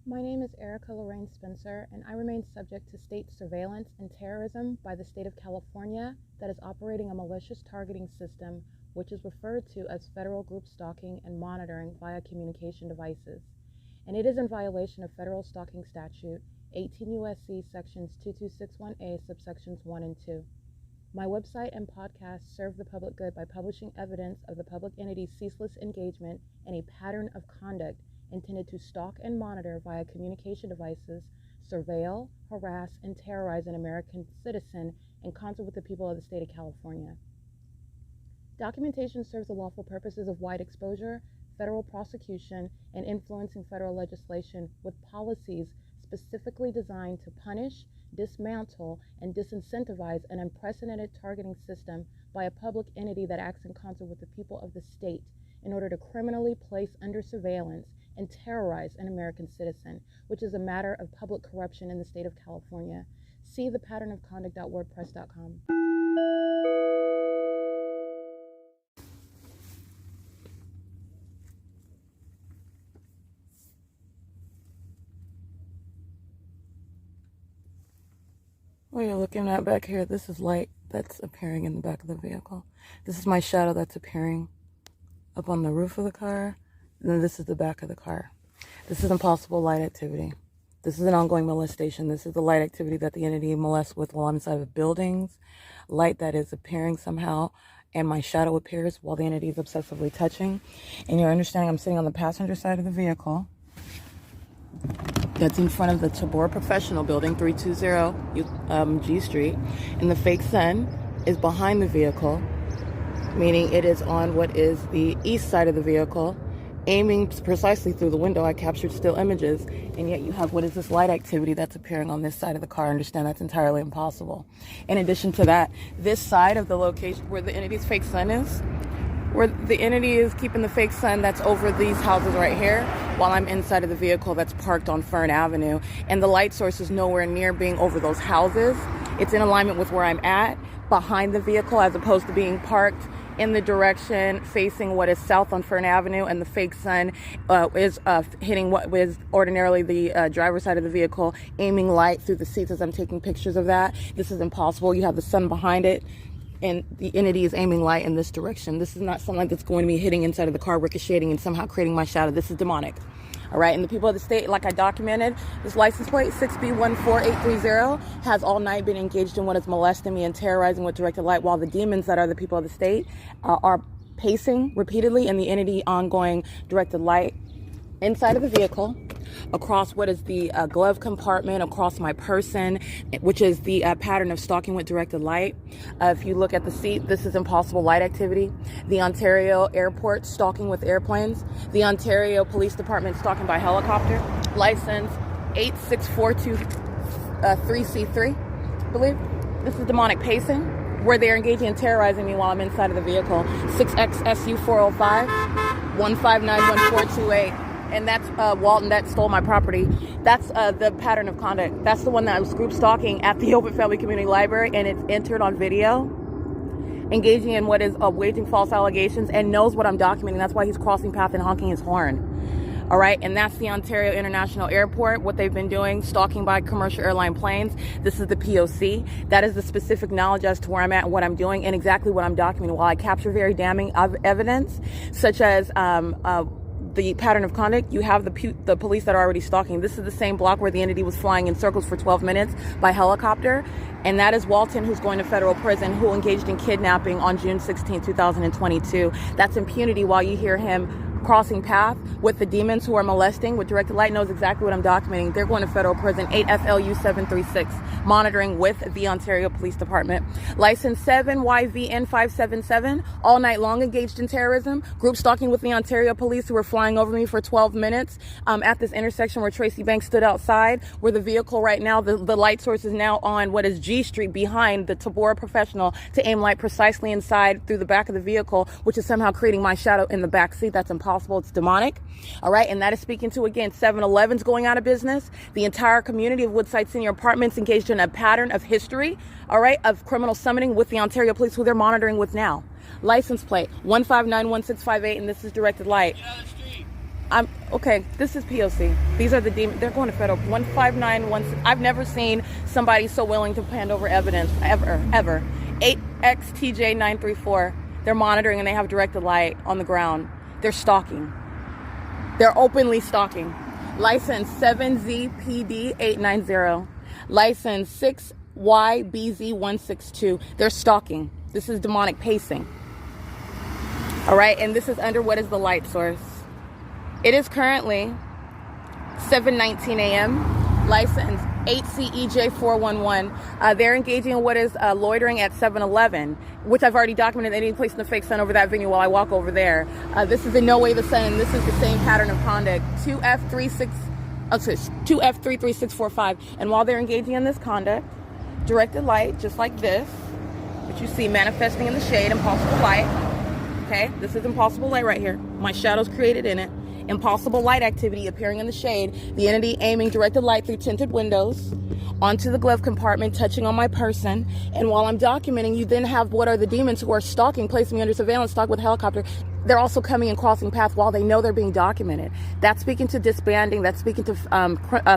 My name is Erica Lorraine Spencer, and I remain subject to state surveillance and terrorism by the state of California that is operating a malicious targeting system which is referred to as federal group stalking and monitoring via communication devices. And it is in violation of federal stalking statute 18 U.S.C. sections 2261A subsections 1 and 2. My website and podcast serve the public good by publishing evidence of the public entity's ceaseless engagement in a pattern of conduct intended to stalk and monitor via communication devices, surveil, harass, and terrorize an American citizen in concert with the people of the state of California. Documentation serves the lawful purposes of wide exposure, federal prosecution, and influencing federal legislation with policies specifically designed to punish, dismantle, and disincentivize an unprecedented targeting system by a public entity that acts in concert with the people of the state in order to criminally place under surveillance and terrorize an American citizen, which is a matter of public corruption in the state of California. See thepatternofconduct.wordpress.com. What you're looking at back here, this is light that's appearing in the back of the vehicle. This is my shadow that's appearing up on the roof of the car. And then this is the back of the car. This is impossible light activity. This is an ongoing molestation. This is the light activity that the entity molests with while I'm inside of buildings. Light that is appearing somehow, and my shadow appears while the entity is obsessively touching. And you're understanding I'm sitting on the passenger side of the vehicle. That's in front of the Tabor Professional Building, 320 G Street. And the fake sun is behind the vehicle, meaning it is on what is the east side of the vehicle, aiming precisely through the window. I captured still images, and yet you have what is this light activity that's appearing on this side of the car. Understand that's entirely impossible. In addition to that, this side of the location where the entity's fake sun is, where the entity is keeping the fake sun, that's over these houses right here, while I'm inside of the vehicle that's parked on Fern Avenue. And the light source is nowhere near being over those houses. It's in alignment with where I'm at, behind the vehicle, as opposed to being parked in the direction facing what is south on Fern Avenue, and the fake sun is hitting what is ordinarily the driver's side of the vehicle, aiming light through the seats as I'm taking pictures of that. This is impossible. You have the sun behind it, and the entity is aiming light in this direction. This is not something that's going to be hitting inside of the car, ricocheting, and somehow creating my shadow. This is demonic. All right, and the people of the state, like I documented, this license plate 6B14830 has all night been engaged in what is molesting me and terrorizing with directed light, while the demons that are the people of the state are pacing repeatedly in the entity ongoing directed light inside of the vehicle, across what is the glove compartment, across my person, which is the pattern of stalking with directed light. If you look at the seat, this is impossible light activity. The Ontario Airport stalking with airplanes. The Ontario Police Department stalking by helicopter. License 86423C3, I believe. This is demonic pacing, where they're engaging and terrorizing me while I'm inside of the vehicle. 6XSU405 1591428. And that's Walton that stole my property. That's the pattern of conduct. That's the one that was group stalking at the Open Family Community Library, and it's entered on video, engaging in what is waging false allegations, and knows what I'm documenting. That's why he's crossing path and honking his horn. All right, and that's the Ontario International Airport, what they've been doing, stalking by commercial airline planes. This is the P.O.C. That is the specific knowledge as to where I'm at and what I'm doing and exactly what I'm documenting. While I capture very damning evidence, such as the pattern of conduct, you have the police that are already stalking. This is the same block where the entity was flying in circles for 12 minutes by helicopter. And that is Walton, who's going to federal prison, who engaged in kidnapping on June 16, 2022. That's impunity while you hear him crossing path with the demons who are molesting with directed light. Knows exactly what I'm documenting. They're going to federal prison. 8FLU736, monitoring with the Ontario Police Department. License 7YVN577, all night long engaged in terrorism, group stalking with the Ontario Police, who were flying over me for 12 minutes at this intersection where Tracy Banks stood outside, where the vehicle right now, the light source is now on what is G Street behind the Tabor Professional to aim light precisely inside through the back of the vehicle, which is somehow creating my shadow in the back seat. That's impossible. It's demonic. All right. And that is speaking to, again, 7-Eleven's going out of business. The entire community of Woodside Senior Apartments engaged in a pattern of history, all right, of criminal summoning with the Ontario Police, who they're monitoring with now. License plate 1591658, and this is directed light. Okay, this is P.O.C. These are the demons. They're going to federal. 15916. I've never seen somebody so willing to hand over evidence, ever. 8XTJ934. They're monitoring and they have directed light on the ground. They're stalking. They're openly stalking. License 7ZPD890. License 6YBZ162. They're stalking. This is demonic pacing. All right, and this is under what is the light source. It is currently 7:19 a.m. License 8CEJ411. They're engaging in what is loitering at 7-Eleven, which I've already documented. They need to place in the fake sun over that venue while I walk over there. This is in no way the sun, and this is the same pattern of conduct. 2F33645. And while they're engaging in this conduct, directed light, just like this, which you see manifesting in the shade, impossible light. Okay, this is impossible light right here. My shadow's created in it. Impossible light activity appearing in the shade. The entity aiming directed light through tinted windows onto the glove compartment, touching on my person. And while I'm documenting, you then have what are the demons who are stalking, placing me under surveillance, stalk with a helicopter. They're also coming and crossing paths while they know they're being documented. That's speaking to disbanding. That's speaking to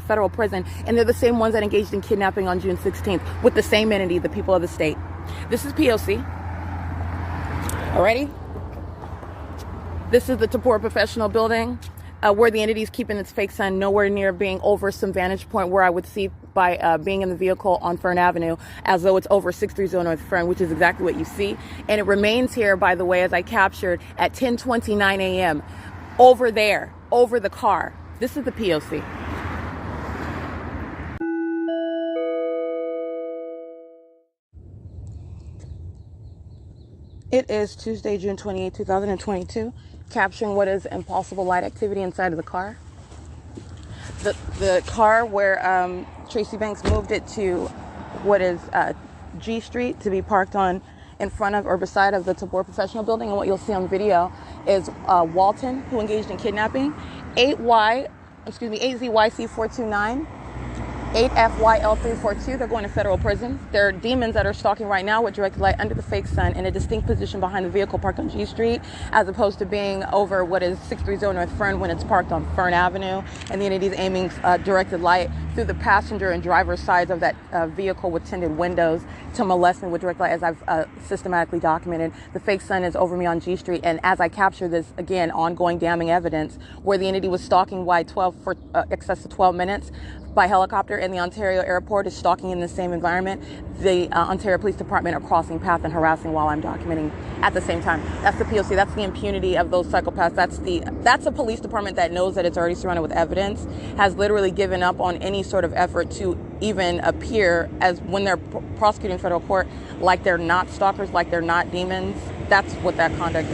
federal prison. And they're the same ones that engaged in kidnapping on June 16th with the same entity, the people of the state. This is P.O.C. Alrighty? This is the Tapora Professional Building, where the entity is keeping its fake sun, nowhere near being over some vantage point where I would see by being in the vehicle on Fern Avenue, as though it's over 630 North Fern, which is exactly what you see. And it remains here, by the way, as I captured at 10:29 a.m. over there, over the car. This is the P.O.C. It is Tuesday, June 28, 2022, capturing what is impossible light activity inside of the car. The car where Tracy Banks moved it to what is G Street to be parked on in front of or beside of the Tapora Professional Building. And what you'll see on video is Walton, who engaged in kidnapping, 8ZYC429. 8FYL342. They're going to federal prison. There are demons that are stalking right now with directed light under the fake sun in a distinct position behind the vehicle parked on G Street, as opposed to being over what is 630 North Fern when it's parked on Fern Avenue. And the entity is aiming directed light through the passenger and driver's sides of that vehicle with tinted windows to molest me with direct light, as I've systematically documented. The fake sun is over me on G Street, and as I capture this, again, ongoing damning evidence where the entity was stalking Y12 for excess of 12 minutes by helicopter, and the Ontario airport is stalking in the same environment. The Ontario Police Department are crossing path and harassing while I'm documenting at the same time. That's the P.O.C. That's the impunity of those psychopaths. That's a police department that knows that it's already surrounded with evidence, has literally given up on any sort of effort to even appear as when they're prosecuting federal court, like they're not stalkers, like they're not demons. That's what that conduct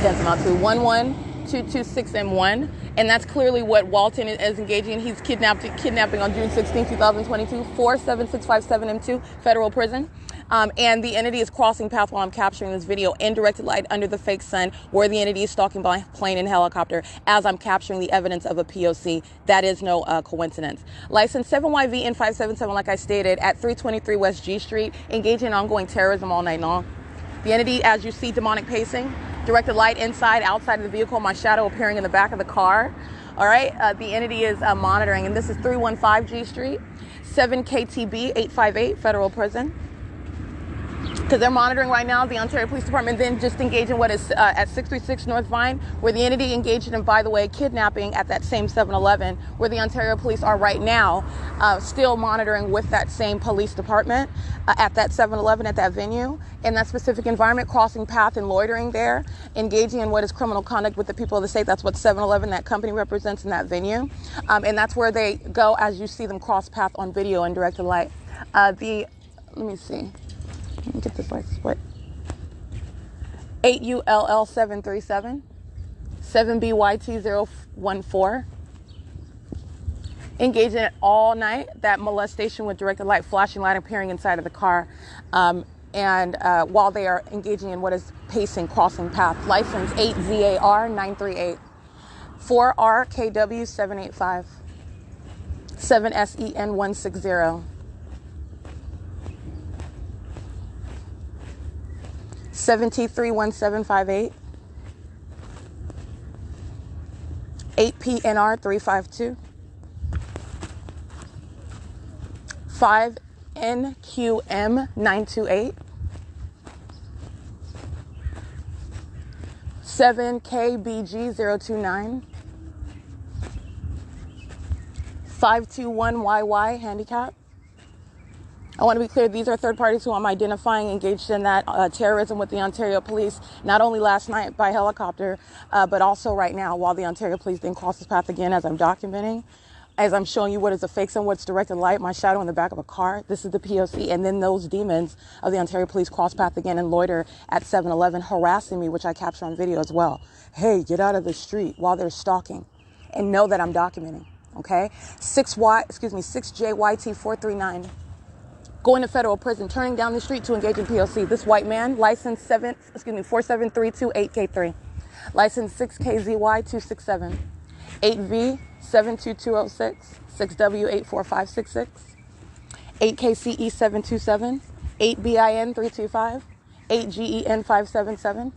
tends amount to. 11226M1. And that's clearly what Walton is engaging in. He's kidnapping on June 16, 2022, 47657M2, federal prison. And the entity is crossing path while I'm capturing this video in directed light under the fake sun, where the entity is stalking by plane and helicopter as I'm capturing the evidence of a P.O.C. That is no coincidence. License 7YVN577, like I stated, at 323 West G Street, engaging in ongoing terrorism all night long. The entity, as you see, demonic pacing, directed light inside, outside of the vehicle, my shadow appearing in the back of the car. All right, the entity is monitoring, and this is 315 G Street, 7KTB 858, federal prison. Because they're monitoring right now, the Ontario Police Department then just engaged in what is at 636 North Vine, where the entity engaged in, by the way, kidnapping at that same 7-Eleven, where the Ontario Police are right now still monitoring with that same police department at that 7-Eleven, at that venue, in that specific environment, crossing path and loitering there, engaging in what is criminal conduct with the people of the state. That's what 7-Eleven, that company, represents in that venue. And that's where they go as you see them cross path on video and directed light. Let me see. Let me get this light split. 8ULL737, 7BYT014. Engaging it all night. That molestation with directed light, flashing light appearing inside of the car. And while they are engaging in what is pacing, crossing path. License 8ZAR938, 4RKW785, 7SEN160. 7T31758, 8PNR 352, 5NQM 928, 7KBG 029, 521YY handicap. I want to be clear, these are third parties who I'm identifying engaged in that terrorism with the Ontario Police, not only last night by helicopter, but also right now while the Ontario Police didn't cross this path again as I'm documenting, as I'm showing you what is a fake sun, what's directed light, my shadow in the back of a car. This is the P.O.C. And then those demons of the Ontario Police cross path again and loiter at 7-Eleven, harassing me, which I capture on video as well. Hey, get out of the street while they're stalking, and know that I'm documenting. Okay, 6JYT439. Going to federal prison, turning down the street to engage in P.O.C. This white man, license 47328K3, license 6KZY267, 8V72206, 6W84566, 8KCE727, 8BIN325, 8GEN577.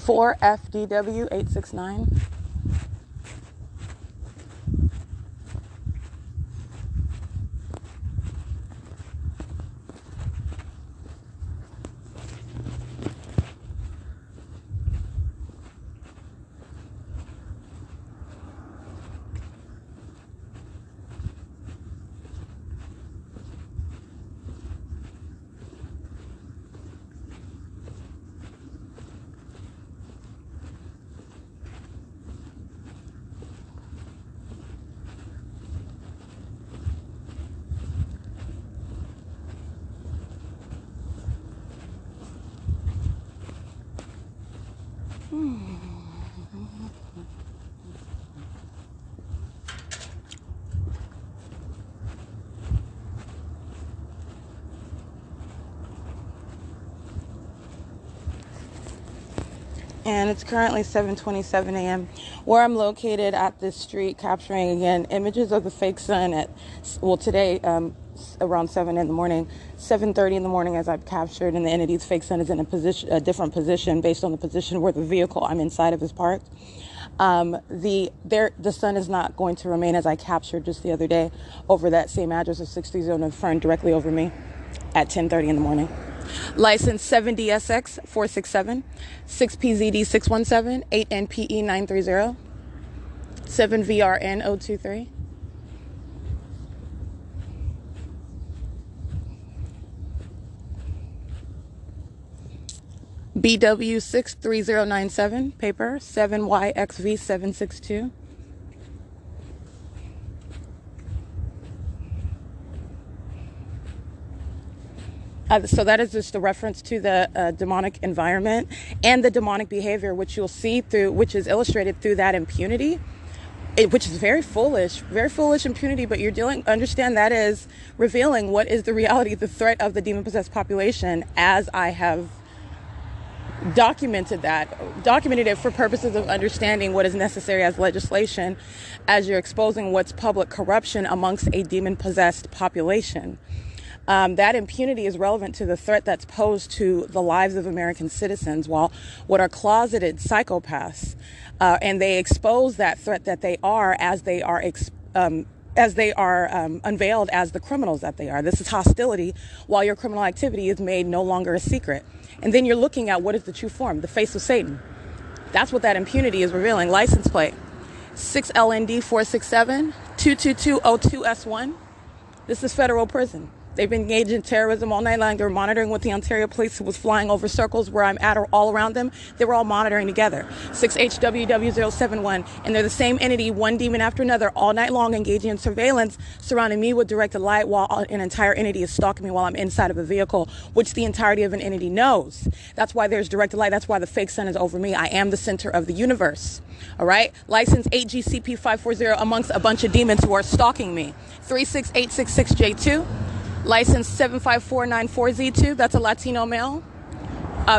For FDW 869. And it's currently 7:27 a.m. where I'm located at this street, capturing again images of the fake sun at, well, today around 7 in the morning, 7:30 in the morning, as I've captured, and the entity's fake sun is in a different position based on the position where the vehicle I'm inside of is parked. The sun is not going to remain, as I captured just the other day, over that same address of 630 Fern, directly over me at 10:30 in the morning. License 7DSX 467, 6PZD 617, 8NPE 930, 7VRN 023. BW 63097, paper 7YXV 762. So that is just a reference to the demonic environment and the demonic behavior, which you'll see through, which is illustrated through that impunity, which is very foolish impunity. But understand that is revealing what is the reality, the threat of the demon-possessed population, as I have documented it for purposes of understanding what is necessary as legislation, as you're exposing what's public corruption amongst a demon-possessed population. That impunity is relevant to the threat that's posed to the lives of American citizens, while what are closeted psychopaths, and they expose that threat that they are as they are unveiled as the criminals that they are. This is hostility, while your criminal activity is made no longer a secret. And then you're looking at what is the true form, the face of Satan. That's what that impunity is revealing. License plate 6LND 467 22202S1. This is federal prison. They've been engaged in terrorism all night long. They were monitoring with the Ontario Police, who was flying over circles where I'm at or all around them. They were all monitoring together. 6HWW071. And they're the same entity, one demon after another, all night long, engaging in surveillance, surrounding me with directed light, while an entire entity is stalking me while I'm inside of a vehicle, which the entirety of an entity knows. That's why there's directed light. That's why the fake sun is over me. I am the center of the universe. All right? License 8GCP540 amongst a bunch of demons who are stalking me. 36866J2. License 75494Z2, that's a Latino male,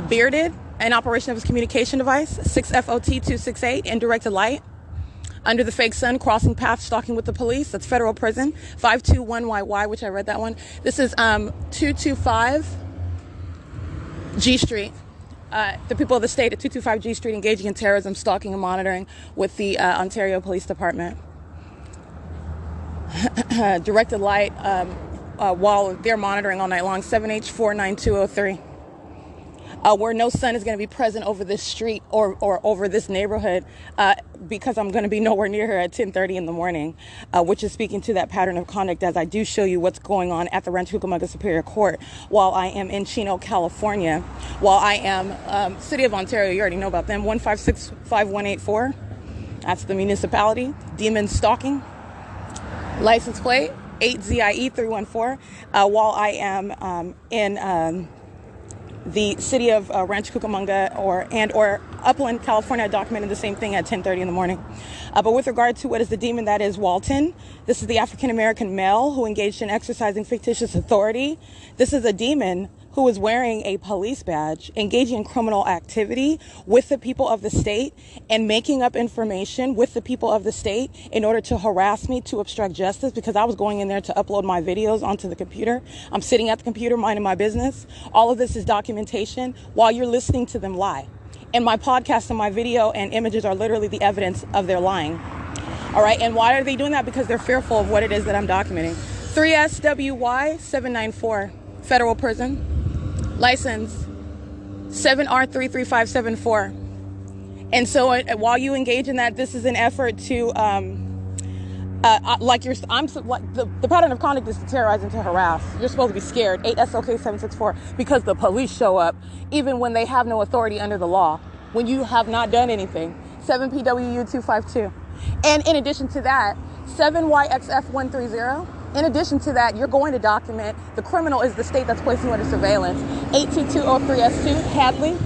bearded, in operation of his communication device, 6FOT268, in directed light, under the fake sun, crossing paths, stalking with the police. That's federal prison, 521YY, which I read that one. This is 225 G Street. The people of the state at 225 G Street engaging in terrorism, stalking, and monitoring with the Ontario Police Department. Directed light while they're monitoring all night long, 7H49203. Where no sun is going to be present over this street or over this neighborhood because I'm going to be nowhere near her at 10:30 in the morning, which is speaking to that pattern of conduct as I do show you what's going on at the Rancho Cucamonga Superior Court while I am in Chino, California, while I am City of Ontario. You already know about them, 1565184. That's the municipality. Demon stalking. License plate 8ZIE314. While I am in the city of Rancho Cucamonga or Upland, California, I documented the same thing at 10:30 in the morning. But with regard to what is the demon, that is Walton. This is the African-American male who engaged in exercising fictitious authority. This is a demon who is wearing a police badge, engaging in criminal activity with the people of the state and making up information with the people of the state in order to harass me, to obstruct justice, because I was going in there to upload my videos onto the computer. I'm sitting at the computer minding my business. All of this is documentation while you're listening to them lie. And my podcast and my video and images are literally the evidence of their lying. All right, and why are they doing that? Because they're fearful of what it is that I'm documenting. 3SWY794, federal prison. License 7R33574. And so while you engage in that, this is an effort to the pattern of conduct is to terrorize and to harass. You're supposed to be scared. 8SOK764, because the police show up even when they have no authority under the law, when you have not done anything. 7PWU252. And in addition to that, 7YXF130. In addition to that, you're going to document the criminal is the state that's placing you under surveillance. 82203S2, Hadley.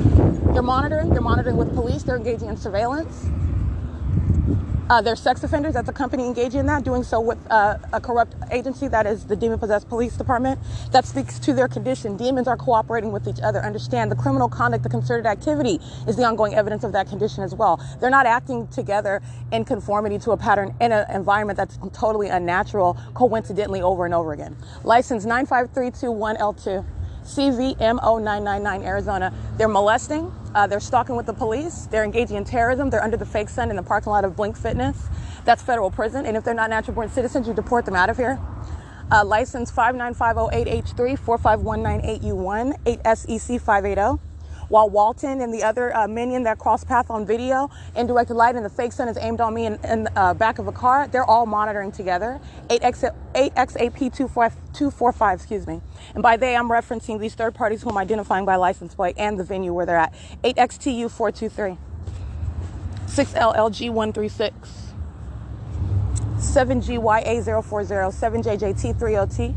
They're monitoring with police. They're engaging in surveillance. They're sex offenders. That's a company engaging in that, doing so with a corrupt agency, that is the demon-possessed police department. That speaks to their condition. Demons are cooperating with each other. Understand, the criminal conduct, the concerted activity is the ongoing evidence of that condition as well. They're not acting together in conformity to a pattern in an environment that's totally unnatural, coincidentally over and over again. License 95321L2. CVMO999, Arizona. They're molesting, they're stalking with the police, they're engaging in terrorism, they're under the fake sun in the parking lot of Blink Fitness. That's federal prison, and if they're not natural born citizens, you deport them out of here. License 59508H3, 45198U1, 8SEC580. While Walton and the other minion that crossed path on video in directed light and the fake sun is aimed on me in the back of a car, they're all monitoring together. 8XAP245, excuse me. And by they, I'm referencing these third parties who I'm identifying by license plate and the venue where they're at. 8XTU423. 6LLG136. 7GYA040. 7JJT30T.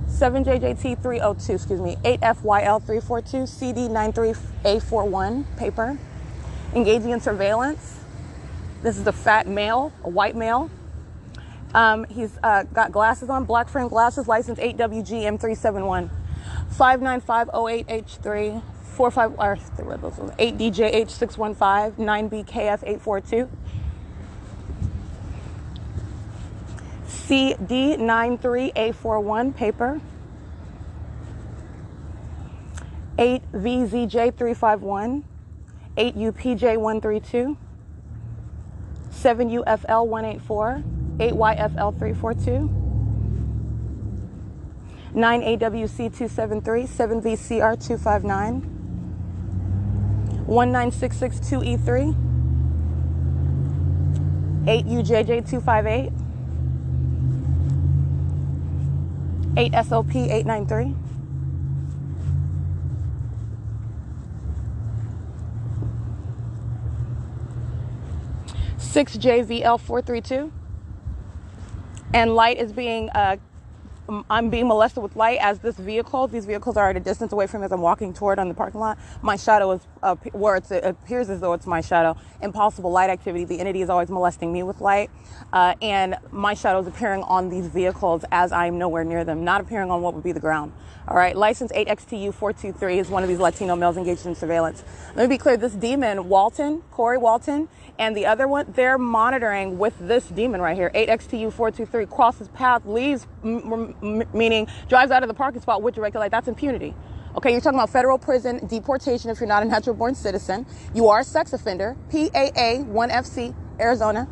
7JJT302, excuse me, 8FYL342, CD93A41, paper, engaging in surveillance. This is a fat male, a white male. He's got glasses on, black frame glasses, license 8WGM371, 59508H3, 8DJH615, 9BKF842. CD93A41, paper. 8VZJ351, 8UPJ132, 7UFL184, 8YFL342, 9AWC273, 7VCR259, 19662E3, 8UJJ258, 8SOP893, 6JVL432, and light is being, I'm being molested with light as these vehicles are at a distance away from me as I'm walking toward on the parking lot. My shadow is where it appears as though it's my shadow. Impossible light activity. The entity is always molesting me with light. And my shadow is appearing on these vehicles as I'm nowhere near them, not appearing on what would be the ground. All right. License 8XTU423 is one of these Latino males engaged in surveillance. Let me be clear. This demon, Corey Walton, and the other one, they're monitoring with this demon right here. 8XTU423 crosses path, leaves, meaning drives out of the parking spot with directed light. That's impunity. Okay, you're talking about federal prison, deportation if you're not a natural-born citizen. You are a sex offender, PAA1FC, Arizona,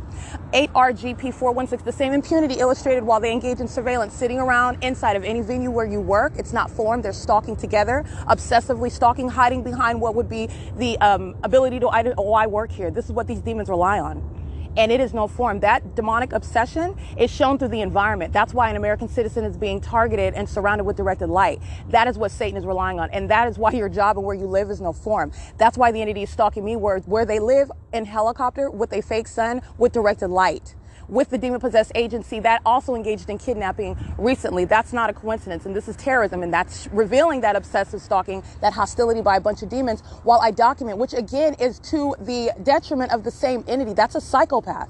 8RGP416, the same impunity illustrated while they engage in surveillance, sitting around inside of any venue where you work. It's not formed. They're stalking together, obsessively stalking, hiding behind what would be the ability to, I work here. This is what these demons rely on. And it is no form. That demonic obsession is shown through the environment. That's why an American citizen is being targeted and surrounded with directed light. That is what Satan is relying on. And that is why your job and where you live is no form. That's why the entity is stalking me where they live in helicopter with a fake sun with directed light. With the demon-possessed agency that also engaged in kidnapping recently. That's not a coincidence, and this is terrorism, and that's revealing that obsessive stalking, that hostility by a bunch of demons, while I document, which again is to the detriment of the same entity. That's a psychopath.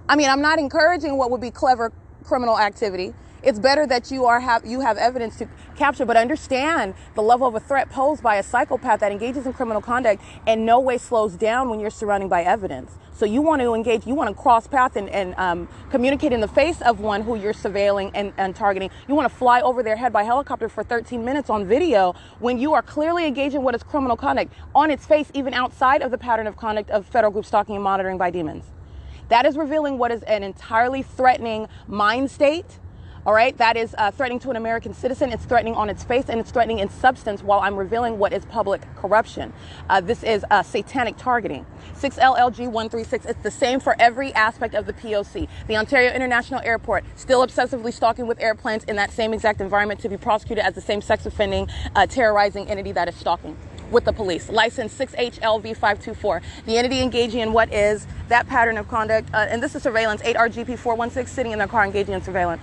I mean, I'm not encouraging what would be clever criminal activity. It's better that you have evidence to capture, but understand the level of a threat posed by a psychopath that engages in criminal conduct and no way slows down when you're surrounded by evidence. So you want to engage, you want to cross path and communicate in the face of one who you're surveilling and targeting. You want to fly over their head by helicopter for 13 minutes on video when you are clearly engaging what is criminal conduct on its face, even outside of the pattern of conduct of federal group stalking and monitoring by demons. That is revealing what is an entirely threatening mind state. All right, that is threatening to an American citizen. It's threatening on its face, and it's threatening in substance while I'm revealing what is public corruption. This is satanic targeting. 6LLG136. It's the same for every aspect of the P.O.C. The Ontario International Airport, still obsessively stalking with airplanes in that same exact environment to be prosecuted as the same sex offending, terrorizing entity that is stalking with the police. License 6HLV524. The entity engaging in what is that pattern of conduct, and this is surveillance, 8RGP416, sitting in their car engaging in surveillance.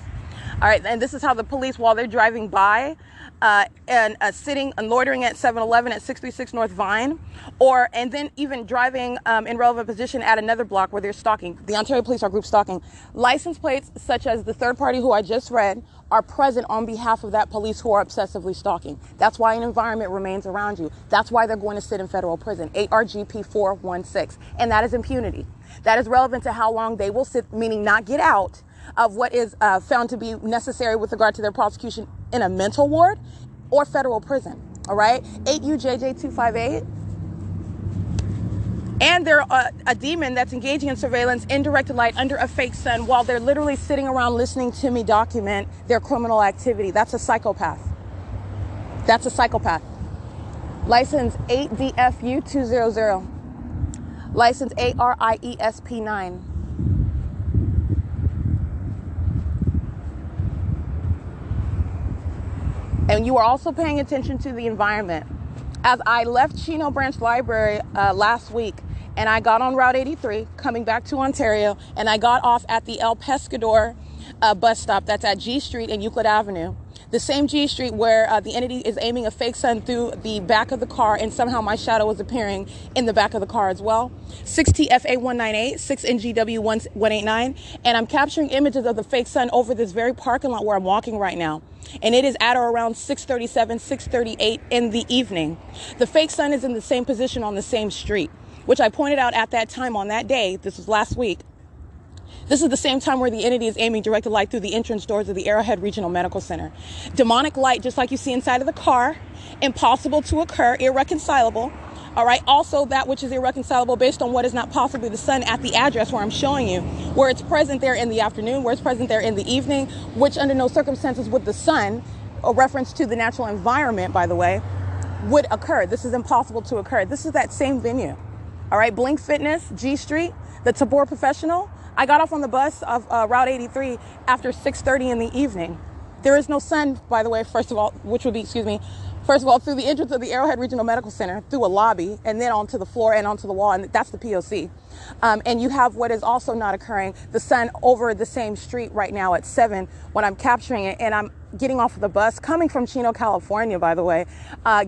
All right, and this is how the police, while they're driving by and sitting and loitering at 7-Eleven at 636 North Vine, and then even driving in relevant position at another block where they're stalking. The Ontario Police are group stalking. License plates such as the third party who I just read are present on behalf of that police who are obsessively stalking. That's why an environment remains around you. That's why they're going to sit in federal prison, 8RGP416, and that is impunity. That is relevant to how long they will sit, meaning not get out of what is found to be necessary with regard to their prosecution in a mental ward or federal prison. All right, 8UJJ258. And they're a demon that's engaging in surveillance in directed light under a fake sun while they're literally sitting around listening to me document their criminal activity. That's a psychopath. That's a psychopath. License 8DFU200. License ARIESP9. And you are also paying attention to the environment. As I left Chino Branch Library last week, and I got on Route 83 coming back to Ontario, and I got off at the El Pescador bus stop that's at G Street and Euclid Avenue. The same G Street where the entity is aiming a fake sun through the back of the car, and somehow my shadow is appearing in the back of the car as well. 6TFA198, 6NGW189, and I'm capturing images of the fake sun over this very parking lot where I'm walking right now. And it is at or around 6:37, 6:38 in the evening. The fake sun is in the same position on the same street, which I pointed out at that time on that day. This was last week. This is the same time where the entity is aiming directed light through the entrance doors of the Arrowhead Regional Medical Center. Demonic light, just like you see inside of the car, impossible to occur, irreconcilable. All right. Also, that which is irreconcilable based on what is not possibly the sun at the address where I'm showing you, where it's present there in the afternoon, where it's present there in the evening, which under no circumstances would the sun, a reference to the natural environment, by the way, would occur. This is impossible to occur. This is that same venue. All right. Blink Fitness, G Street, the Tabor Professional. I got off on the bus of Route 83 after 6:30 in the evening. There is no sun, by the way, first of all, which would be, first of all, through the entrance of the Arrowhead Regional Medical Center, through a lobby, and then onto the floor and onto the wall, and that's the P.O.C. And you have what is also not occurring, the sun over the same street right now at 7 when I'm capturing it, and I'm getting off of the bus, coming from Chino, California, by the way,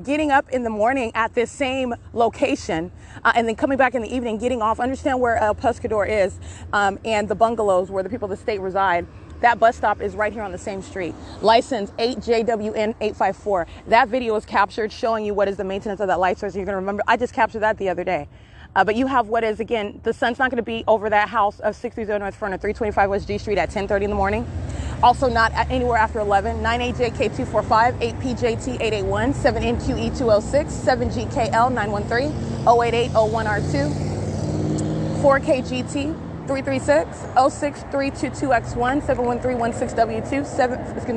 getting up in the morning at this same location, and then coming back in the evening, getting off. Understand where El Pescador is, and the bungalows where the people of the state reside. That bus stop is right here on the same street. License 8JWN854. That video is captured showing you what is the maintenance of that light source. And you're going to remember, I just captured that the other day. But you have what is, again, the sun's not going to be over that house of 630 North Front of 325 West G Street at 10:30 in the morning. Also not anywhere after 11. 98JK245, 8PJT881, 7NQE206, 7GKL913, 08801R2, 4KGT 336, 06322X1, 71316W2,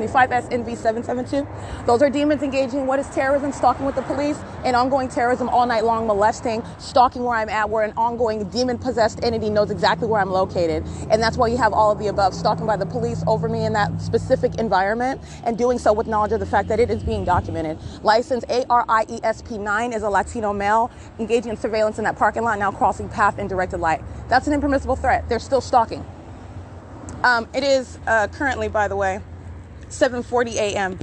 5SNV772. Those are demons engaging what is terrorism, stalking with the police, and ongoing terrorism all night long, molesting, stalking where I'm at, where an ongoing demon-possessed entity knows exactly where I'm located. And that's why you have all of the above, stalking by the police over me in that specific environment, and doing so with knowledge of the fact that it is being documented. License ARIESP9 is a Latino male engaging in surveillance in that parking lot, now crossing path in directed light. That's an impermissible threat. They're still stalking. It is currently, by the way, 7:40 a.m.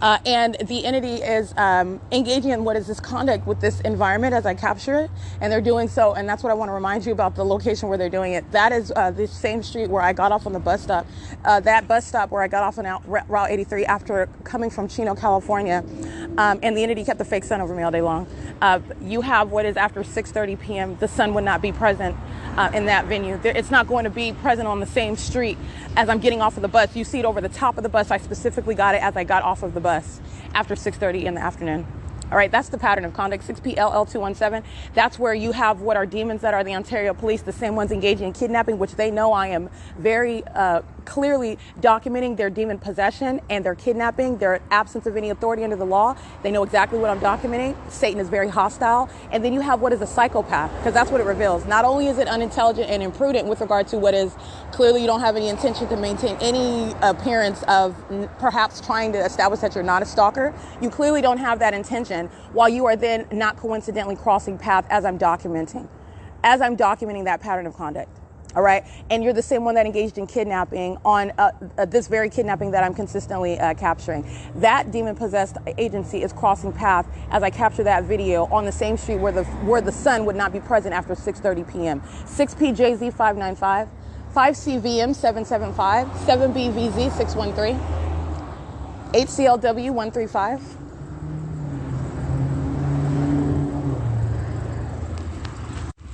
And the entity is engaging in what is this conduct with this environment as I capture it. And they're doing so, and that's what I want to remind you about, the location where they're doing it. That is the same street where I got off on the bus stop. That bus stop where I got off on Route 83 after coming from Chino, California. And the entity kept the fake sun over me all day long. You have what is after 6:30 p.m. The sun would not be present in that venue. It's not going to be present on the same street as I'm getting off of the bus. You see it over the top of the bus. I specifically got it as I got off of the bus after 6:30 in the afternoon. All right, that's the pattern of conduct. 6PLL217. That's where you have what are demons that are the Ontario police, the same ones engaging in kidnapping, which they know I am very clearly documenting their demon possession and their kidnapping, their absence of any authority under the law. They know exactly what I'm documenting. Satan is very hostile. And then you have what is a psychopath, because that's what it reveals. Not only is it unintelligent and imprudent with regard to what is clearly you don't have any intention to maintain any appearance of perhaps trying to establish that you're not a stalker. You clearly don't have that intention, while you are then not coincidentally crossing path as I'm documenting that pattern of conduct. All right. And you're the same one that engaged in kidnapping on this very kidnapping that I'm consistently capturing. That demon possessed agency is crossing path as I capture that video on the same street where the sun would not be present after 6:30 p.m. 6PJZ595, 5CVM775, 7BVZ613, 8CLW135.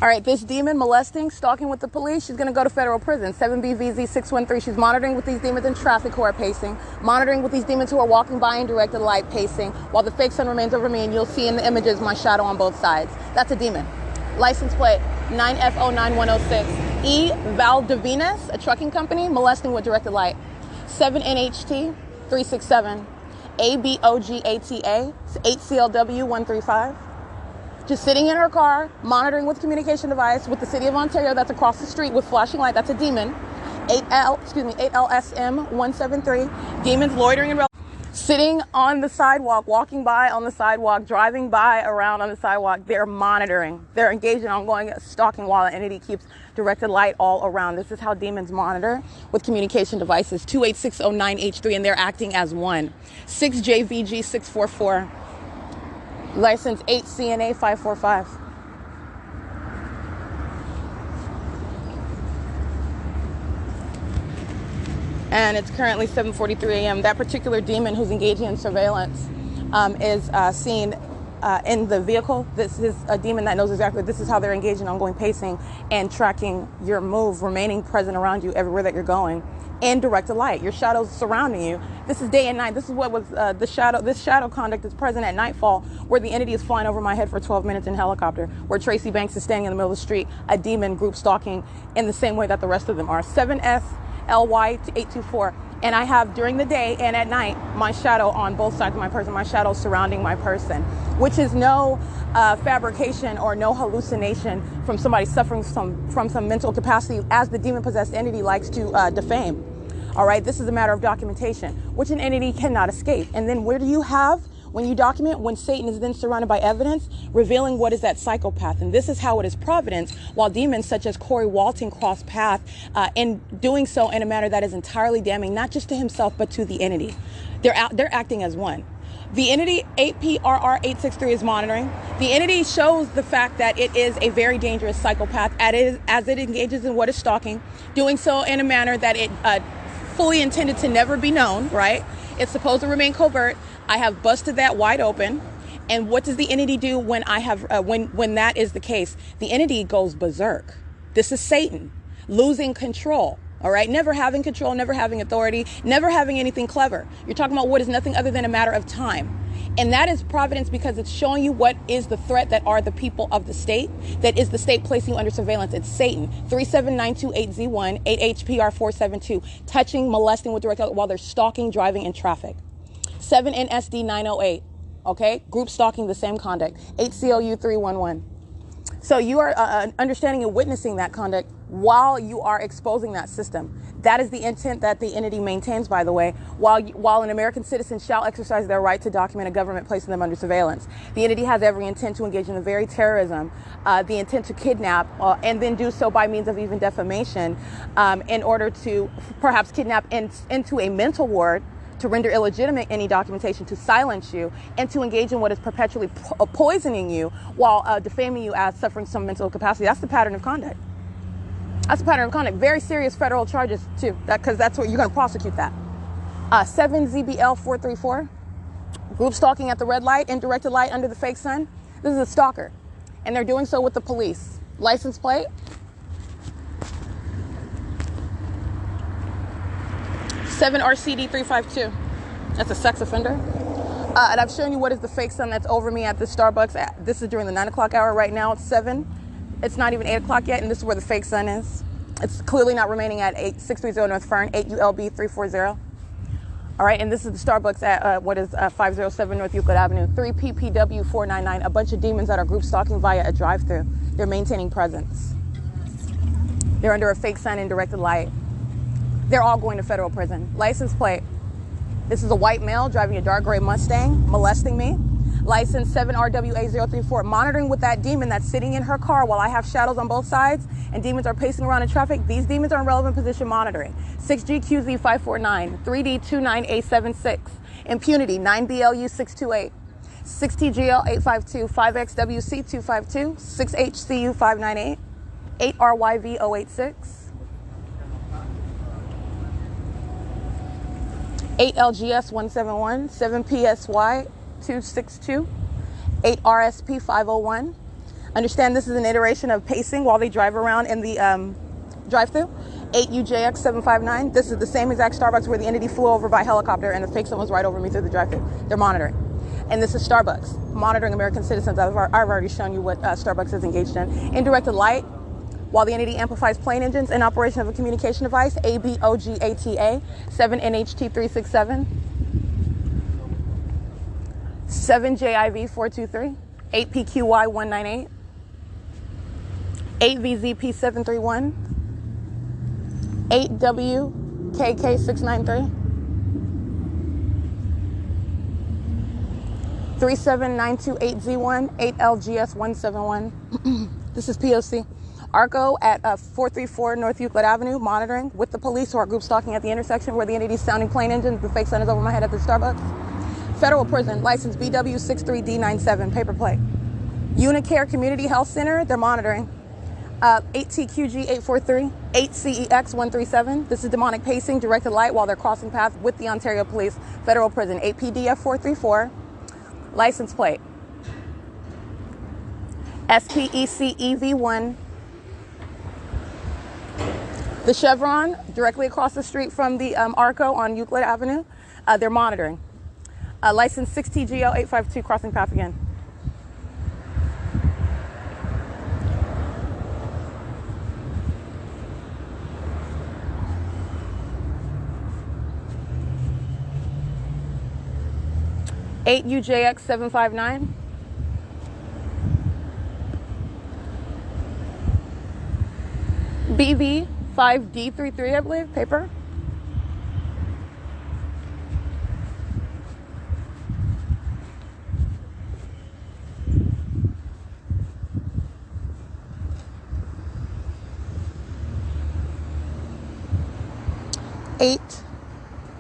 All right, this demon molesting, stalking with the police, she's going to go to federal prison. 7BVZ613. She's monitoring with these demons in traffic who are pacing, monitoring with these demons who are walking by in directed light pacing, while the fake sun remains over me, and you'll see in the images my shadow on both sides. That's a demon. License plate 9F09106. E. Valdivinas, a trucking company, molesting with directed light. 7NHT 367. ABOGATA 8CLW135. Just sitting in her car, monitoring with communication device with the city of Ontario that's across the street with flashing light. That's a demon. 8LSM173. Demons loitering in sitting on the sidewalk, walking by on the sidewalk, driving by around on the sidewalk. They're monitoring. They're engaged in ongoing stalking while the entity keeps directed light all around. This is how demons monitor with communication devices. 28609H3, and they're acting as one. 6JVG644. License 8CNA545. And it's currently 7:43 a.m. That particular demon who's engaging in surveillance is seen in the vehicle. This is a demon that knows exactly this is how they're engaging in ongoing pacing and tracking your move, remaining present around you everywhere that you're going. In directed light, your shadows surrounding you. This is day and night. This is what was this shadow conduct is present at nightfall, where the entity is flying over my head for 12 minutes in helicopter, where Tracy Banks is standing in the middle of the street, a demon group stalking in the same way that the rest of them are. 7SLY824. And I have during the day and at night my shadow on both sides of my person, my shadow surrounding my person, which is no fabrication or no hallucination from somebody suffering from some mental capacity, as the demon-possessed entity likes to defame. All right, this is a matter of documentation, which an entity cannot escape. And then where do you have, when you document, when Satan is then surrounded by evidence, revealing what is that psychopath. And this is how it is providence, while demons such as Corey Walton cross path in doing so in a manner that is entirely damning, not just to himself, but to the entity. They're acting as one. The entity 8PRR863 is monitoring. The entity shows the fact that it is a very dangerous psychopath as it engages in what is stalking, doing so in a manner that it fully intended to never be known, right? It's supposed to remain covert. I have busted that wide open. And what does the entity do when I have when that is the case? The entity goes berserk. This is Satan losing control. All right, never having control, never having authority, never having anything clever. You're talking about what is nothing other than a matter of time. And that is providence, because it's showing you what is the threat that are the people of the state, that is the state placing you under surveillance. It's Satan. 37928Z1, 8HPR472, touching, molesting with direct while they're stalking, driving in traffic. 7NSD908, okay, group stalking, the same conduct. 8CLU311. So you are understanding and witnessing that conduct while you are exposing that system. That is the intent that the entity maintains, by the way, while an American citizen shall exercise their right to document a government placing them under surveillance. The entity has every intent to engage in the very terrorism, the intent to kidnap, and then do so by means of even defamation, in order to perhaps kidnap into a mental ward, to render illegitimate any documentation, to silence you, and to engage in what is perpetually poisoning you while defaming you as suffering some mental capacity. That's the pattern of conduct. That's the pattern of conduct. Very serious federal charges, too, because that's what you're going to prosecute that. 7ZBL434, group stalking at the red light, indirected light under the fake sun. This is a stalker, and they're doing so with the police. License plate. 7RCD352. That's a sex offender. And I've shown you what is the fake sun that's over me at the Starbucks. This is during the 9 o'clock hour. Right now it's 7. It's not even 8 o'clock yet, and this is where the fake sun is. It's clearly not remaining at 8630 North Fern, 8ULB340. All right, and this is the Starbucks at 507 North Euclid Avenue, 3PPW499. A bunch of demons that are group stalking via a drive-thru. They're maintaining presence. They're under a fake sun and directed light. They're all going to federal prison. License plate. This is a white male driving a dark gray Mustang, molesting me. License 7RWA034, monitoring with that demon that's sitting in her car while I have shadows on both sides and demons are pacing around in traffic. These demons are in relevant position monitoring. 6GQZ549, 3D29A76, impunity 9BLU628, 6TGL852, 5XWC252, 6HCU598, 8RYV086. 8LGS171, 7PSY262, 8RSP501. Understand this is an iteration of pacing while they drive around in the drive-thru. 8UJX759. This is the same exact Starbucks where the entity flew over by helicopter and the fake sun was right over me through the drive-thru. They're monitoring. And this is Starbucks, monitoring American citizens. I've already shown you what Starbucks is engaged in. Indirected light, while the entity amplifies plane engines in operation of a communication device, ABOGATA, 7NHT367, 7JIV423, 8PQY198, 8VZP731, 8WKK693, 37928Z1, 8LGS171. This is P.O.C. ARCO at 434 North Euclid Avenue, monitoring with the police who are group stalking at the intersection where the entity is sounding plane engines. The fake sun is over my head at the Starbucks. Federal prison, license BW63D97, paper plate. Unicare Community Health Center, they're monitoring. 8TQG843, 8CEX137. This is demonic pacing, directed light while they're crossing paths with the Ontario Police. Federal prison, 8PDF434, license plate. SPECEV1. The Chevron, directly across the street from the ARCO on Euclid Avenue, they're monitoring. License 6TGL852, crossing path again. UJX759. BV5D33, I believe, paper.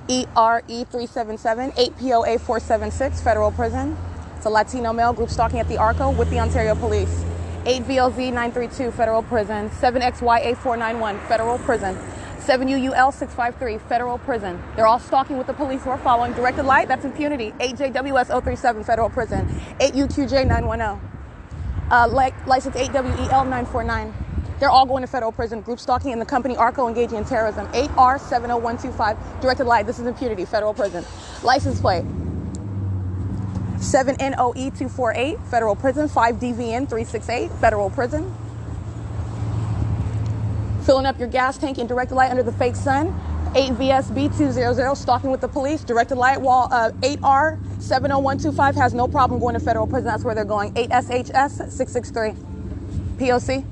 ERE377, 8 POA 476, federal prison. It's a Latino male group stalking at the ARCO with the Ontario Police. 8 VLZ 932, federal prison. 7 XYA 491, federal prison. 7 UUL 653, federal prison. They're all stalking with the police who are following. Directed light, that's impunity. 8 JWS 037, federal prison. 8 UQJ 910. License 8 WEL 949. They're all going to federal prison. Group stalking in the company ARCO engaging in terrorism. 8R 70125. Directed light. This is impunity. Federal prison. License plate 7NOE 248. Federal prison. 5 DVN 368. Federal prison. Filling up your gas tank in directed light under the fake sun. 8 VSB 200. Stalking with the police. Directed light. Wall 8R 70125 has no problem going to federal prison. That's where they're going. 8 SHS 663. P.O.C.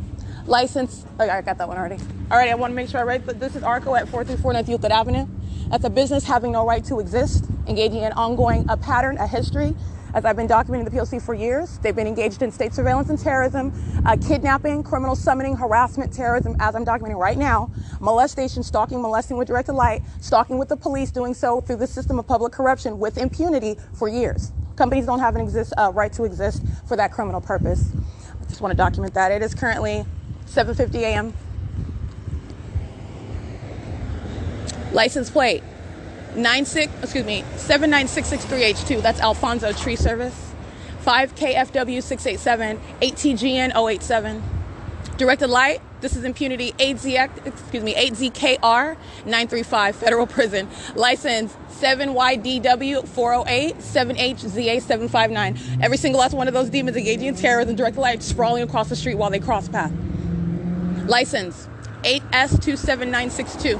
License, I got that one already. All right, I want to make sure I write, but this is ARCO at 434 North Euclid Avenue. That's a business having no right to exist, engaging in ongoing a pattern, a history, as I've been documenting the P.O.C. for years. They've been engaged in state surveillance and terrorism, kidnapping, criminal summoning, harassment, terrorism, as I'm documenting right now, molestation, stalking, molesting with directed light, stalking with the police, doing so through the system of public corruption with impunity for years. Companies don't have an right to exist for that criminal purpose. I just want to document that. It is currently 7:50 a.m. License plate 79663H2. That's Alfonso Tree Service. 5 KFW 687. 8 TGN 087. Directed light. This is impunity. 8ZKR 935. Federal prison. License 7YDW 408. 7HZA 759. Every single last one of those demons engaging in terrorism. Directed light sprawling across the street while they cross path. License 8S27962.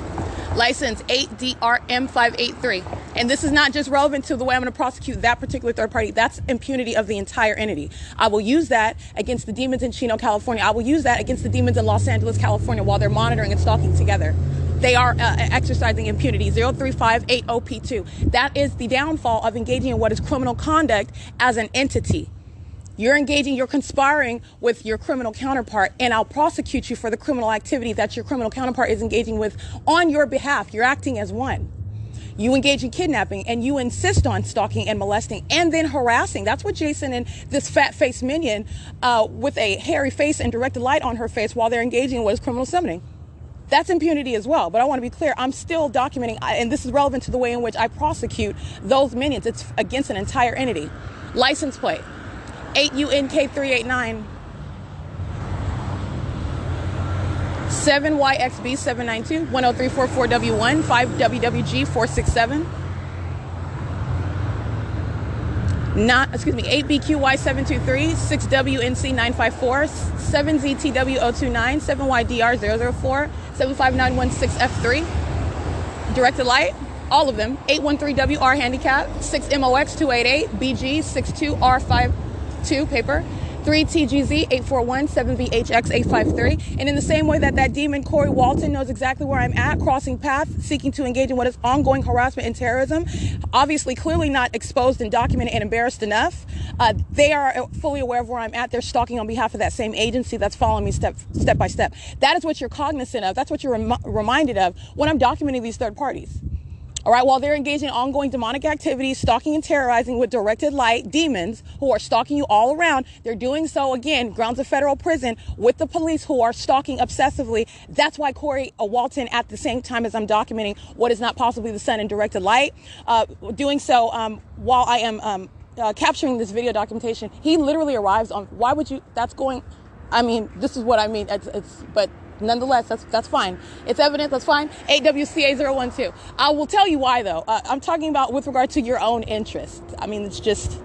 License 8DRM583. And this is not just relevant to the way I'm going to prosecute that particular third party. That's impunity of the entire entity. I will use that against the demons in Chino, California. I will use that against the demons in Los Angeles, California, while they're monitoring and stalking together. They are exercising impunity. 0358OP2. That is the downfall of engaging in what is criminal conduct as an entity. You're conspiring with your criminal counterpart, and I'll prosecute you for the criminal activity that your criminal counterpart is engaging with on your behalf. You're acting as one. You engage in kidnapping, and you insist on stalking and molesting and then harassing. That's what Jason and this fat-faced minion with a hairy face and directed light on her face while they're engaging in what is criminal summoning. That's impunity as well. But I want to be clear, I'm still documenting, and this is relevant to the way in which I prosecute those minions. It's against an entire entity. License plate 8UNK389. 7YXB792. 10344W1. 5WWG467. 8BQY723. 6WNC954. 7ZTW029. 7YDR004. 75916F3. Directed light. All of them. 813WR handicap. 6MOX288. BG62R52 paper. 3TGZ841. 7VHX853. And in the same way that demon Corey Walton knows exactly where I'm at, crossing paths, seeking to engage in what is ongoing harassment and terrorism, obviously clearly not exposed and documented and embarrassed enough, they are fully aware of where I'm at. They're stalking on behalf of that same agency that's following me step by step. That is what you're cognizant of. That's what you're reminded of when I'm documenting these third parties. All right, while they're engaging in ongoing demonic activities, stalking and terrorizing with directed light demons who are stalking you all around, they're doing so, again, grounds of federal prison with the police who are stalking obsessively. That's why Corey Walton, at the same time as I'm documenting what is not possibly the sun in directed light, doing so while I am capturing this video documentation, he literally arrives on, why would you, that's going, I mean, this is what I mean, but nonetheless, that's fine. It's evidence, that's fine. 8WCA012. I will tell you why, though. I'm talking about with regard to your own interest. I mean, it's just...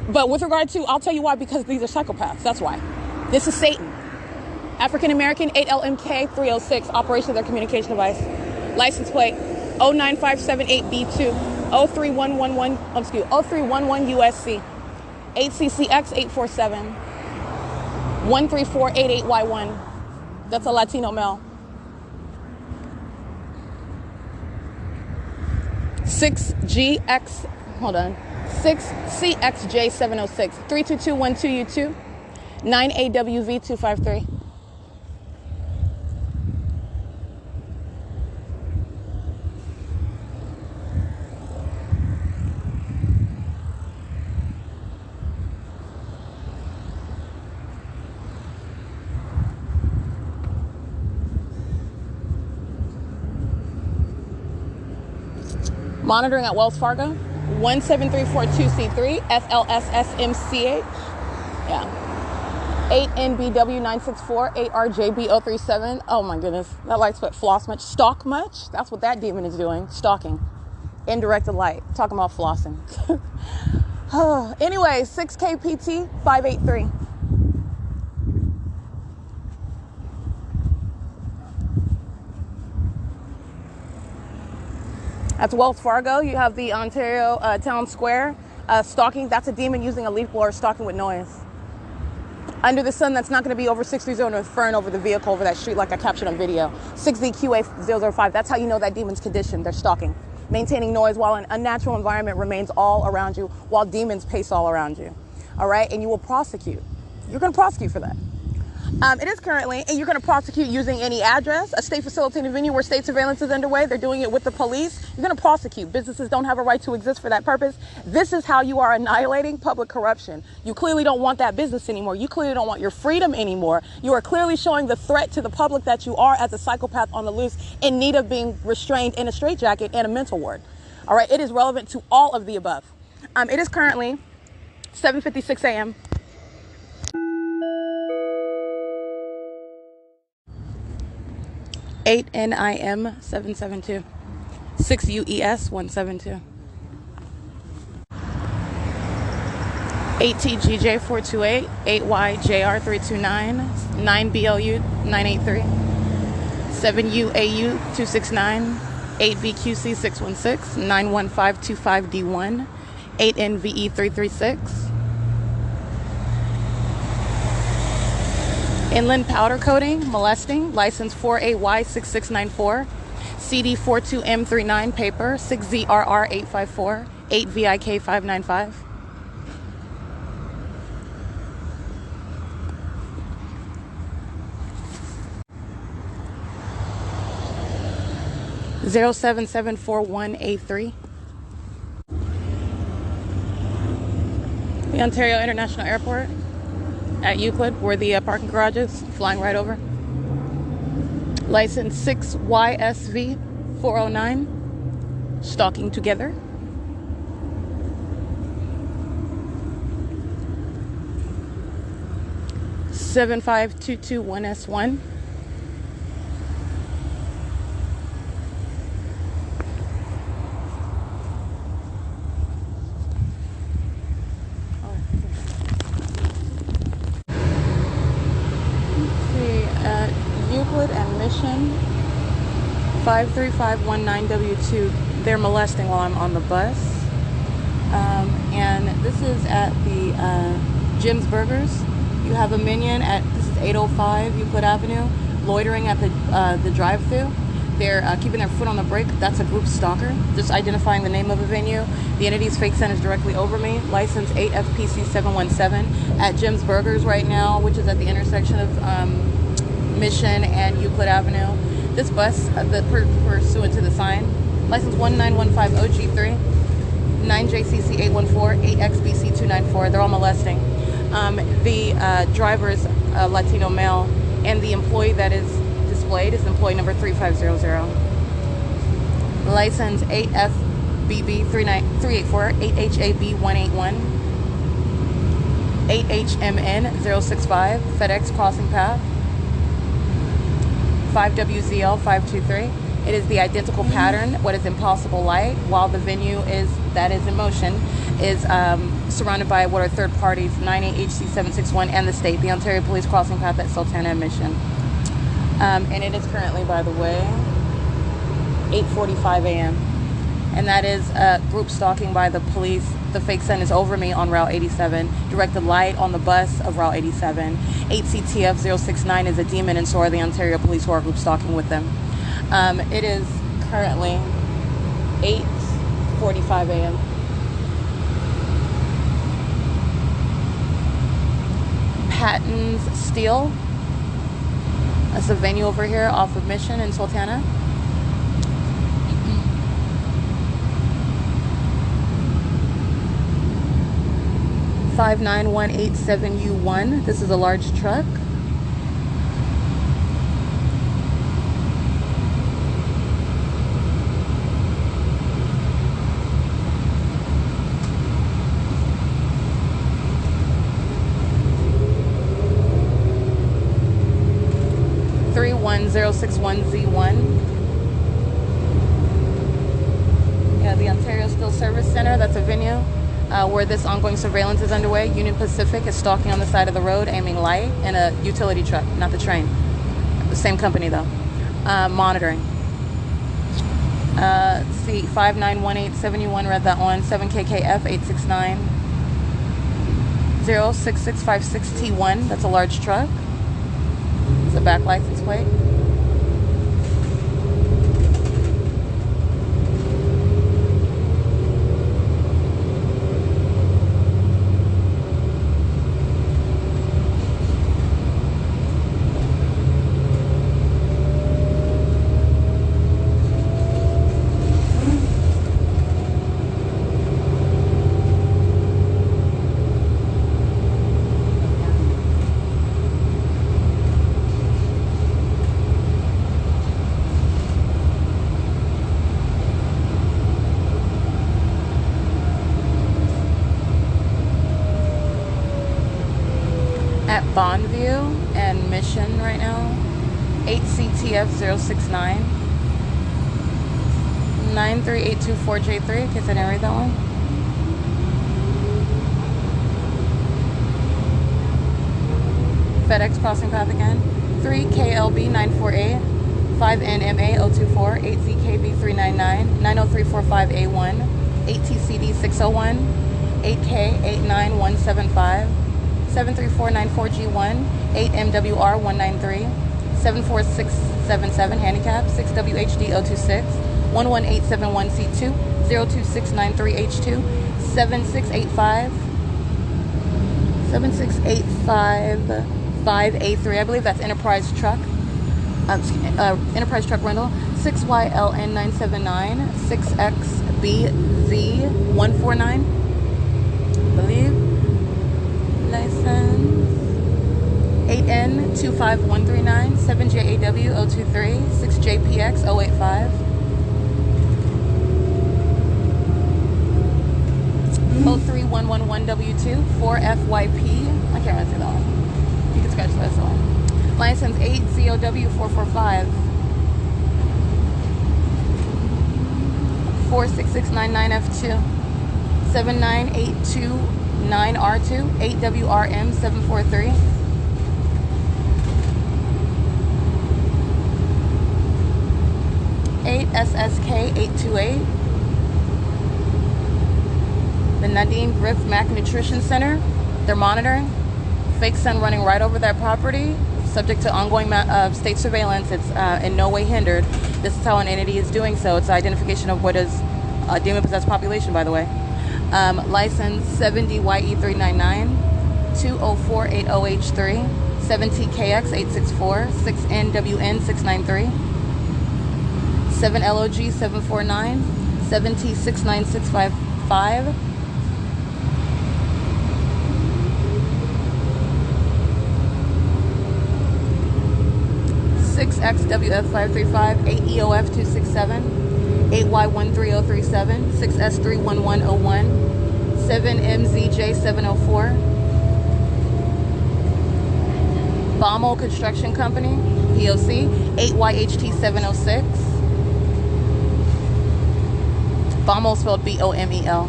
But with regard to, I'll tell you why, because these are psychopaths. That's why. This is Satan. African-American, 8LMK306, operation of their communication device. License plate, 09578B2, 03111 U.S.C, 8CCX847. 13488Y1. That's a Latino male. 6GX, hold on. 6CXJ706. 32212U2. 9AWV253. Monitoring at Wells Fargo, 17342C3, FLSSMCH. Yeah. 8NBW964, 8RJB037. Oh my goodness, that light's what, floss much? Stalk much? That's what that demon is doing, stalking. Indirected light, talking about flossing. Anyway, 6KPT 583. That's Wells Fargo. You have the Ontario Town Square. Stalking, that's a demon using a leaf blower, stalking with noise. Under the sun, that's not going to be over 630 with fern over the vehicle over that street like I captured on video. 6DQA005, that's how you know that demon's conditioned. They're stalking. Maintaining noise while an unnatural environment remains all around you, while demons pace all around you. All right? And you will prosecute. You're going to prosecute for that. It is currently, and you're going to prosecute using any address, a state facilitated venue where state surveillance is underway. They're doing it with the police. You're going to prosecute. Businesses don't have a right to exist for that purpose. This is how you are annihilating public corruption. You clearly don't want that business anymore. You clearly don't want your freedom anymore. You are clearly showing the threat to the public that you are as a psychopath on the loose in need of being restrained in a straitjacket and a mental ward. All right. It is relevant to all of the above. It is currently 7:56 a.m. 8NIM 772, 6UES 172, 8TGJ 428, 8YJR 329, 9BLU 983, 7UAU 269, 8VQC 616, 91525D1, 8NVE 336. Inland powder coating, molesting, license 4AY6694, CD42M39 paper, 6ZRR854, 8VIK595. Zero 774-1A3. The Ontario International Airport at Euclid, where the parking garage is, flying right over. License 6YSV409, stalking together. Seven 5221S1. Euclid and Mission 53519W2. They're molesting while I'm on the bus. And this is at the Jim's Burgers. You have a minion at, this is 805 Euclid Avenue, loitering at the drive-thru. They're keeping their foot on the brake. That's a group stalker. Just identifying the name of a venue. The entity's fake scent is directly over me. License 8FPC717 at Jim's Burgers right now, which is at the intersection of Mission and Euclid Avenue. This bus, pursuant to the sign, license 19150G3, 9JCC814, 8XBC294. They're all molesting. The driver is a Latino male, and the employee that is displayed is employee number 3500. License 8FBB384, 8HAB181, 8HMN065, FedEx crossing path. 5WZL523. It is the identical pattern. What is impossible light, while the venue that is in motion is surrounded by what are third parties, 98HC761 and the state, the Ontario Police crossing path at Sultana and Mission. And it is currently, by the way, 8:45 a.m. And that is group stalking by the police. The fake scent is over me on Route 87. Directed light on the bus of Route 87. 8CTF069 is a demon, and so are the Ontario Police who are group stalking with them. It is currently 8:45 a.m. Patton's Steel. That's a venue over here off of Mission in Sultana. $59187U1. This is a large truck. 1061Z1. Yeah, the Ontario Still Service Center, that's a venue where this ongoing surveillance is underway. Union Pacific is stalking on the side of the road, aiming light, in a utility truck, not the train. The same company though. Monitoring. See, 591871, read that one. 7KKF 869 06656T1. That's a large truck. It's a back license plate. At Bondview and Mission right now. 8CTF069 93824J3, in case I didn't read that one. FedEx crossing path again. 3KLB948 5NMA024 8ZKB399 90345A1 8TCD601 8K89175 73494G1 8MWR193 74677 handicap 6WHD026 11871C2 02693H2 7685 5A3. I believe that's Enterprise Truck. Enterprise Truck Rental. 6YLN979 6XBZ149. I believe. License 8N25139 7JAW023 6JPX085 03111W2 4FYP. I can't really say that one. You can scratch this one. License 8ZOW445 46699F2 79829R2 8WRM743 8SSK828. The Nadine Griff Mac Nutrition Center, they're monitoring. Fake sun running right over that property, subject to ongoing state surveillance. It's in no way hindered. This is how an entity is doing so. It's identification of what is a demon-possessed population, by the way. License 70YE399 20480H3 7TKX864 6NWN693 7LOG749 7T69655 6XWF535 8EOF267 8Y13037 6S31101 7MZJ704 Bommel Construction Company P.O.C. 8YHT706 Bommel spelled B-O-M-E-L.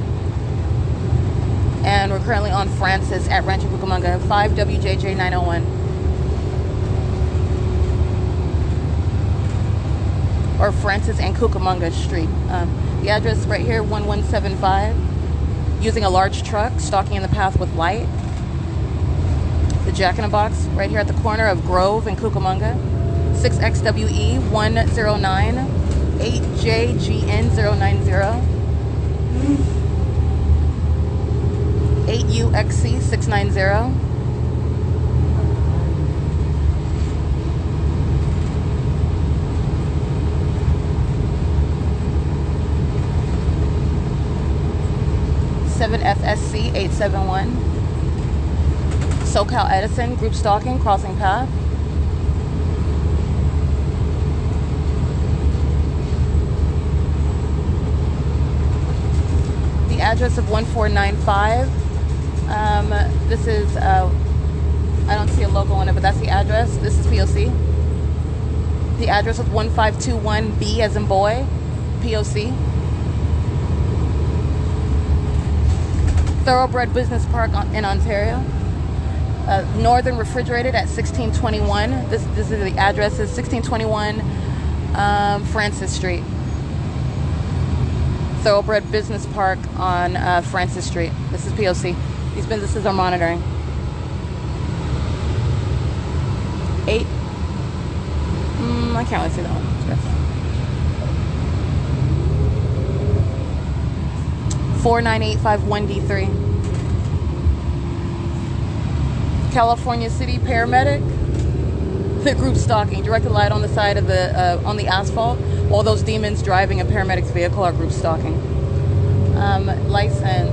And we're currently on Francis at Rancho Cucamonga 5WJJ901. Or Francis and Cucamonga Street. The address right here, 1175. Using a large truck, stalking in the path with light. The Jack in the Box right here at the corner of Grove and Cucamonga. 6XWE109 8JGN090 8UXC690 7FSC871 SoCal Edison group stalking crossing path. The address of 1495. This is I don't see a logo on it, but that's the address. This is P.O.C. The address is 1521B as in boy, P.O.C. Thoroughbred Business Park in Ontario. Northern Refrigerated at 1621. This is the address is 1621 Francis Street. Thoroughbred Business Park on Francis Street. This is P.O.C. These businesses are monitoring. 8. I can't really see that one. Yes. 49851D3. California City Paramedic. The group stalking. Directed light on the side of the on the asphalt while those demons driving a paramedic's vehicle are group stalking. License.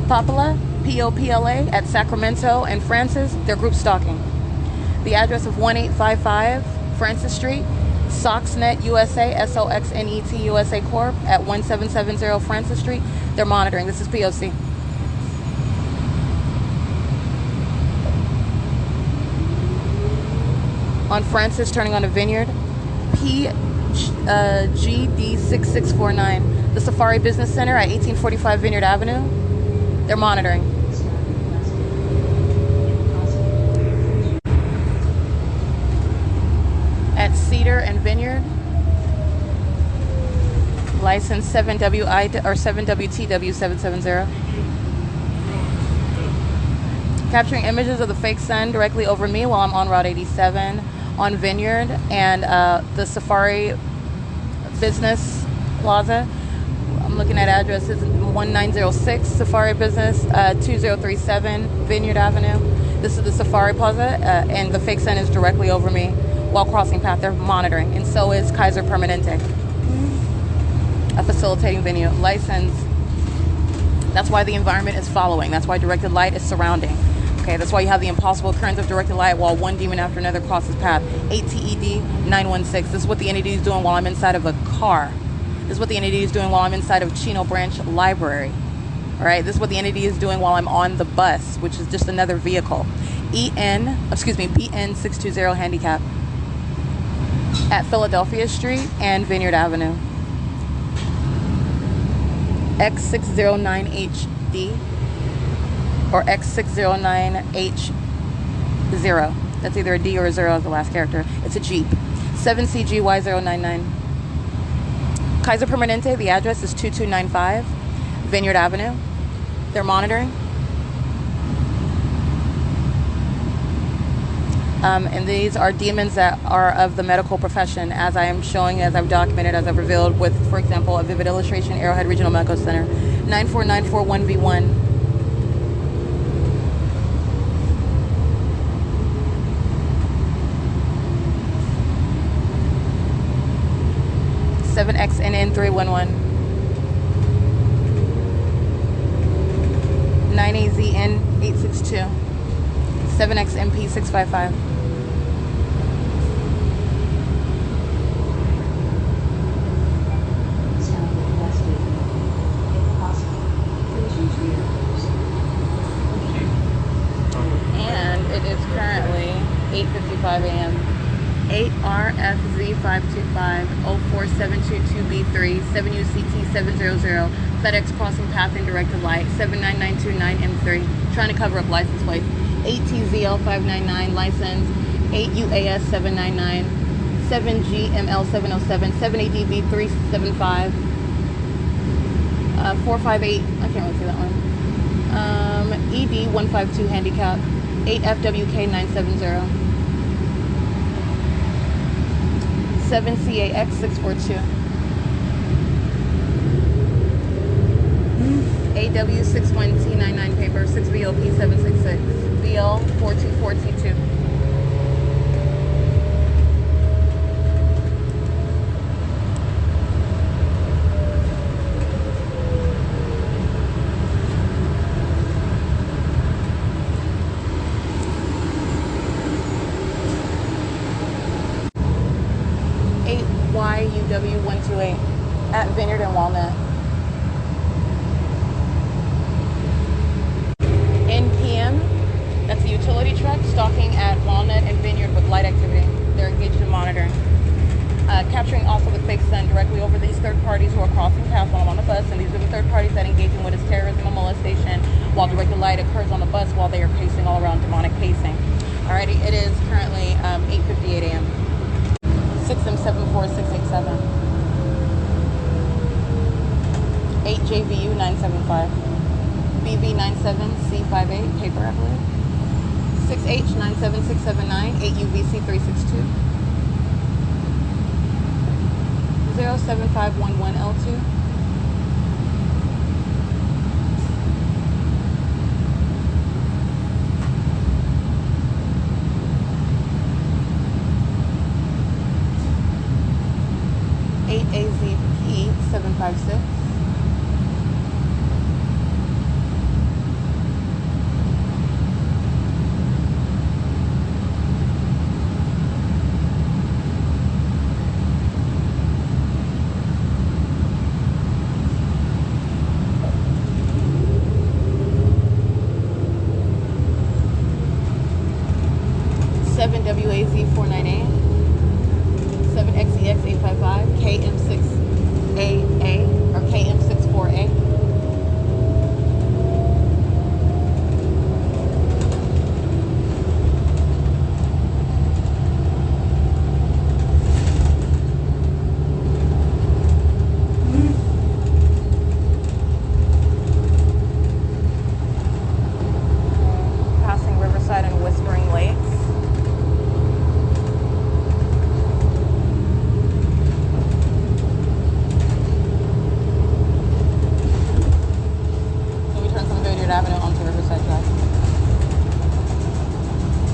Popula, P.O.P.L.A. at Sacramento and Francis, they're group stalking. The address of 1855 Francis Street, Soxnet USA, SOXNET USA Corp. at 1770 Francis Street, they're monitoring. This is P.O.C. On Francis, turning on a Vineyard, GD6649, the Safari Business Center at 1845 Vineyard Avenue. They're monitoring. At Cedar and Vineyard, license 7WI or 7WTW770. Capturing images of the fake sun directly over me while I'm on Route 87 on Vineyard and the Safari Business Plaza. I'm looking at addresses 1906 Safari Business, 2037 Vineyard Avenue. This is the Safari Plaza, and the fake sun is directly over me while crossing path. They're monitoring, and so is Kaiser Permanente, a facilitating venue. License. That's why the environment is following. That's why directed light is surrounding. Okay, that's why you have the impossible occurrence of directed light while one demon after another crosses path. ATED 916. This is what the entity is doing while I'm inside of a car. This is what the entity is doing while I'm inside of Chino Branch Library. All right, this is what the entity is doing while I'm on the bus, which is just another vehicle. BN620 handicap at Philadelphia Street and Vineyard Avenue. X609HD or X609H0. That's either a D or a 0 as the last character. It's a Jeep. 7CGY099. Kaiser Permanente, the address is 2295 Vineyard Avenue. They're monitoring. And these are demons that are of the medical profession, as I am showing, as I've documented, as I've revealed with, for example, a vivid illustration, Arrowhead Regional Medical Center, 94941V1. XNN311 9AZN862 7XMP655. And it is currently 8:55 a.m. 8RFZ525 04722B3 7UCT700 FedEx crossing path in directed light 79929M3 trying to cover up license plate 8TZL599 license 8UAS799 7GML707 7ADB375 458 I can't really see that one ED152 handicap 8FWK970 7CAX642 AW61T99 paper 6VOP766 BL424T2 YUW128 at Vineyard and Walnut. NPM monitoring. Capturing also the fake sun directly over these third parties who are crossing paths while I'm on the bus, and these are the third parties that engage in what is terrorism and molestation while directed light occurs on the bus while they are pacing all around, demonic pacing. Alrighty, it is currently 8:58 a.m. 6M74687. 8JVU 975. BV97C58, paper I believe. 6H97679, 8UVC 362. 07511L2. AZP 756. WAZ 498, 7XEX 855, KM6AA or KM64A. Passing Riverside and Whispering Lakes. Avenue onto Riverside Drive.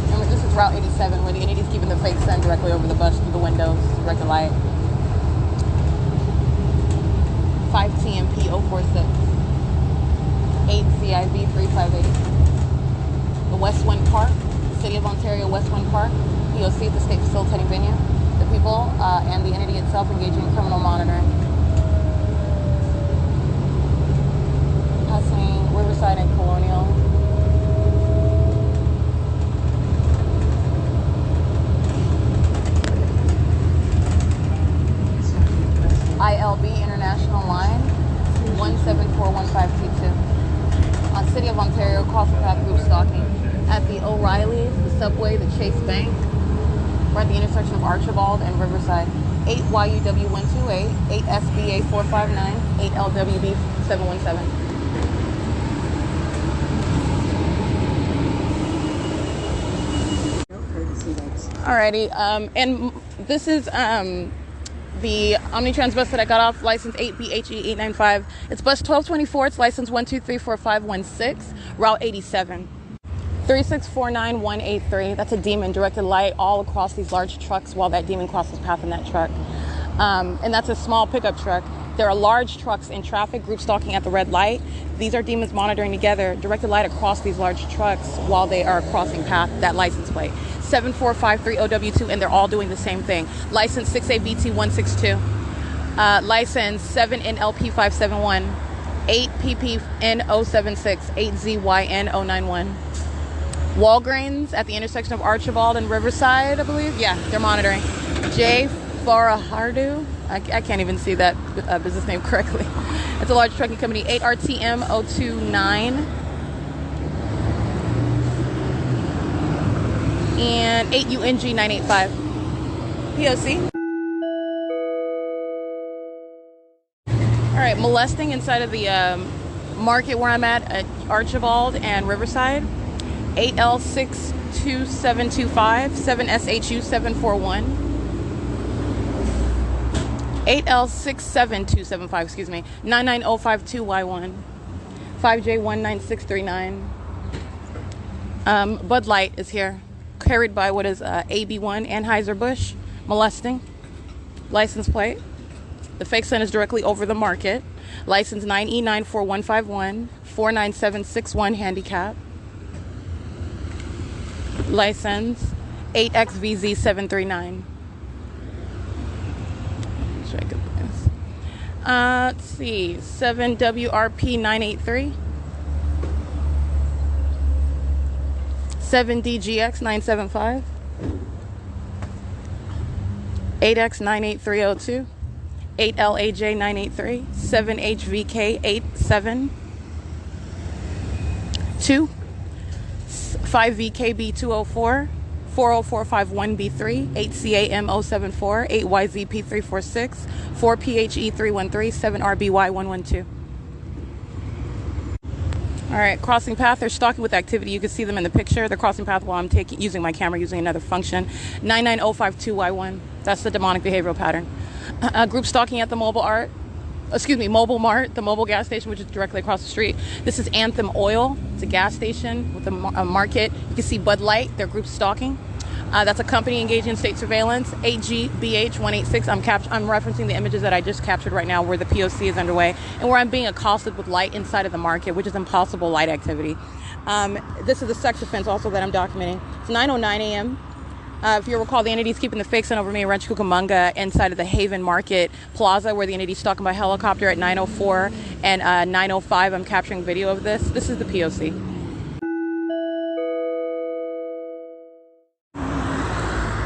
Remember, this is Route 87 where the entity's keeping the fake sun directly over the bus through the windows, direct the light. 5TMP 046. 8CIB 358. The West Wind Park, City of Ontario West Wind Park, P.O.C. the state facilitating venue. The people and the entity itself engaging in criminal monitoring. Passing Riverside and Colonial. ILB International Line 17415T2 on City of Ontario crossing path group stalking at the O'Reilly's, the Subway, the Chase Bank. We're at the intersection of Archibald and Riverside. 8YUW128, 8SBA459, 8LWB717. Alrighty, and this is the Omnitrans bus that I got off, license 8BHE895. It's bus 1224, it's license 1234516, route 87. 3649183. That's a demon directed light all across these large trucks while that demon crosses path in that truck. And that's a small pickup truck. There are large trucks in traffic, group stalking at the red light. These are demons monitoring together, directed light across these large trucks while they are crossing path, that license plate. 74530W2, and they're all doing the same thing. License 6ABT162. License 7NLP571. 8PPN076. 8ZYN091. Walgreens at the intersection of Archibald and Riverside, I believe. Yeah, they're monitoring. J. Farahardu. I can't even see that business name correctly. It's a large trucking company. 8RTM029. And 8UNG985. P.O.C. All right, molesting inside of the market where I'm at Archibald and Riverside. 8L62725, 7SHU741. 8L67275, excuse me, 99052Y1. 5J19639. Bud Light is here, carried by what is AB1 Anheuser-Busch, molesting. License plate. The fake sun is directly over the market. License 9E94151, 49761 handicap. License 8XVZ739. Check it, please. Let's see, 7WRP983. 7DGX975. 8X98302, 8LAJ983, 7HVK87, 2, 5VKB204, 40451B3, 8CAM074, 8YZP346, 4PHE313, 7RBY112. All right, crossing path. They're stalking with activity. You can see them in the picture. They're crossing path while I'm using my camera, using another function. 99052Y1. That's the demonic behavioral pattern. Group stalking at the Mobile Mart, the mobile gas station, which is directly across the street. This is Anthem Oil. It's a gas station with a market. You can see Bud Light. They're group stalking. That's a company engaging in state surveillance. AGBH186. I'm referencing the images that I just captured right now, where the P.O.C. is underway and where I'm being accosted with light inside of the market, which is impossible light activity. This is a sex offense also that I'm documenting. It's 9:09 a.m. If you recall, the entity's keeping the fake sun over me in Rancho Cucamonga inside of the Haven Market Plaza, where the entity's stalking by helicopter at 9:04 and 9:05. I'm capturing video of this. This is the P.O.C.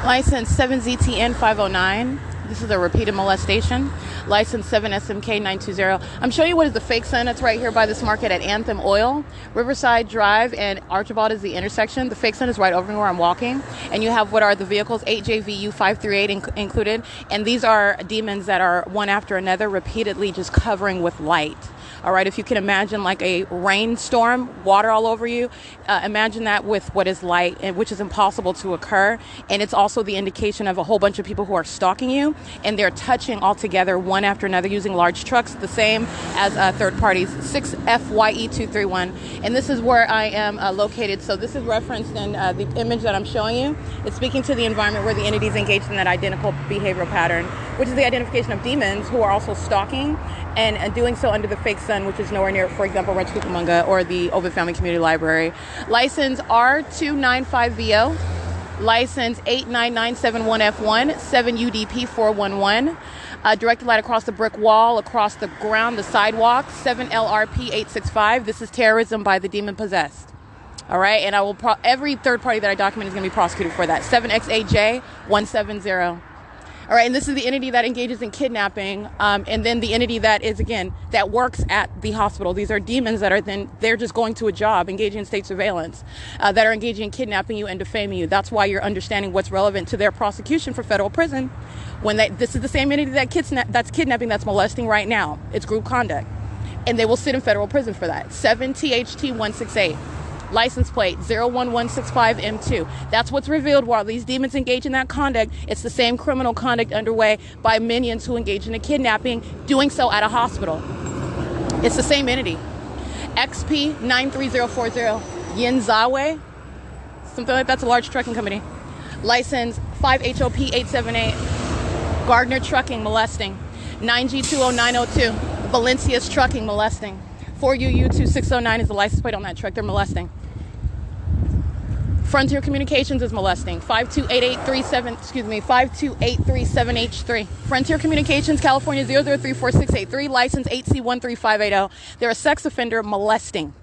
License 7ZTN509. This is a repeated molestation. License 7SMK920. I'm showing you what is the fake sun that's right here by this market at Anthem Oil. Riverside Drive and Archibald is the intersection. The fake sun is right over me where I'm walking. And you have what are the vehicles, 8JVU538 included. And these are demons that are one after another repeatedly just covering with light. All right, if you can imagine like a rainstorm, water all over you, imagine that with what is light, which is impossible to occur. And it's also the indication of a whole bunch of people who are stalking you, and they're touching all together one after another using large trucks, the same as third parties, 6FYE231. And this is where I am located. So this is referenced in the image that I'm showing you. It's speaking to the environment where the entity is engaged in that identical behavioral pattern, which is the identification of demons who are also stalking and doing so under the fake sun, which is nowhere near, for example, Rancho Cucamonga or the Ovid Family Community Library. License R295VO, license 89971F1, 7UDP411, directed light across the brick wall, across the ground, the sidewalk, 7LRP865. This is terrorism by the demon possessed. All right, and I will every third party that I document is going to be prosecuted for that. 7XAJ170. All right, and this is the entity that engages in kidnapping, and then the entity that is, again, that works at the hospital. These are demons that are they're just going to a job, engaging in state surveillance, that are engaging in kidnapping you and defaming you. That's why you're understanding what's relevant to their prosecution for federal prison. This is the same entity that's kidnapping, that's molesting right now. It's group conduct, and they will sit in federal prison for that. 7THT168. License plate 01165M2. That's what's revealed while these demons engage in that conduct. It's the same criminal conduct underway by minions who engage in a kidnapping, doing so at a hospital. It's the same entity. XP93040. Yinzawe. Something like that's a large trucking company. License 5HOP878. Gardner Trucking, molesting. 9G20902. Valencia's Trucking, molesting. 4UU2609 is the license plate on that truck. They're molesting. Frontier Communications is molesting. 52837H3. Frontier Communications, California 0034683, license 8C13580. They're a sex offender molesting.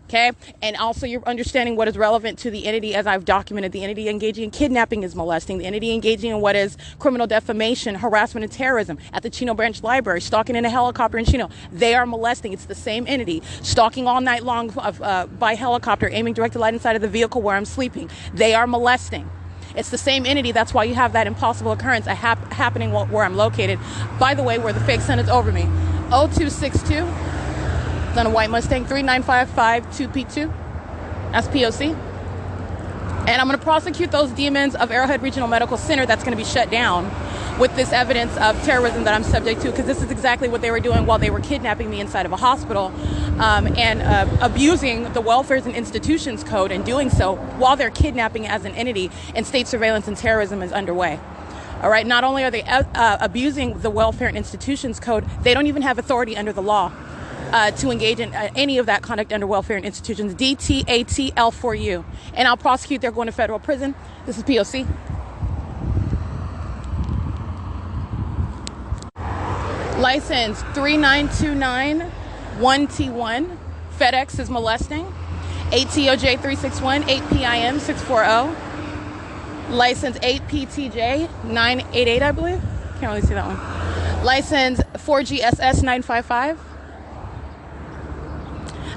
Okay, and also you're understanding what is relevant to the entity as I've documented. The entity engaging in kidnapping is molesting. The entity engaging in what is criminal defamation, harassment, and terrorism at the Chino Branch Library, stalking in a helicopter in Chino. They are molesting. It's the same entity. Stalking all night long by helicopter, aiming directed light inside of the vehicle where I'm sleeping. They are molesting. It's the same entity. That's why you have that impossible occurrence happening where I'm located. By the way, where the fake sun is over me. 0262. It's on a white Mustang, 3955 2P2. That's P.O.C. And I'm going to prosecute those demons of Arrowhead Regional Medical Center that's going to be shut down with this evidence of terrorism that I'm subject to, because this is exactly what they were doing while they were kidnapping me inside of a hospital and abusing the Welfare and Institutions Code, and doing so while they're kidnapping as an entity and state surveillance and terrorism is underway. All right, not only are they abusing the Welfare and Institutions Code, they don't even have authority under the law to engage in any of that conduct under Welfare and Institutions. DTATL4U. And I'll prosecute. They're going to federal prison. This is P.O.C. License 39291T1. FedEx is molesting. ATOJ361, 8PIM640. License 8PTJ988, I believe. Can't really see that one. License 4GSS955.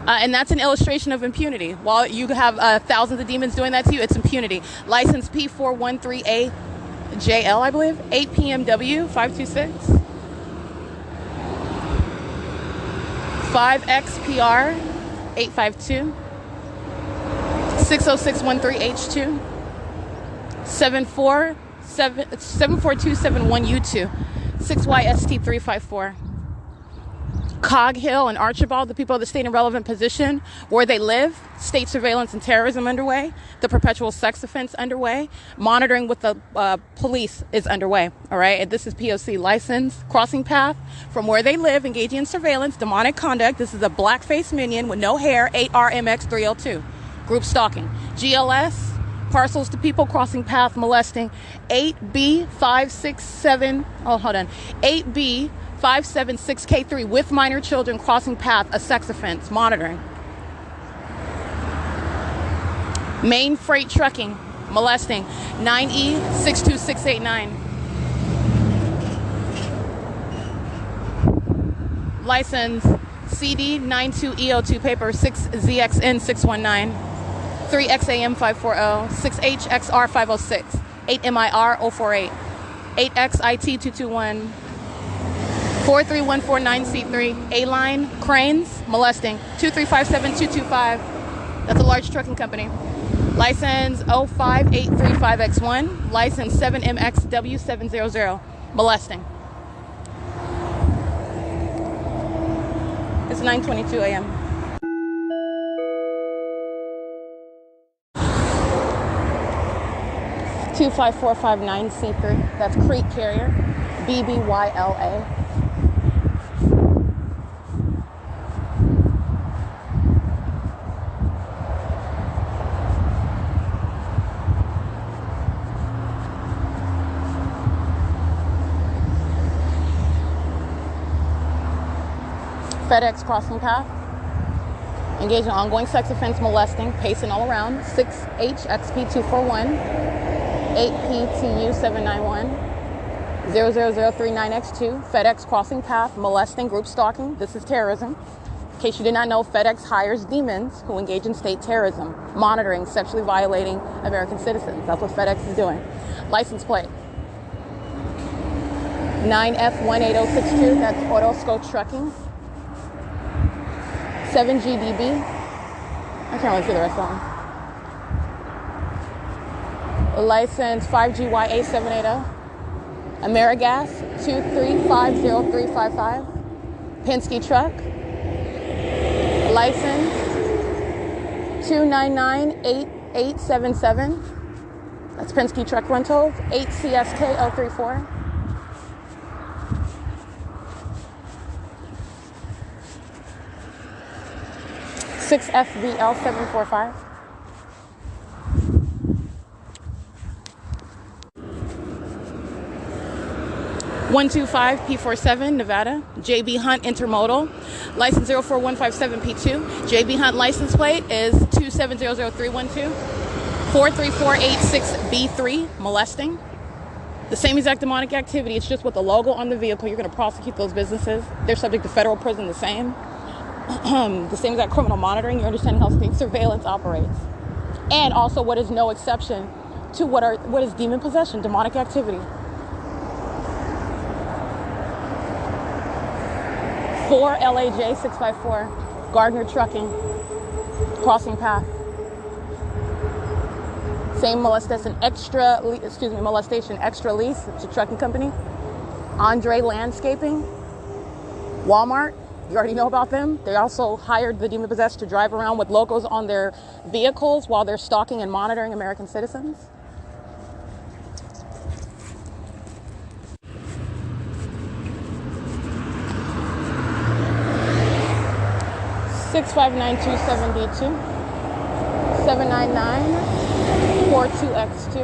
And that's an illustration of impunity. While you have thousands of demons doing that to you, it's impunity. License P413AJL, I believe. 8PMW526. 5XPR 852. 60613H2. 74271U2. 6YST354. Cog Hill and Archibald, the people of the state in relevant position where they live, state surveillance and terrorism underway, the perpetual sex offense underway, monitoring with the police is underway, all right? And this is P.O.C. license, crossing path from where they live, engaging in surveillance, demonic conduct. This is a blackface minion with no hair, 8RMX302, group stalking. GLS, parcels to people, crossing path, molesting, 8B567, 8B576K3 with minor children, crossing path, a sex offense, monitoring. Main freight trucking, molesting, 9E62689. License CD92E02 paper 6ZXN619. 3XAM540, 6HXR506, 8MIR048, 8XIT221, 43149C3, A-Line, Cranes, molesting, 2357225. That's a large trucking company. License 05835X1, license 7MXW700, molesting. It's 9:22 a.m. 25459C3. That's Crete Carrier, BBYLA. FedEx crossing path. Engaged in ongoing sex offense, molesting, pacing all around. 6HXP241. 8PTU791, 00039X2, FedEx crossing path, molesting, group stalking. This is terrorism. In case you did not know, FedEx hires demons who engage in state terrorism, monitoring, sexually violating American citizens. That's what FedEx is doing. License plate 9F18062, that's Autoscope Trucking. 7GDB. I can't really see the rest of them. License 5GYA780, Amerigas 2350355, Penske truck, license 2998877, that's Penske truck rentals, 8CSK034, FBL745. P47, Nevada. JB Hunt Intermodal. License 04157P2. JB Hunt license plate is 2700312. 43486B3, molesting. The same exact demonic activity. It's just with the logo on the vehicle. You're going to prosecute those businesses. They're subject to federal prison, the same. The same exact criminal monitoring. You're understanding how state surveillance operates. And also what is no exception to what is demon possession, demonic activity. 4LAJ654, Gardner Trucking, crossing path. Same molestation extra lease. It's a trucking company. Andre Landscaping, Walmart. You already know about them. They also hired the demon possessed to drive around with logos on their vehicles while they're stalking and monitoring American citizens. $65927B2, 79942X2.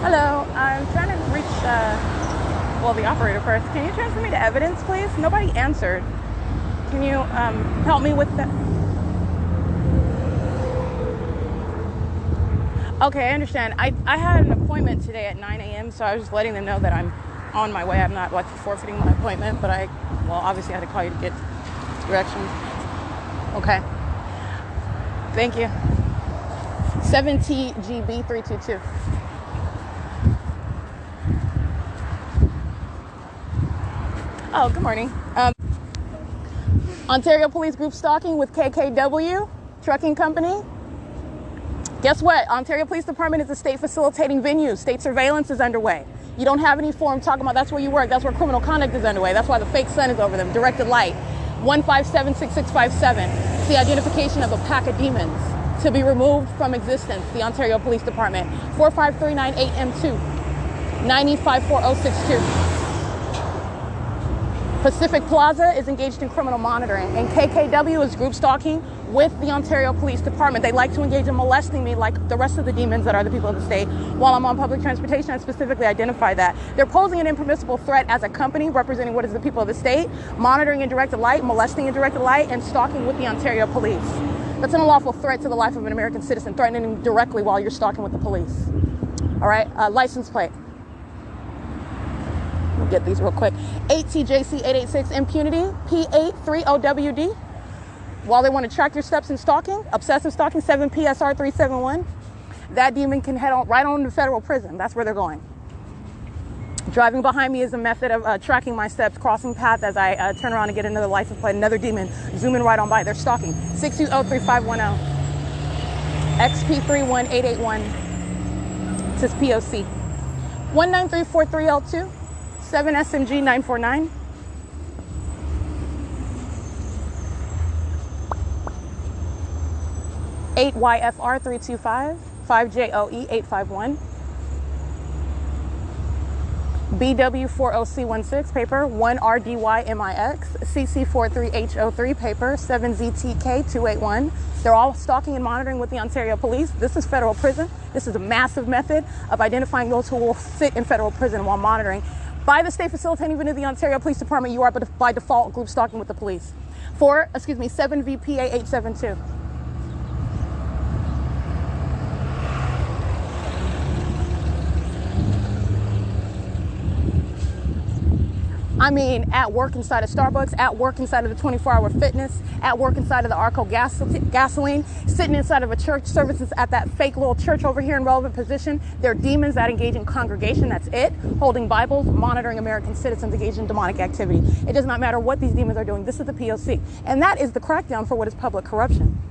Hello, I'm trying to reach the operator first. Can you transfer me to evidence, please? Nobody answered. Can you help me with that? Okay, I understand. I had an appointment today at 9 a.m., so I was just letting them know that I'm on my way. I'm not like forfeiting my appointment, but obviously I had to call you to get directions. Okay. Thank you. 7TGB322. Oh, good morning. Ontario Police Group Stalking with KKW Trucking Company. Guess what? Ontario Police Department is a state facilitating venue. State surveillance is underway. You don't have any form talking about that's where you work. That's where criminal conduct is underway. That's why the fake sun is over them. Directed light. 1576657. It's the identification of a pack of demons to be removed from existence. The Ontario Police Department. 45398M2. 9054062. Pacific Plaza is engaged in criminal monitoring, and KKW is group stalking with the Ontario Police Department. They like to engage in molesting me like the rest of the demons that are the people of the state. While I'm on public transportation, I specifically identify that. They're posing an impermissible threat as a company representing what is the people of the state, monitoring in directed light, molesting in directed light, and stalking with the Ontario Police. That's an unlawful threat to the life of an American citizen, threatening him directly while you're stalking with the police. All right, license plate. We'll get these real quick. 8TJC886 impunity, P83OWD. While they want to track your steps in stalking, obsessive stalking, 7PSR371. That demon can head on right on to federal prison. That's where they're going. Driving behind me is a method of tracking my steps, crossing path as I turn around and get another license plate, another demon zooming right on by. They're stalking. 6203510. XP31881. It says P.O.C. 193430 7SMG949. $8YFR325, 5JOE851, BW40C16 paper, 1RDYMIX, CC43H03 paper, 7ZTK281. They're all stalking and monitoring with the Ontario Police. This is federal prison. This is a massive method of identifying those who will sit in federal prison while monitoring. By the state facilitating venue of the Ontario Police Department, you are by default group stalking with the police. 7VPA872. I mean, at work inside of Starbucks, at work inside of the 24-hour fitness, at work inside of the Arco gasoline, sitting inside of a church services at that fake little church over here in relevant position. There are demons that engage in congregation, that's it, holding Bibles, monitoring American citizens engaged in demonic activity. It does not matter what these demons are doing. This is the P.O.C. And that is the crackdown for what is public corruption.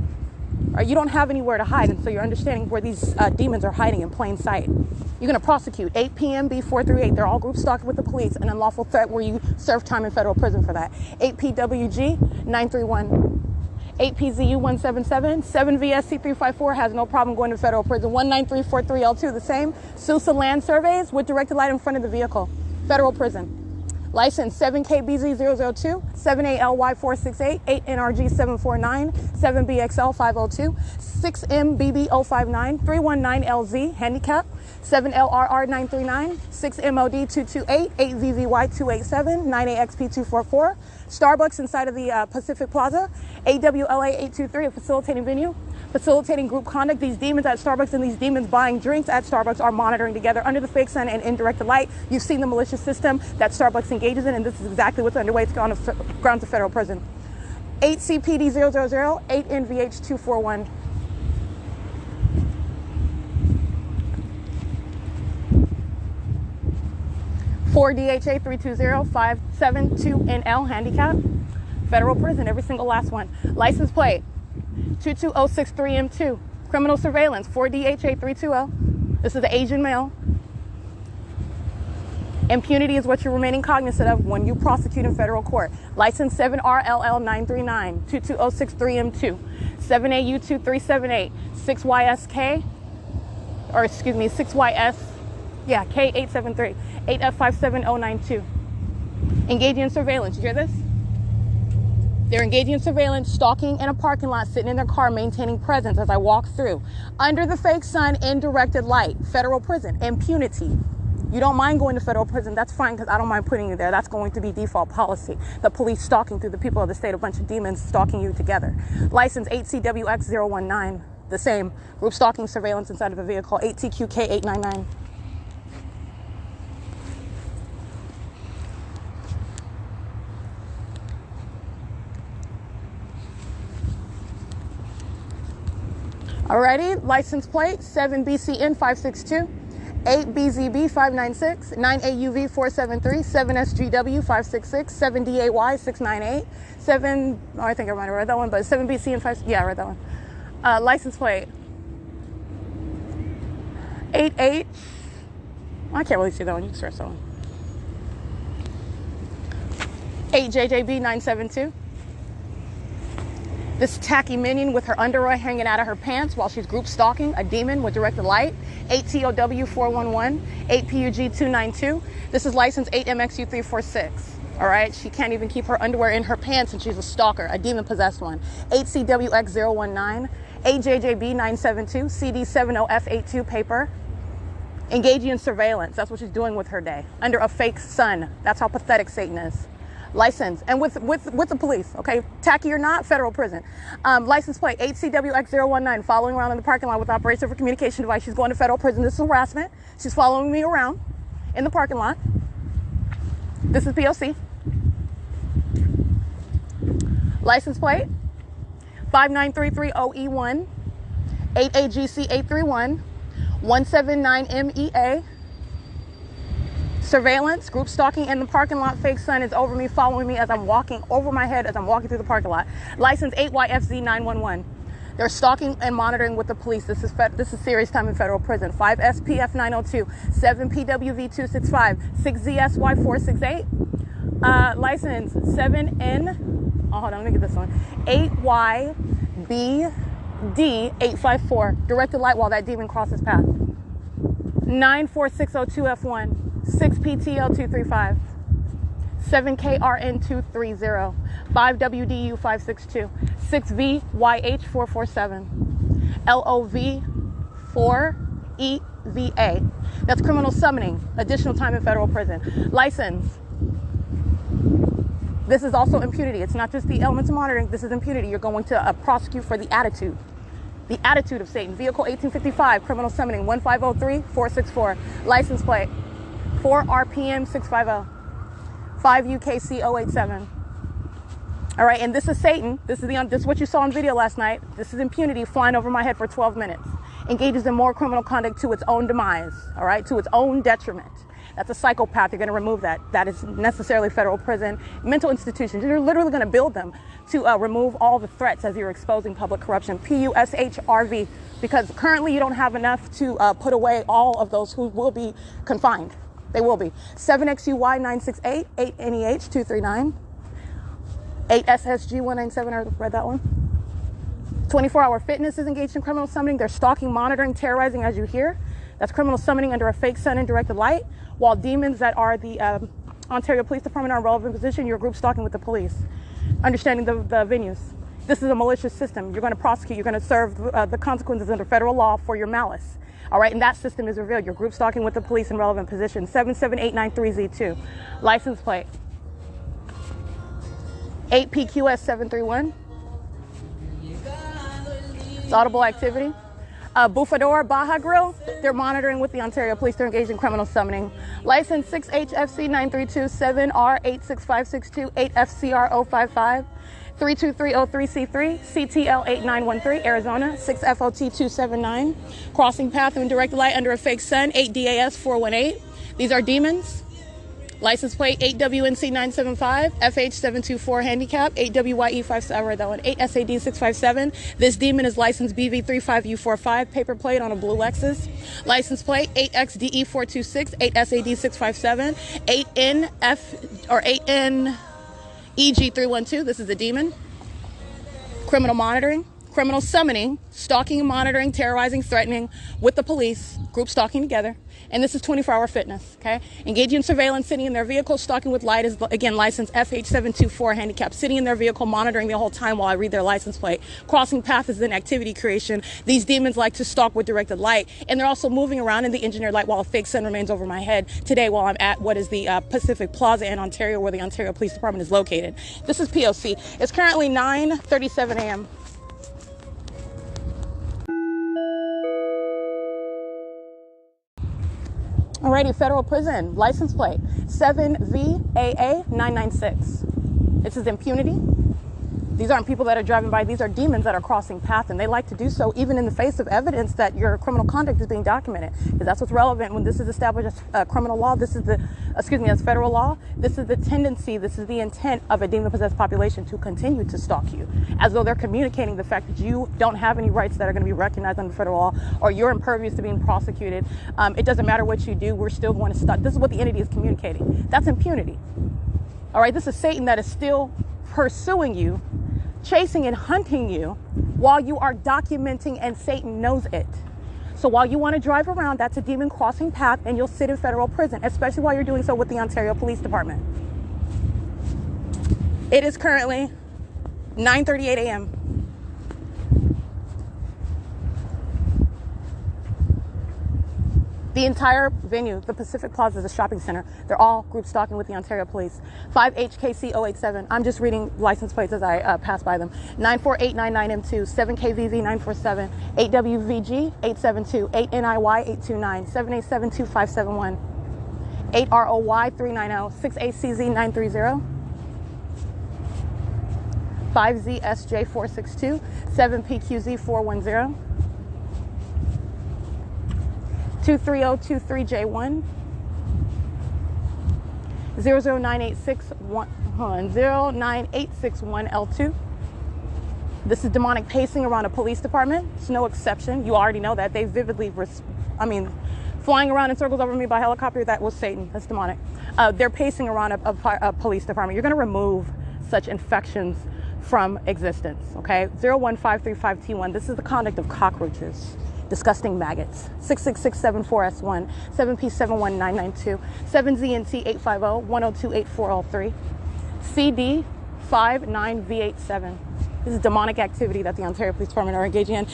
You don't have anywhere to hide, and so you're understanding where these demons are hiding in plain sight. You're going to prosecute 8 p.m. B438. They're all group stalking with the police, an unlawful threat where you serve time in federal prison for that. 8PWG 931. 8PZU 177. 7VSC 354 has no problem going to federal prison. 19343L2 the same. SUSA land surveys with directed light in front of the vehicle. Federal prison. License 7KBZ002, 78LY468, 8NRG749, 7BXL502, 6MBB059, 319LZ, handicap, 7LRR939, 6MOD228, 8VVY287, 9AXP244, Starbucks inside of the Pacific Plaza, AWLA823, a facilitating venue, facilitating group conduct. These demons at Starbucks and these demons buying drinks at Starbucks are monitoring together under the fake sun and in directed light. You've seen the malicious system that Starbucks engages in, and this is exactly what's underway. It's on the grounds of federal prison. 8CPD000, 8NVH241. Four DHA 320 572NL handicap. Federal prison, every single last one. License plate 22063M2. Criminal surveillance 4DHA 320. This is the Asian male. Impunity is what you're remaining cognizant of when you prosecute in federal court. License 7RLL939 22063M2. 7AU2378 6YSK, or excuse me, 6YS, yeah, K873 8F57092. Engaging in surveillance. You hear this? They're engaging in surveillance, stalking in a parking lot, sitting in their car, maintaining presence as I walk through. Under the fake sun, in directed light. Federal prison. Impunity. You don't mind going to federal prison, that's fine, because I don't mind putting you there. That's going to be default policy. The police stalking through the people of the state, a bunch of demons stalking you together. License 8CWX019. the same. Group stalking, surveillance inside of a vehicle. 8TQK899. Alrighty, license plate 7BCN562, 8BZB596, 9AUV473, 7SGW566, 7DAY698, 7, oh, I think I might have read that one, but 7BCN5, yeah, I read that one. License plate 88, I can't really see that one, you can search that one. 8JJB972. This tacky minion with her underwear hanging out of her pants while she's group stalking a demon with directed light. 8TOW411, 8PUG292. This is license 8MXU346. All right, she can't even keep her underwear in her pants and she's a stalker, a demon-possessed one. 8CWX019, 8JJB972, CD70F82 paper. Engaging in surveillance, that's what she's doing with her day. Under a fake sun, that's how pathetic Satan is. License, and with the police, okay? Tacky or not, federal prison. License plate 8CWX019, following around in the parking lot with operation of a communication device. She's going to federal prison. This is harassment. She's following me around in the parking lot. This is P.O.C. License plate 59330E1, 8AGC831, 179MEA. Surveillance, group stalking in the parking lot. Fake sun is over me, following me as I'm walking over my head as I'm walking through the parking lot. License 8YFZ911. They're stalking and monitoring with the police. This is serious time in federal prison. 5SPF902, 7PWV265, 6ZSY468. License 7N. Oh, hold on, let me get this one. 8YBD854. Directed light while that demon crosses path. 94602F1. 6PTL235, 7KRN230, 5WDU562, 6VYH447, LOV4EVA. That's criminal summoning, additional time in federal prison. License. This is also impunity. It's not just the elements of monitoring. This is impunity. You're going to prosecute for the attitude. The attitude of Satan. Vehicle 1855, criminal summoning, 1503464. License plate 4RPM650, 5UKC087. All right, and this is Satan. This is what you saw on video last night. This is impunity flying over my head for 12 minutes. Engages in more criminal conduct to its own demise, all right, to its own detriment. That's a psychopath. You're going to remove that. That is necessarily federal prison. Mental institutions, you're literally going to build them to remove all the threats as you're exposing public corruption. PUSHRV, because currently you don't have enough to put away all of those who will be confined. They will be. 7XUY968, 8NEH239, 8SSG197, I read that one. 24-hour fitness is engaged in criminal summoning. They're stalking, monitoring, terrorizing as you hear. That's criminal summoning under a fake sun and directed light, while demons that are the Ontario Police Department are in relevant position. You're group stalking with the police. Understanding the venues. This is a malicious system. You're going to prosecute. You're going to serve the consequences under federal law for your malice. All right, and that system is revealed. You're group stalking with the police in relevant position. 77893Z2. License plate 8PQS731. It's audible activity. Bufador Baja Grill, they're monitoring with the Ontario Police. They're engaged in criminal summoning. License 6HFC932, 7R86562, 8FCR055, 32303C3, CTL8913, Arizona, 6FOT279. Crossing path in direct light under a fake sun, 8DAS418. These are demons. License plate 8WNC975, FH724 handicap, 8WYE5, I read that one, 8SAD657. This demon is license BV35U45, paper plate on a blue Lexus. License plate 8XDE426, 8SAD657, 8NF or 8NEG312. This is a demon. Criminal monitoring, criminal summoning, stalking and monitoring, terrorizing, threatening with the police, group stalking together. And this is 24-hour fitness, okay? Engaging in surveillance, sitting in their vehicle, stalking with light is, again, license FH724 handicap. Sitting in their vehicle, monitoring the whole time while I read their license plate. Crossing path is an activity creation. These demons like to stalk with directed light. And they're also moving around in the engineered light while a fake sun remains over my head today while I'm at what is the Pacific Plaza in Ontario, where the Ontario Police Department is located. This is P.O.C. It's currently 9:37 a.m. Alrighty, federal prison, license plate 7VAA996. This is impunity. These aren't people that are driving by. These are demons that are crossing paths, and they like to do so even in the face of evidence that your criminal conduct is being documented, because that's what's relevant when this is established as criminal law. This is as federal law. This is the tendency, this is the intent of a demon-possessed population to continue to stalk you, as though they're communicating the fact that you don't have any rights that are going to be recognized under federal law, or you're impervious to being prosecuted. It doesn't matter what you do, we're still going to stop. This is what the entity is communicating. That's impunity. All right, this is Satan that is still pursuing you, chasing and hunting you while you are documenting, and Satan knows it. So while you want to drive around, that's a demon crossing path, and you'll sit in federal prison, especially while you're doing so with the Ontario Police Department. It is currently 9:38 a.m. The entire venue, the Pacific Plaza, is a shopping center. They're all group stalking with the Ontario Police. 5HKC087. I'm just reading license plates as I pass by them. 94899M2, 7KVV947, 8WVG872, 8NIY829, 7872571, 8ROY390, 6ACZ930, 5ZSJ462, 7PQZ410. 23023J1, 09861L2. This is demonic pacing around a police department. It's no exception. You already know that. They vividly, flying around in circles over me by helicopter, that was Satan. That's demonic. They're pacing around a police department. You're going to remove such infections from existence, okay? 01535T1. This is the conduct of cockroaches. Disgusting maggots. 66674S1, 7P71992, 7ZNT850, 1028403, CD59V87. This is demonic activity that the Ontario Police Department are engaging in,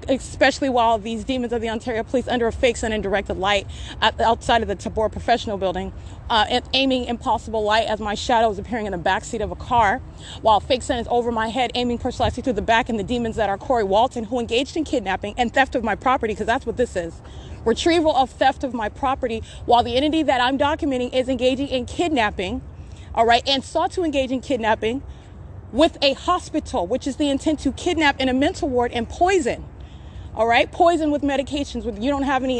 especially while these demons of the Ontario Police, under a fake sun and directed light outside of the Tabor Professional Building, aiming impossible light as my shadow is appearing in the backseat of a car, while fake sun is over my head, aiming precisely through the back, and the demons that are Corey Walton, who engaged in kidnapping and theft of my property, because that's what this is. Retrieval of theft of my property, while the entity that I'm documenting is engaging in kidnapping, all right, and sought to engage in kidnapping with a hospital, which is the intent to kidnap in a mental ward and poison, all right? Poison with medications. You don't have any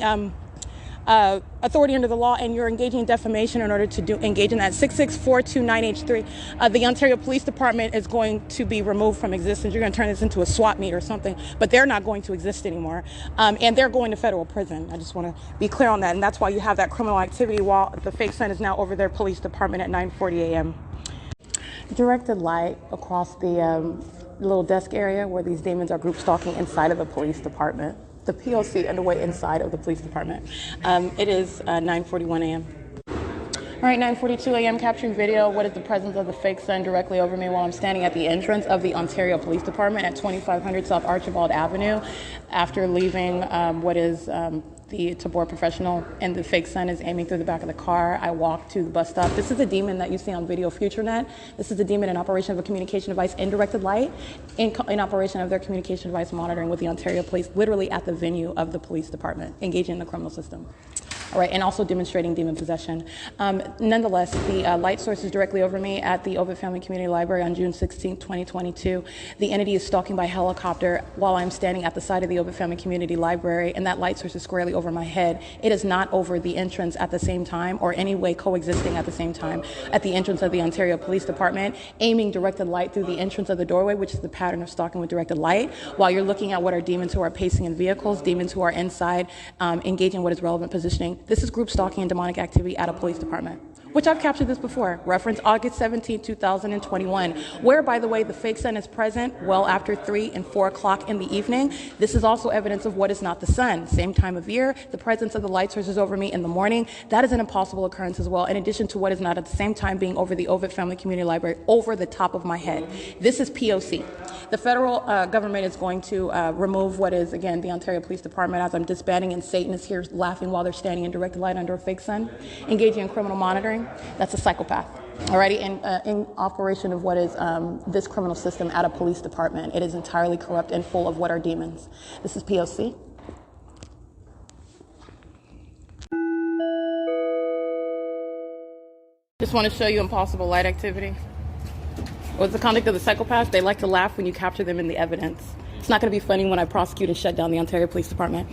authority under the law, and you're engaging in defamation in order to engage in that. 66429H3. The Ontario Police Department is going to be removed from existence. You're going to turn this into a SWAT meet or something, but they're not going to exist anymore. And they're going to federal prison. I just want to be clear on that. And that's why you have that criminal activity while the fake sun is now over their police department at 9:40 a.m. Directed light across the little desk area where these demons are group stalking inside of the police department. The P.O.C. underway inside of the police department. It is 9:41 a.m. All right, 9:42 a.m. capturing video. What is the presence of the fake sun directly over me while I'm standing at the entrance of the Ontario Police Department at 2500 South Archibald Avenue after leaving what is the Tabor Professional, and the fake sun is aiming through the back of the car. I walk to the bus stop. This is a demon that you see on video FutureNet. This is a demon in operation of a communication device in directed light, in operation of their communication device monitoring with the Ontario Police, literally at the venue of the police department, engaging in the criminal system. All right, and also demonstrating demon possession. Nonetheless, the light source is directly over me at the Ovid Family Community Library on June 16, 2022. The entity is stalking by helicopter while I'm standing at the side of the Ovid Family Community Library, and that light source is squarely over my head. It is not over the entrance at the same time, or any way coexisting at the same time at the entrance of the Ontario Police Department, aiming directed light through the entrance of the doorway, which is the pattern of stalking with directed light, while you're looking at what are demons who are pacing in vehicles, demons who are inside, engaging what is relevant positioning. This is group stalking and demonic activity at a police department, which I've captured this before. Reference August 17, 2021, where, by the way, the fake sun is present well after 3 and 4 o'clock in the evening. This is also evidence of what is not the sun. Same time of year, the presence of the light sources over me in the morning. That is an impossible occurrence as well, in addition to what is not at the same time being over the Ovid Family Community Library, over the top of my head. This is P.O.C. The federal government is going to remove what is, again, the Ontario Police Department as I'm disbanding, and Satan is here laughing while they're standing in directed light under a fake sun, engaging in criminal monitoring. That's a psychopath. Alrighty, and in operation of what is this criminal system at a police department. It is entirely corrupt and full of what are demons. This is P.O.C. just want to show you impossible light activity. What's the conduct of the psychopaths? They like to laugh when you capture them in the evidence. It's not going to be funny when I prosecute and shut down the Ontario Police Department.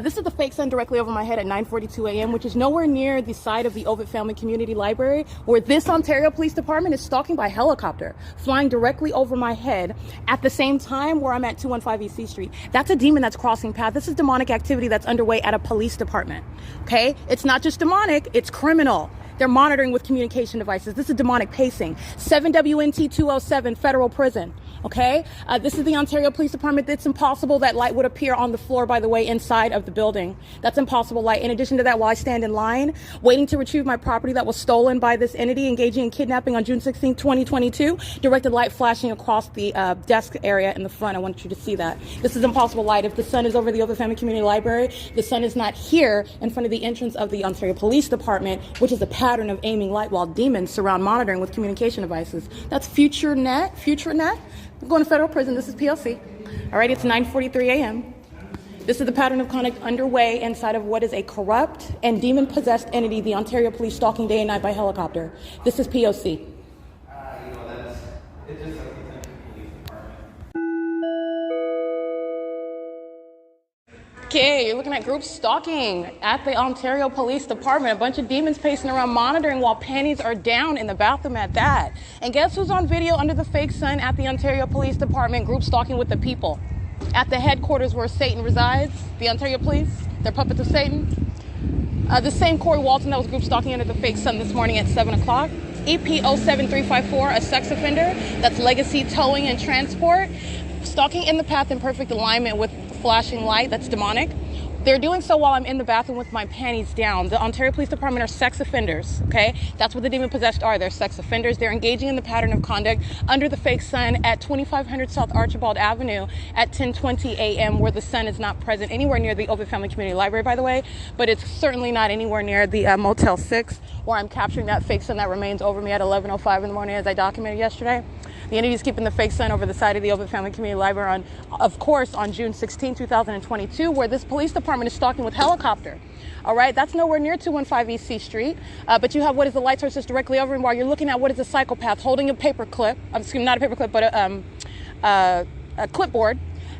This is the fake sun directly over my head at 9:42 a.m., which is nowhere near the site of the Ovid Family Community Library, where this Ontario Police Department is stalking by helicopter, flying directly over my head at the same time where I'm at 215 E.C. Street. That's a demon that's crossing path. This is demonic activity that's underway at a police department. Okay? It's not just demonic, it's criminal. They're monitoring with communication devices. This is demonic pacing. 7WNT 207 Federal Prison. Okay? This is the Ontario Police Department. It's impossible that light would appear on the floor, by the way, inside of the building. That's impossible light. In addition to that, while I stand in line, waiting to retrieve my property that was stolen by this entity engaging in kidnapping on June 16, 2022, directed light flashing across the desk area in the front. I want you to see that. This is impossible light. If the sun is over the Ovid Family Community Library, the sun is not here in front of the entrance of the Ontario Police Department, which is a pattern of aiming light while demons surround monitoring with communication devices. That's FutureNet. I'm going to federal prison. This is P.O.C. All right, it's 9:43 a.m. This is the pattern of conduct underway inside of what is a corrupt and demon-possessed entity, the Ontario Police, stalking day and night by helicopter. This is P.O.C. Okay, you're looking at group stalking at the Ontario Police Department. A bunch of demons pacing around monitoring while panties are down in the bathroom at that. And guess who's on video under the fake sun at the Ontario Police Department? Group stalking with the people. At the headquarters where Satan resides, the Ontario Police, they're puppets of Satan. The same Corey Walton that was group stalking under the fake sun this morning at 7 o'clock. EP07354, a sex offender. That's legacy towing and transport. Stalking in the path in perfect alignment with flashing light. That's demonic. They're doing so while I'm in the bathroom with my panties down. The Ontario Police Department are sex offenders, okay? That's what the demon-possessed are. They're sex offenders. They're engaging in the pattern of conduct under the fake sun at 2500 South Archibald Avenue at 10:20 a.m., where the sun is not present anywhere near the Ovid Family Community Library, by the way, but it's certainly not anywhere near the Motel 6, where I'm capturing that fake sun that remains over me at 11:05 in the morning, as I documented yesterday. The entity is keeping the fake sun over the side of the Ovid Family Community Library of course, on June 16, 2022, where this police department is stalking with helicopter. All right, that's nowhere near 215 E.C. Street, but you have what is the light source just directly over, and while you're looking at what is a psychopath holding a paper clip, not a paper clip, but a clipboard,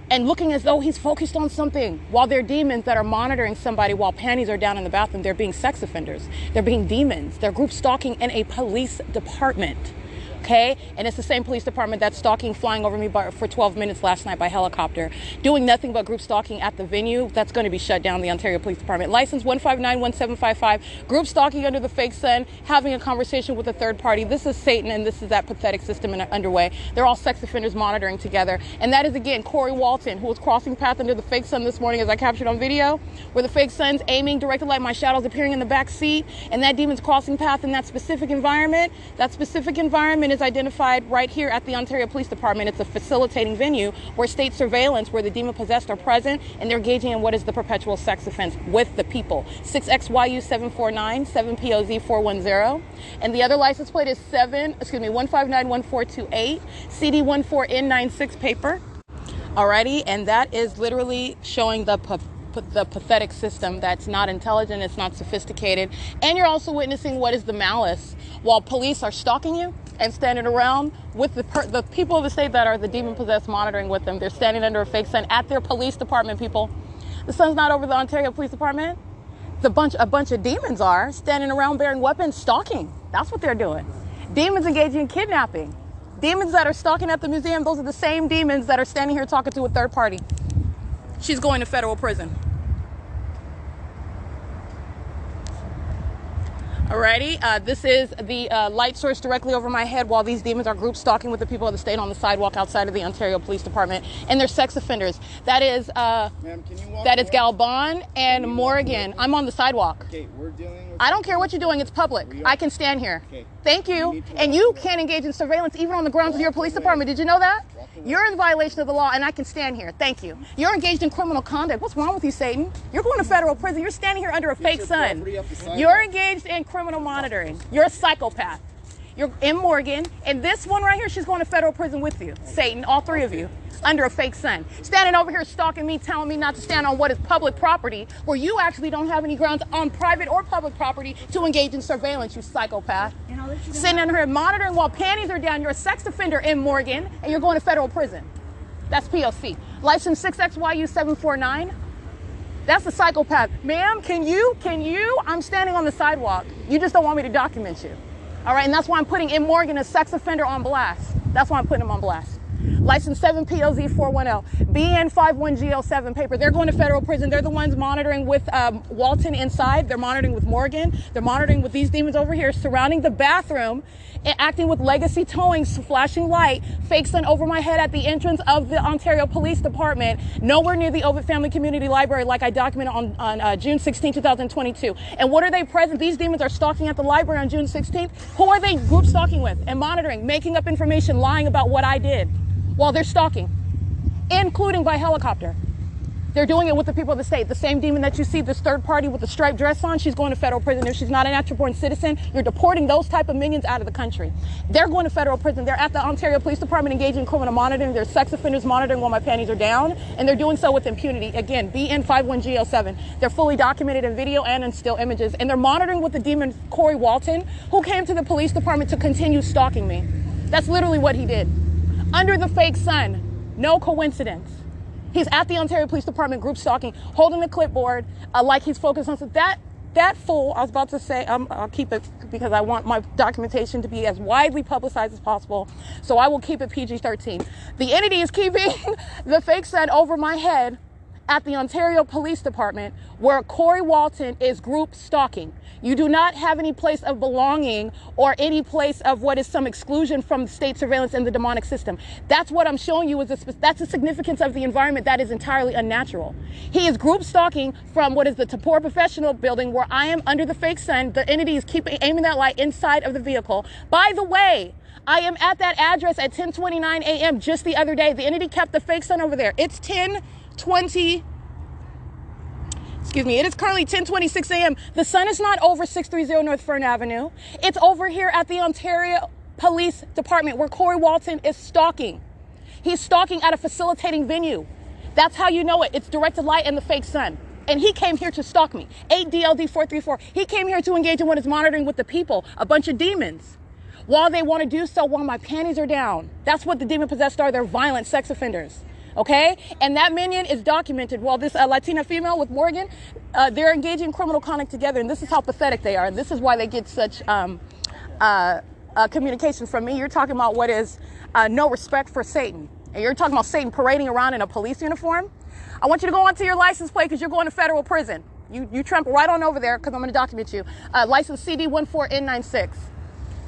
and looking as though he's focused on something, while they're demons that are monitoring somebody while panties are down in the bathroom. They're being sex offenders. They're being demons. They're group stalking in a police department. Okay, and it's the same police department that's stalking, flying over me for 12 minutes last night by helicopter, doing nothing but group stalking at the venue. That's going to be shut down, the Ontario Police Department. License 1591755, group stalking under the fake sun, having a conversation with a third party. This is Satan, and this is that pathetic system underway. They're all sex offenders monitoring together. And that is, again, Corey Walton, who was crossing path under the fake sun this morning, as I captured on video, where the fake sun's aiming, directed light, my shadows appearing in the back seat, and that demon's crossing path in that specific environment. That specific environment is identified right here at the Ontario Police Department. It's a facilitating venue where state surveillance, where the demon-possessed are present, and they're engaging in what is the perpetual sex offense with the people. 6XYU 749, 7POZ 410, and the other license plate is 1591428, CD14N96 paper. Alrighty, and that is literally showing the pathetic system that's not intelligent, it's not sophisticated, and you're also witnessing what is the malice while police are stalking you and standing around with the people of the state that are the demon-possessed monitoring with them. They're standing under a fake sun at their police department, people. The sun's not over the Ontario Police Department. A bunch of demons are standing around bearing weapons, stalking. That's what they're doing. Demons engaging in kidnapping. Demons that are stalking at the museum, those are the same demons that are standing here talking to a third party. She's going to federal prison. Alrighty, this is the light source directly over my head while these demons are group stalking with the people of the state on the sidewalk outside of the Ontario Police Department, and they're sex offenders. That is Galban and Morgan. I'm on the sidewalk. Okay, we're dealing with I don't care what you're doing, it's public. I can stand here. Okay. Thank you. And you can't engage in surveillance even on the grounds of your police department. Did you know that? You're in violation of the law, and I can stand here. Thank you. You're engaged in criminal conduct. What's wrong with you, Satan? You're going to federal prison. You're standing here under a fake sun. You're engaged in criminal monitoring. You're a psychopath. You're in Morgan. And this one right here, she's going to federal prison with you. Satan, all three of you, under a fake sun. Standing over here stalking me, telling me not to stand on what is public property, where you actually don't have any grounds on private or public property to engage in surveillance, you psychopath. Sitting in here monitoring while panties are down. You're a sex offender in Morgan, and you're going to federal prison. That's P.O.C. License 6XYU749. That's a psychopath. Ma'am, can you? I'm standing on the sidewalk. You just don't want me to document you. All right, and that's why I'm putting in Morgan a sex offender on blast. That's why I'm putting him on blast. License 7POZ410, BN51GL7 paper. They're going to federal prison. They're the ones monitoring with Walton inside. They're monitoring with Morgan. They're monitoring with these demons over here surrounding the bathroom, acting with legacy towing, flashing light, fake sun over my head at the entrance of the Ontario Police Department, nowhere near the Ovid Family Community Library like I documented on June 16, 2022. And what are they present? These demons are stalking at the library on June 16th. Who are they group stalking with and monitoring, making up information, lying about what I did while they're stalking, including by helicopter? They're doing it with the people of the state. The same demon that you see, this third party with the striped dress on, she's going to federal prison. If she's not a natural-born citizen, you're deporting those type of minions out of the country. They're going to federal prison. They're at the Ontario Police Department engaging in criminal monitoring. They're sex offenders monitoring while my panties are down, and they're doing so with impunity. Again, BN51GL7. They're fully documented in video and in still images, and they're monitoring with the demon Corey Walton, who came to the police department to continue stalking me. That's literally what he did. Under the fake sun. No coincidence. He's at the Ontario Police Department group stalking, holding the clipboard like he's focused on. So that fool, I was about to say, I'll keep it because I want my documentation to be as widely publicized as possible. So I will keep it PG-13. The entity is keeping the fake sun over my head at the Ontario Police Department where Corey Walton is group stalking. You do not have any place of belonging or any place of what is some exclusion from state surveillance in the demonic system. That's what I'm showing you that's the significance of the environment that is entirely unnatural. He is group stalking from what is the Tapor Professional building where I am under the fake sun. The entity is aiming that light inside of the vehicle. By the way, I am at that address at 10:29 a.m. just the other day. The entity kept the fake sun over there. It's 10:20. It is currently 10:26 a.m. The sun is not over 630 North Fern Avenue. It's over here at the Ontario Police Department where Corey Walton is stalking. He's stalking at a facilitating venue. That's how you know it. It's directed light and the fake sun. And he came here to stalk me. 8DLD434. He came here to engage in what is monitoring with the people, a bunch of demons. While they want to do so while my panties are down. That's what the demon-possessed are. They're violent sex offenders. Okay? And that minion is documented. While this Latina female with Morgan, they're engaging in criminal conduct together. And this is how pathetic they are. And this is why they get such communication from me. You're talking about what is no respect for Satan. And you're talking about Satan parading around in a police uniform. I want you to go onto your license plate because you're going to federal prison. You trample right on over there because I'm going to document you. License CD14N96.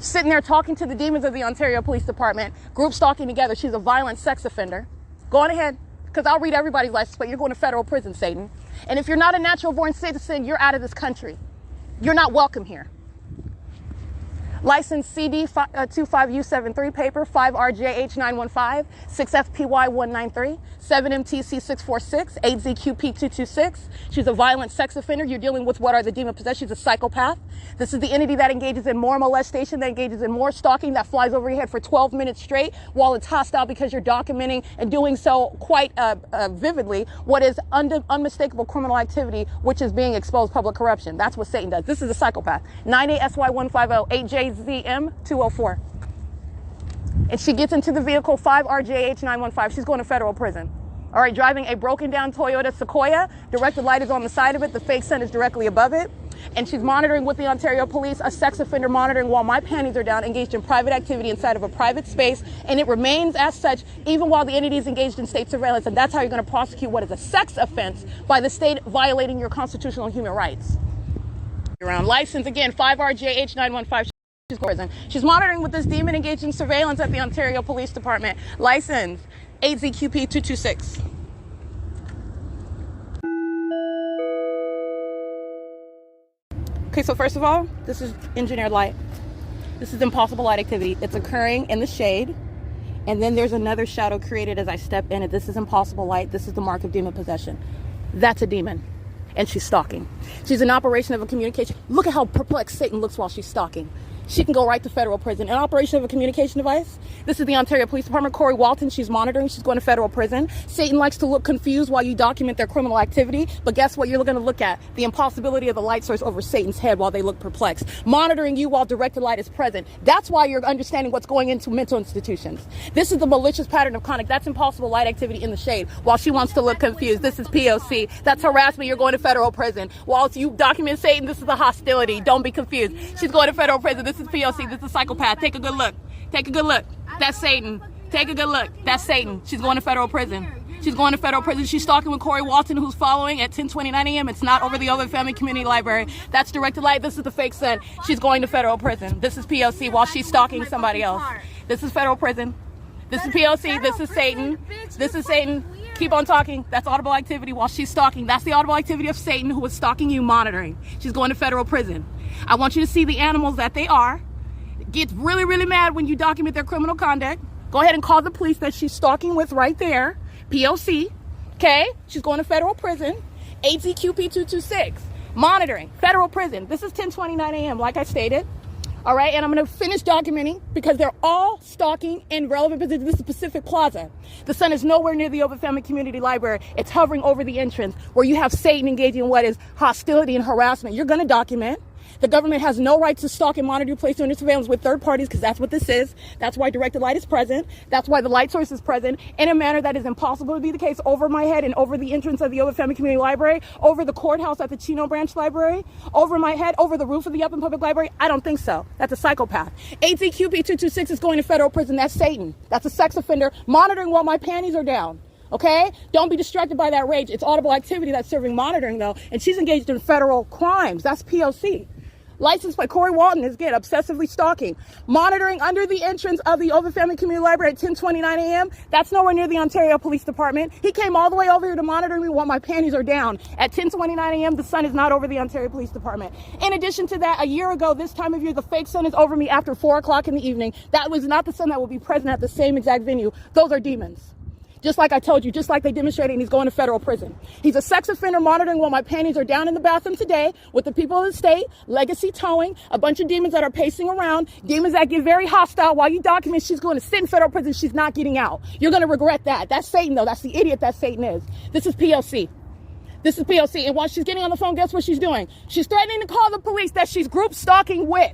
Sitting there talking to the demons of the Ontario Police Department, group stalking together. She's a violent sex offender. Go on ahead, because I'll read everybody's license plate. You're going to federal prison, Satan. And if you're not a natural-born citizen, you're out of this country. You're not welcome here. License CD25U73 paper, 5RJH915, 6FPY193, 7MTC646, 8ZQP226. She's a violent sex offender. You're dealing with what are the demon possessed. She's a psychopath. This is the entity that engages in more molestation, that engages in more stalking, that flies over your head for 12 minutes straight while it's hostile because you're documenting and doing so quite vividly what is unmistakable criminal activity, which is being exposed public corruption. That's what Satan does. This is a psychopath. 98SY150, 8JZM204. And she gets into the vehicle 5RJH915. She's going to federal prison. All right, driving a broken down Toyota Sequoia. Directed light is on the side of it. The fake sun is directly above it. And she's monitoring with the Ontario Police, a sex offender monitoring while my panties are down, engaged in private activity inside of a private space. And it remains as such even while the entity is engaged in state surveillance. And that's how you're going to prosecute what is a sex offense by the state violating your constitutional and human rights. Around license, again, 5RJH915. She's monitoring with this demon engaged in surveillance at the Ontario Police Department. License 8ZQP226. Okay, so first of all, this is engineered light. This is impossible light activity. It's occurring in the shade, and then there's another shadow created as I step in it. This is impossible light. This is the mark of demon possession. That's a demon, and she's stalking. She's an operation of a communication. Look at how perplexed Satan looks while she's stalking. she can go right to federal prison. An operation of a communication device. This is the Ontario Police Department. Corey Walton, she's monitoring. She's going to federal prison. Satan likes to look confused while you document their criminal activity. But guess what? You're going to look at the impossibility of the light source over Satan's head while they look perplexed. Monitoring you while directed light is present. That's why you're understanding what's going into mental institutions. This is the malicious pattern of conduct. That's impossible light activity in the shade while she wants to look confused. This is P.O.C. That's harassment. You're going to federal prison. Whilst you document Satan, this is a hostility. Don't be confused. She's going to federal prison. This is P.O.C. This is a psychopath. Take a good look. Take a good look. That's Satan. Take a good look. That's Satan. She's going to federal prison. She's going to federal prison. She's stalking with Corey Walton, who's following at 10:29 a.m. It's not over the Ovid Family Community Library. That's directed light. This is the fake son. She's going to federal prison. This is P.O.C. while she's stalking somebody else. This is federal prison. This is P.O.C. This is Satan. This is Satan. Keep on talking. That's audible activity while she's stalking. That's the audible activity of Satan, who is stalking you, monitoring. She's going to federal prison. I want you to see the animals that they are. Get really, really mad when you document their criminal conduct. Go ahead and call the police that she's stalking with right there. P.O.C. Okay? She's going to federal prison. ATQP226. Monitoring. Federal prison. This is 10:29 a.m. like I stated. All right? And I'm going to finish documenting because they're all stalking in relevant positions. This is Pacific Plaza. The sun is nowhere near the Ovid Family Community Library. It's hovering over the entrance where you have Satan engaging in what is hostility and harassment. You're going to document. The government has no right to stalk and monitor you, place you under surveillance with third parties, because that's what this is. That's why directed light is present. That's why the light source is present in a manner that is impossible to be the case over my head and over the entrance of the Ovid Family Community Library, over the courthouse at the Chino Branch Library, over my head, over the roof of the Upland Public Library. I don't think so. That's a psychopath. ATQP226 is going to federal prison. That's Satan. That's a sex offender monitoring while my panties are down. Okay? Don't be distracted by that rage. It's audible activity that's serving monitoring, though, and she's engaged in federal crimes. That's P.O.C. Licensed by Corey Walton is, again, obsessively stalking. Monitoring under the entrance of the Ovid Family Community Library at 10:29 a.m. That's nowhere near the Ontario Police Department. He came all the way over here to monitor me while my panties are down. At 10:29 a.m., the sun is not over the Ontario Police Department. In addition to that, a year ago, this time of year, the fake sun is over me after 4 o'clock in the evening. That was not the sun that will be present at the same exact venue. Those are demons. Just like I told you, just like they demonstrated, he's going to federal prison. He's a sex offender monitoring while my panties are down in the bathroom today with the people of the state, legacy towing, a bunch of demons that are pacing around, demons that get very hostile while you document she's going to sit in federal prison. She's not getting out. You're going to regret that. That's Satan, though. That's the idiot that Satan is. This is P.O.C. This is P.O.C. And while she's getting on the phone, guess what she's doing? She's threatening to call the police that she's group stalking with.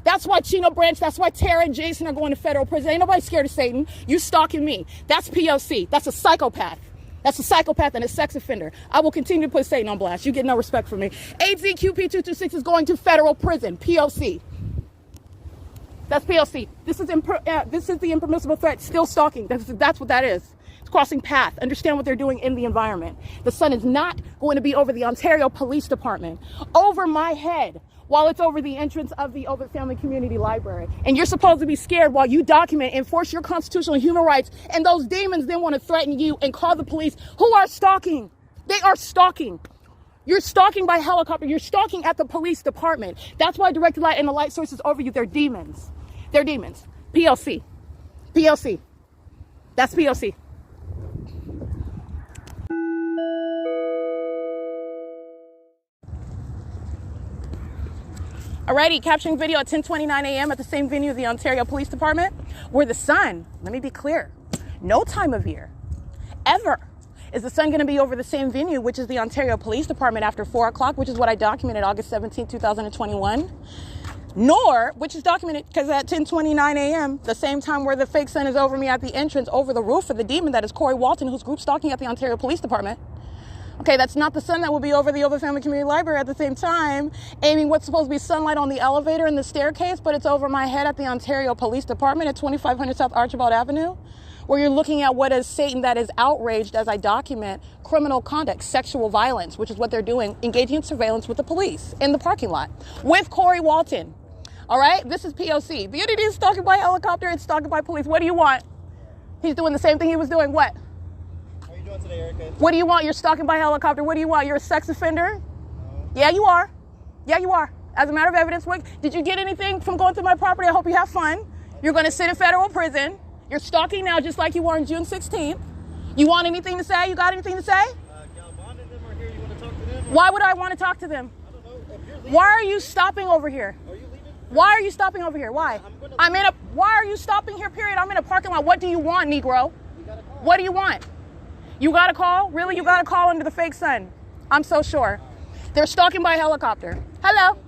That's why Chino Branch, that's why Tara and Jason are going to federal prison. Ain't nobody scared of Satan. You stalking me. That's P.O.C. That's a psychopath. That's a psychopath and a sex offender. I will continue to put Satan on blast. You get no respect from me. AZQP226 is going to federal prison. P.O.C. That's P.O.C. This is the impermissible threat. Still stalking. That's what that is. It's crossing path. Understand what they're doing in the environment. The sun is not going to be over the Ontario Police Department. Over my head. While it's over the entrance of the Ovid Family Community Library. And you're supposed to be scared while you document, enforce your constitutional and human rights, and those demons then want to threaten you and call the police who are stalking. They are stalking. You're stalking by helicopter. You're stalking at the police department. That's why directed light and the light source is over you. They're demons. They're demons. P.O.C. P.O.C. That's P.O.C. Alrighty, capturing video at 10:29 a.m. at the same venue of the Ontario Police Department, where the sun, let me be clear, no time of year, ever, is the sun going to be over the same venue, which is the Ontario Police Department after 4 o'clock, which is what I documented August 17, 2021, nor, which is documented because at 10:29 a.m., the same time where the fake sun is over me at the entrance over the roof of the demon that is Corey Walton, who's group stalking at the Ontario Police Department. Okay, that's not the sun that will be over the Ovid Family Community Library at the same time, aiming what's supposed to be sunlight on the elevator and the staircase, but it's over my head at the Ontario Police Department at 2500 South Archibald Avenue, where you're looking at what is Satan that is outraged as I document criminal conduct, sexual violence, which is what they're doing, engaging in surveillance with the police in the parking lot with Corey Walton. All right, this is P.O.C. The entity is stalking by helicopter and stalking by police. What do you want? He's doing the same thing he was doing. What? Today, Erica. What do you want? You're stalking by helicopter. What do you want? You're a sex offender? No. Yeah, you are. Yeah, you are. As a matter of evidence, did you get anything from going through my property? I hope you have fun. You're going to sit in federal prison. You're stalking now just like you were on June 16th. You want anything to say? You got anything to say? Galvin and them are here. You want to talk to them? Why would I want to talk to them? I don't know. If you're leaving, why are you stopping over here? Are you leaving? Why are you stopping over here? Why? Why are you stopping here, period? I'm in a parking lot. What do you want, Negro? What do you want? You got a call? Really? You got a call under the fake sun? I'm so sure. They're stalking by helicopter. Hello?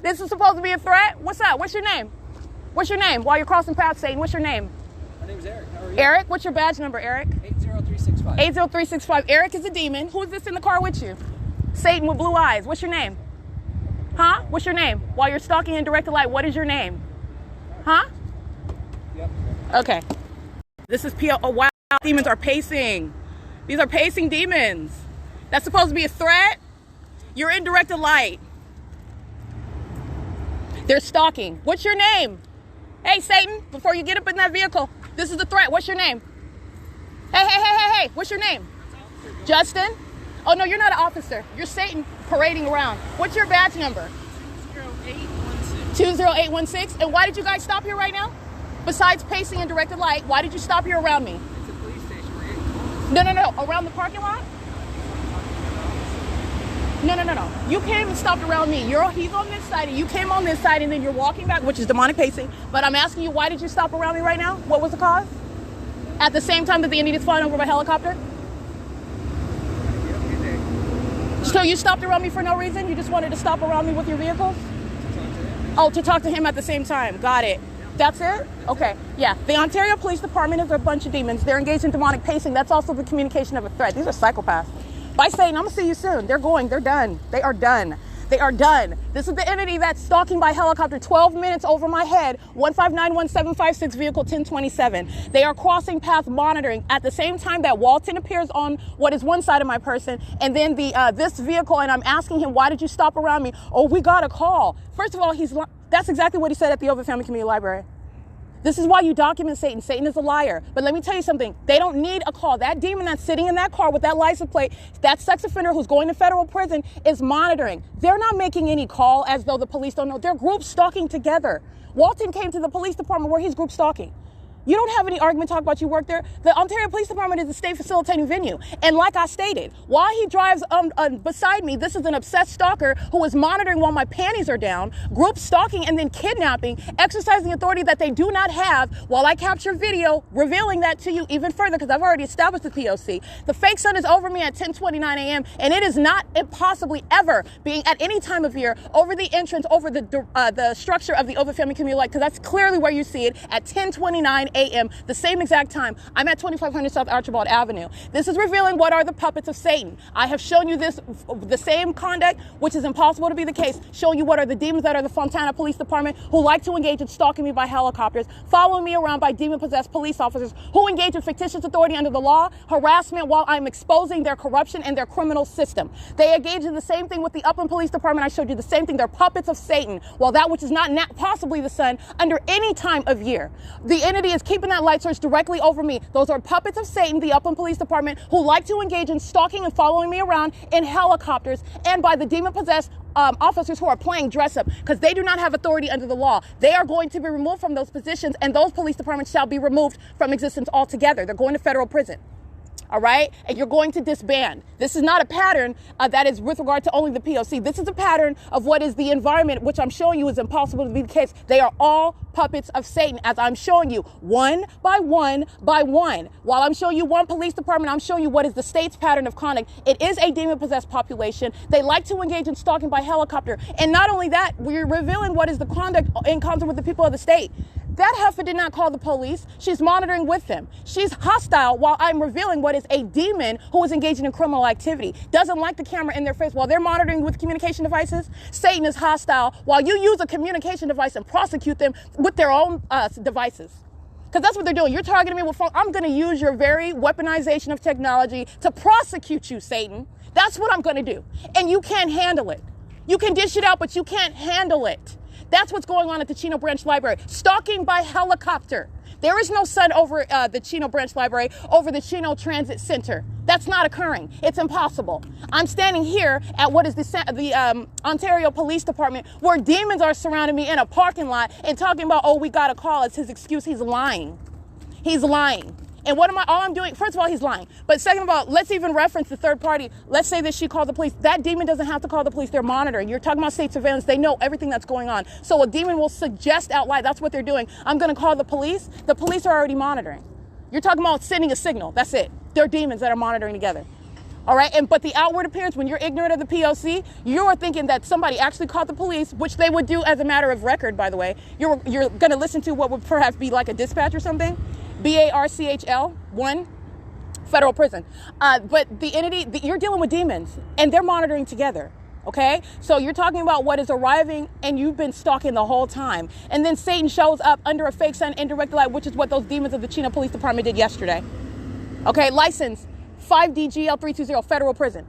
This is supposed to be a threat? What's up? What's your name? What's your name? While you're crossing paths, Satan, what's your name? My name's Eric. How are you? Eric? What's your badge number, Eric? 80365. 80365. Eric is a demon. Who is this in the car with you? Satan with blue eyes. What's your name? Huh? What's your name? While you're stalking in direct light, what is your name? Huh? Yep. Okay. This is P.O.C. Oh, wow. Demons are pacing. These are pacing demons. That's supposed to be a threat? You're in direct light. They're stalking. What's your name? Hey, Satan, before you get up in that vehicle, this is a threat. What's your name? Hey. What's your name? Justin? Oh, no, you're not an officer. You're Satan parading around. What's your badge number? 20816. 20816. And why did you guys stop here right now? Besides pacing in directed light, why did you stop here around me? It's a police station. We're getting No. Around the parking lot? No. You came and stopped around me. He's on this side, and you came on this side, and then you're walking back, which is demonic pacing. But I'm asking you, why did you stop around me right now? What was the cause? At the same time that the Indian is flying over by helicopter? So you stopped around me for no reason? You just wanted to stop around me with your vehicles? Oh, to talk to him at the same time. Got it. That's it? Okay. Yeah. The Ontario Police Department is a bunch of demons. They're engaged in demonic pacing. That's also the communication of a threat. These are psychopaths. By Satan, I'm going to see you soon. They're going. They're done. They are done. They are done. This is the entity that's stalking by helicopter 12 minutes over my head. 1591756 vehicle 1027. They are crossing path monitoring at the same time that Walton appears on what is one side of my person, and then this vehicle, and I'm asking him, why did you stop around me? Oh, we got a call. First of all, that's exactly what he said at the Ovid Family Community Library. This is why you document Satan. Satan is a liar. But let me tell you something. They don't need a call. That demon that's sitting in that car with that license plate, that sex offender who's going to federal prison, is monitoring. They're not making any call as though the police don't know. They're group stalking together. Walton came to the police department where he's group stalking. You don't have any argument talk about you work there. The Ontario Police Department is a state facilitating venue. And like I stated, while he drives beside me, this is an obsessed stalker who is monitoring while my panties are down, group stalking and then kidnapping, exercising authority that they do not have, while I capture video, revealing that to you even further, because I've already established the P.O.C. The fake sun is over me at 10:29 a.m., and it is not impossibly ever being at any time of year over the entrance, over the structure of the Ovid Family Community Light, because that's clearly where you see it at 10:29 a.m., the same exact time. I'm at 2500 South Archibald Avenue. This is revealing what are the puppets of Satan. I have shown you this, the same conduct, which is impossible to be the case, showing you what are the demons that are the Fontana Police Department, who like to engage in stalking me by helicopters, following me around by demon-possessed police officers who engage in fictitious authority under the law, harassment while I'm exposing their corruption and their criminal system. They engage in the same thing with the Upland Police Department. I showed you the same thing. They're puppets of Satan, while that which is not possibly the sun under any time of year. The entity is keeping that light source directly over me. Those are puppets of Satan, the Upland Police Department, who like to engage in stalking and following me around in helicopters, and by the demon-possessed officers who are playing dress up, because they do not have authority under the law. They are going to be removed from those positions, and those police departments shall be removed from existence altogether. They're going to federal prison. All right? And you're going to disband. This is not a pattern that is with regard to only the P.O.C. This is a pattern of what is the environment, which I'm showing you is impossible to be the case. They are all puppets of Satan, as I'm showing you one by one by one. While I'm showing you one police department, I'm showing you what is the state's pattern of conduct. It is a demon-possessed population. They like to engage in stalking by helicopter. And not only that, we're revealing what is the conduct in concert with the people of the state. That heifer did not call the police. She's monitoring with them. She's hostile while I'm revealing what is a demon who is engaging in criminal activity. Doesn't like the camera in their face while they're monitoring with communication devices. Satan is hostile while you use a communication device and prosecute them with their own devices. Because that's what they're doing. You're targeting me with phone. I'm going to use your very weaponization of technology to prosecute you, Satan. That's what I'm going to do. And you can't handle it. You can dish it out, but you can't handle it. That's what's going on at the Chino Branch Library. Stalking by helicopter. There is no sun over the Chino Branch Library, over the Chino Transit Center. That's not occurring. It's impossible. I'm standing here at what is the Ontario Police Department, where demons are surrounding me in a parking lot and talking about, oh, we got a call. It's his excuse. He's lying. He's lying. And what am I, all I'm doing, first of all, he's lying. But second of all, let's even reference the third party. Let's say that she called the police. That demon doesn't have to call the police. They're monitoring. You're talking about state surveillance. They know everything that's going on. So a demon will suggest out loud. That's what they're doing. I'm going to call the police. The police are already monitoring. You're talking about sending a signal. That's it. They're demons that are monitoring together. All right. But the outward appearance, when you're ignorant of the P.O.C, you're thinking that somebody actually called the police, which they would do as a matter of record, by the way. You're going to listen to what would perhaps be like a dispatch or something. BARCHL 1 federal prison. But the entity, you're dealing with demons and they're monitoring together. Okay, so you're talking about what is arriving and you've been stalking the whole time. And then Satan shows up under a fake sun in direct light, which is what those demons of the Chino Police Department did yesterday. Okay, license 5DGL320 federal prison.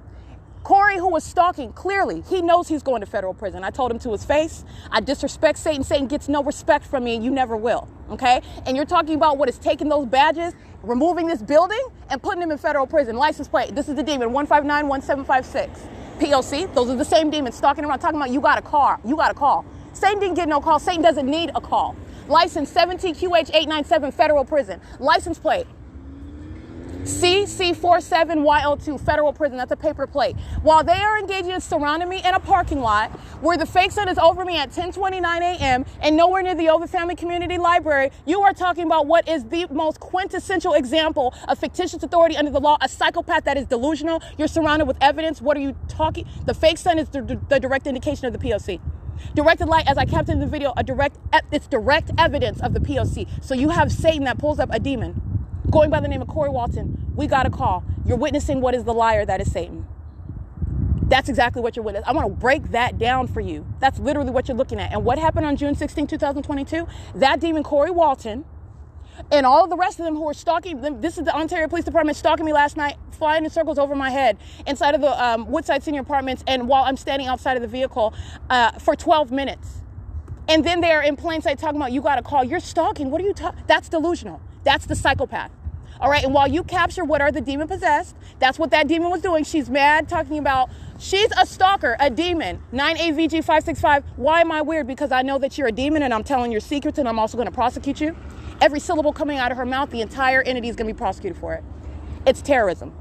Corey, who was stalking, clearly, he knows he's going to federal prison. I told him to his face. I disrespect Satan. Satan gets no respect from me, and you never will, okay? And you're talking about what is taking those badges, removing this building, and putting him in federal prison. License plate, this is the demon, 1591756. P.O.C, those are the same demons stalking around, talking about you got a car, you got a call. Satan didn't get no call. Satan doesn't need a call. License 17QH897, federal prison. License plate, CC47YO2, federal prison. That's a paper plate. While they are engaging in surrounding me in a parking lot where the fake sun is over me at 10:29 a.m. and nowhere near the Ovid Family Community Library, you are talking about what is the most quintessential example of fictitious authority under the law, a psychopath that is delusional. You're surrounded with evidence. What are you talking? The fake sun is the direct indication of the P.O.C. Directed light, as I captured in the video, it's direct evidence of the P.O.C. So you have Satan that pulls up a demon going by the name of Corey Walton. We got a call. You're witnessing what is the liar that is Satan. That's exactly what you're witnessing. I want to break that down for you. That's literally what you're looking at. And what happened on June 16, 2022? That demon, Corey Walton, and all of the rest of them who were stalking them, this is the Ontario Police Department stalking me last night, flying in circles over my head inside of the Woodside Senior Apartments, and while I'm standing outside of the vehicle for 12 minutes. And then they're in plain sight talking about, you got a call. You're stalking. What are you talking? That's delusional. That's the psychopath. All right. And while you capture what are the demon possessed, that's what that demon was doing. She's mad, talking about she's a stalker, a demon. 9AVG565. Why am I weird? Because I know that you're a demon and I'm telling your secrets and I'm also going to prosecute you. Every syllable coming out of her mouth, the entire entity is going to be prosecuted for it. It's terrorism.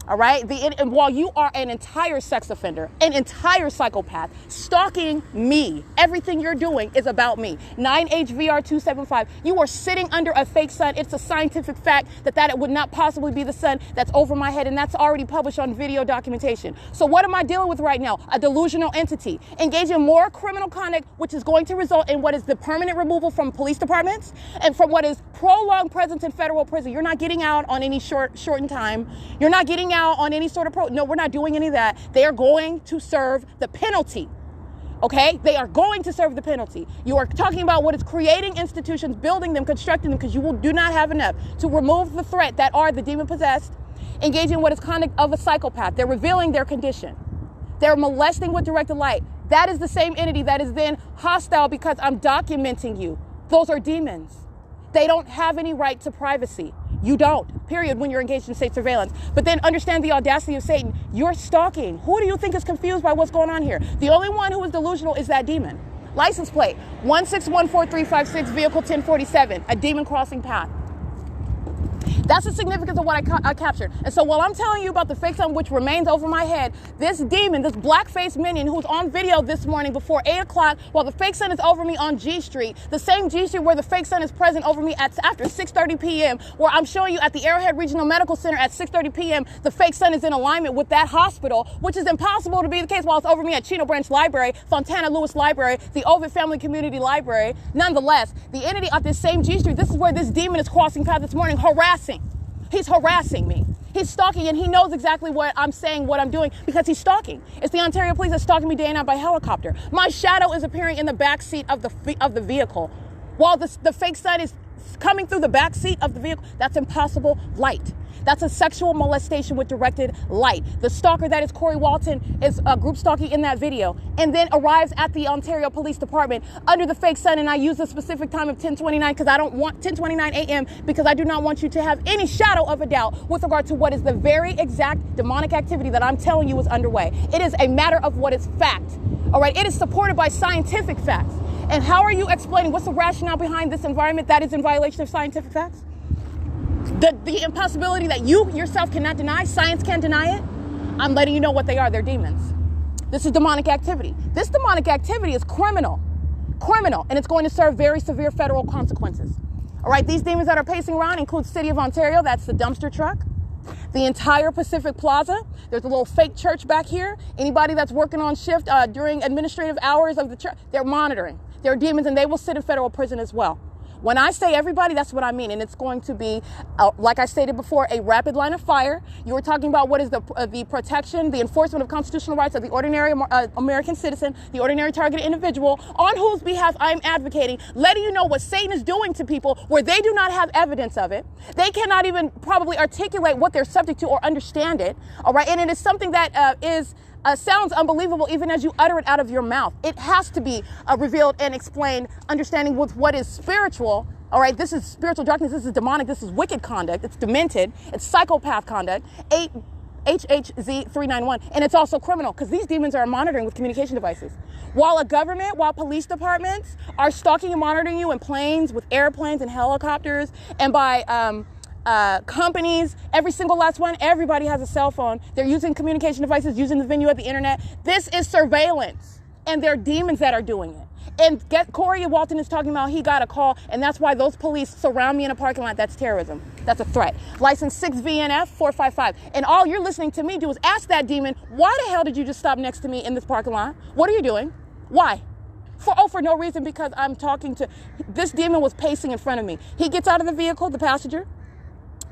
All right. And while you are an entire sex offender, an entire psychopath, stalking me, everything you're doing is about me. 9HVR275. You are sitting under a fake sun. It's a scientific fact that it would not possibly be the sun that's over my head. And that's already published on video documentation. So what am I dealing with right now? A delusional entity engaging in more criminal conduct, which is going to result in what is the permanent removal from police departments and from what is prolonged presence in federal prison. You're not getting out on any shortened time. You're not getting out on any sort of no, we're not doing any of that. They are going to serve the penalty. Okay? They are going to serve the penalty. You are talking about what is creating institutions, building them, constructing them, because you do not have enough to remove the threat that are the demon possessed, engaging in what is conduct of a psychopath. They're revealing their condition. They're molesting with directed light. That is the same entity that is then hostile because I'm documenting you. Those are demons. They don't have any right to privacy. You don't, period, when you're engaged in state surveillance. But then understand the audacity of Satan. You're stalking. Who do you think is confused by what's going on here? The only one who is delusional is that demon. License plate, 1614356, vehicle 1047, a demon crossing path. That's the significance of what I captured. And so while I'm telling you about the fake sun which remains over my head, this demon, this black-faced minion who's on video this morning before 8 o'clock while the fake sun is over me on G Street, the same G Street where the fake sun is present over me after 6:30 p.m., where I'm showing you at the Arrowhead Regional Medical Center at 6:30 p.m., the fake sun is in alignment with that hospital, which is impossible to be the case while it's over me at Chino Branch Library, Fontana Lewis Library, the Ovid Family Community Library. Nonetheless, the entity at this same G Street, this is where this demon is crossing path this morning, harassing. He's harassing me. He's stalking, and he knows exactly what I'm saying, what I'm doing, because he's stalking. It's the Ontario Police that's stalking me day and night by helicopter. My shadow is appearing in the back seat of the vehicle, while the fake sun is coming through the back seat of the vehicle. That's impossible light. That's a sexual molestation with directed light. The stalker that is Corey Walton is group stalking in that video and then arrives at the Ontario Police Department under the fake sun. And I use the specific time of 10:29 because I don't want 10:29 a.m. because I do not want you to have any shadow of a doubt with regard to what is the very exact demonic activity that I'm telling you is underway. It is a matter of what is fact. All right. It is supported by scientific facts. And how are you explaining what's the rationale behind this environment that is in violation of scientific facts? the impossibility that you yourself cannot deny, science can't deny it, I'm letting you know what they are. They're demons. This is demonic activity. This demonic activity is criminal, and it's going to serve very severe federal consequences. All right, these demons that are pacing around include City of Ontario, that's the dumpster truck, the entire Pacific Plaza. There's a little fake church back here. Anybody that's working on shift during administrative hours of the church, they're monitoring. They're demons, and they will sit in federal prison as well. When I say everybody, that's what I mean. And it's going to be, like I stated before, a rapid line of fire. You were talking about what is the protection, the enforcement of constitutional rights of the ordinary American citizen, the ordinary targeted individual, on whose behalf I'm advocating, letting you know what Satan is doing to people where they do not have evidence of it. They cannot even probably articulate what they're subject to or understand it. All right. And it is something that sounds unbelievable even as you utter it out of your mouth. It has to be revealed and explained, understanding with what is spiritual. All right, this is spiritual darkness. This is demonic. This is wicked conduct. It's demented. It's psychopath conduct. 8 HHZ 391. And it's also criminal because these demons are monitoring with communication devices. While police departments are stalking and monitoring you in planes, with airplanes and helicopters, and by companies, every single last one, everybody has a cell phone. They're using communication devices, using the venue of the internet. This is surveillance, and they're demons that are doing it. And Corey Walton is talking about he got a call, and that's why those police surround me in a parking lot. That's terrorism. That's a threat. License 6VNF 455. And all you're listening to me do is ask that demon, why the hell did you just stop next to me in this parking lot? What are you doing? Why? For no reason, because I'm talking to, this demon was pacing in front of me. He gets out of the vehicle, the passenger,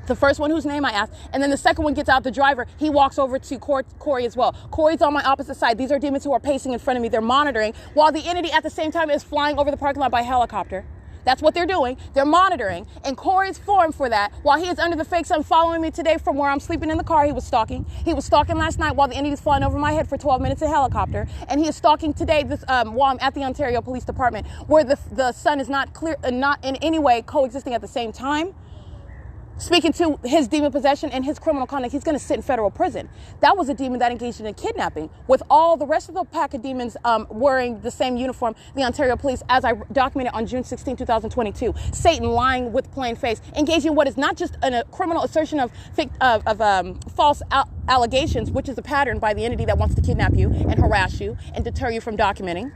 the first one whose name I asked, and then the second one gets out, the driver. He walks over to Corey as well. Corey's on my opposite side. These are demons who are pacing in front of me. They're monitoring, while the entity at the same time is flying over the parking lot by helicopter. That's what they're doing. They're monitoring, and Corey's formed for that. While he is under the fake sun following me today from where I'm sleeping in the car, he was stalking. He was stalking last night while the entity is flying over my head for 12 minutes in helicopter, and he is stalking today while I'm at the Ontario Police Department, where the sun is not in any way coexisting at the same time. Speaking to his demon possession and his criminal conduct, he's going to sit in federal prison. That was a demon that engaged in a kidnapping, with all the rest of the pack of demons wearing the same uniform, the Ontario Police, as I documented on June 16, 2022. Satan lying with plain face, engaging in what is not just a criminal assertion of false allegations, which is a pattern by the entity that wants to kidnap you and harass you and deter you from documenting.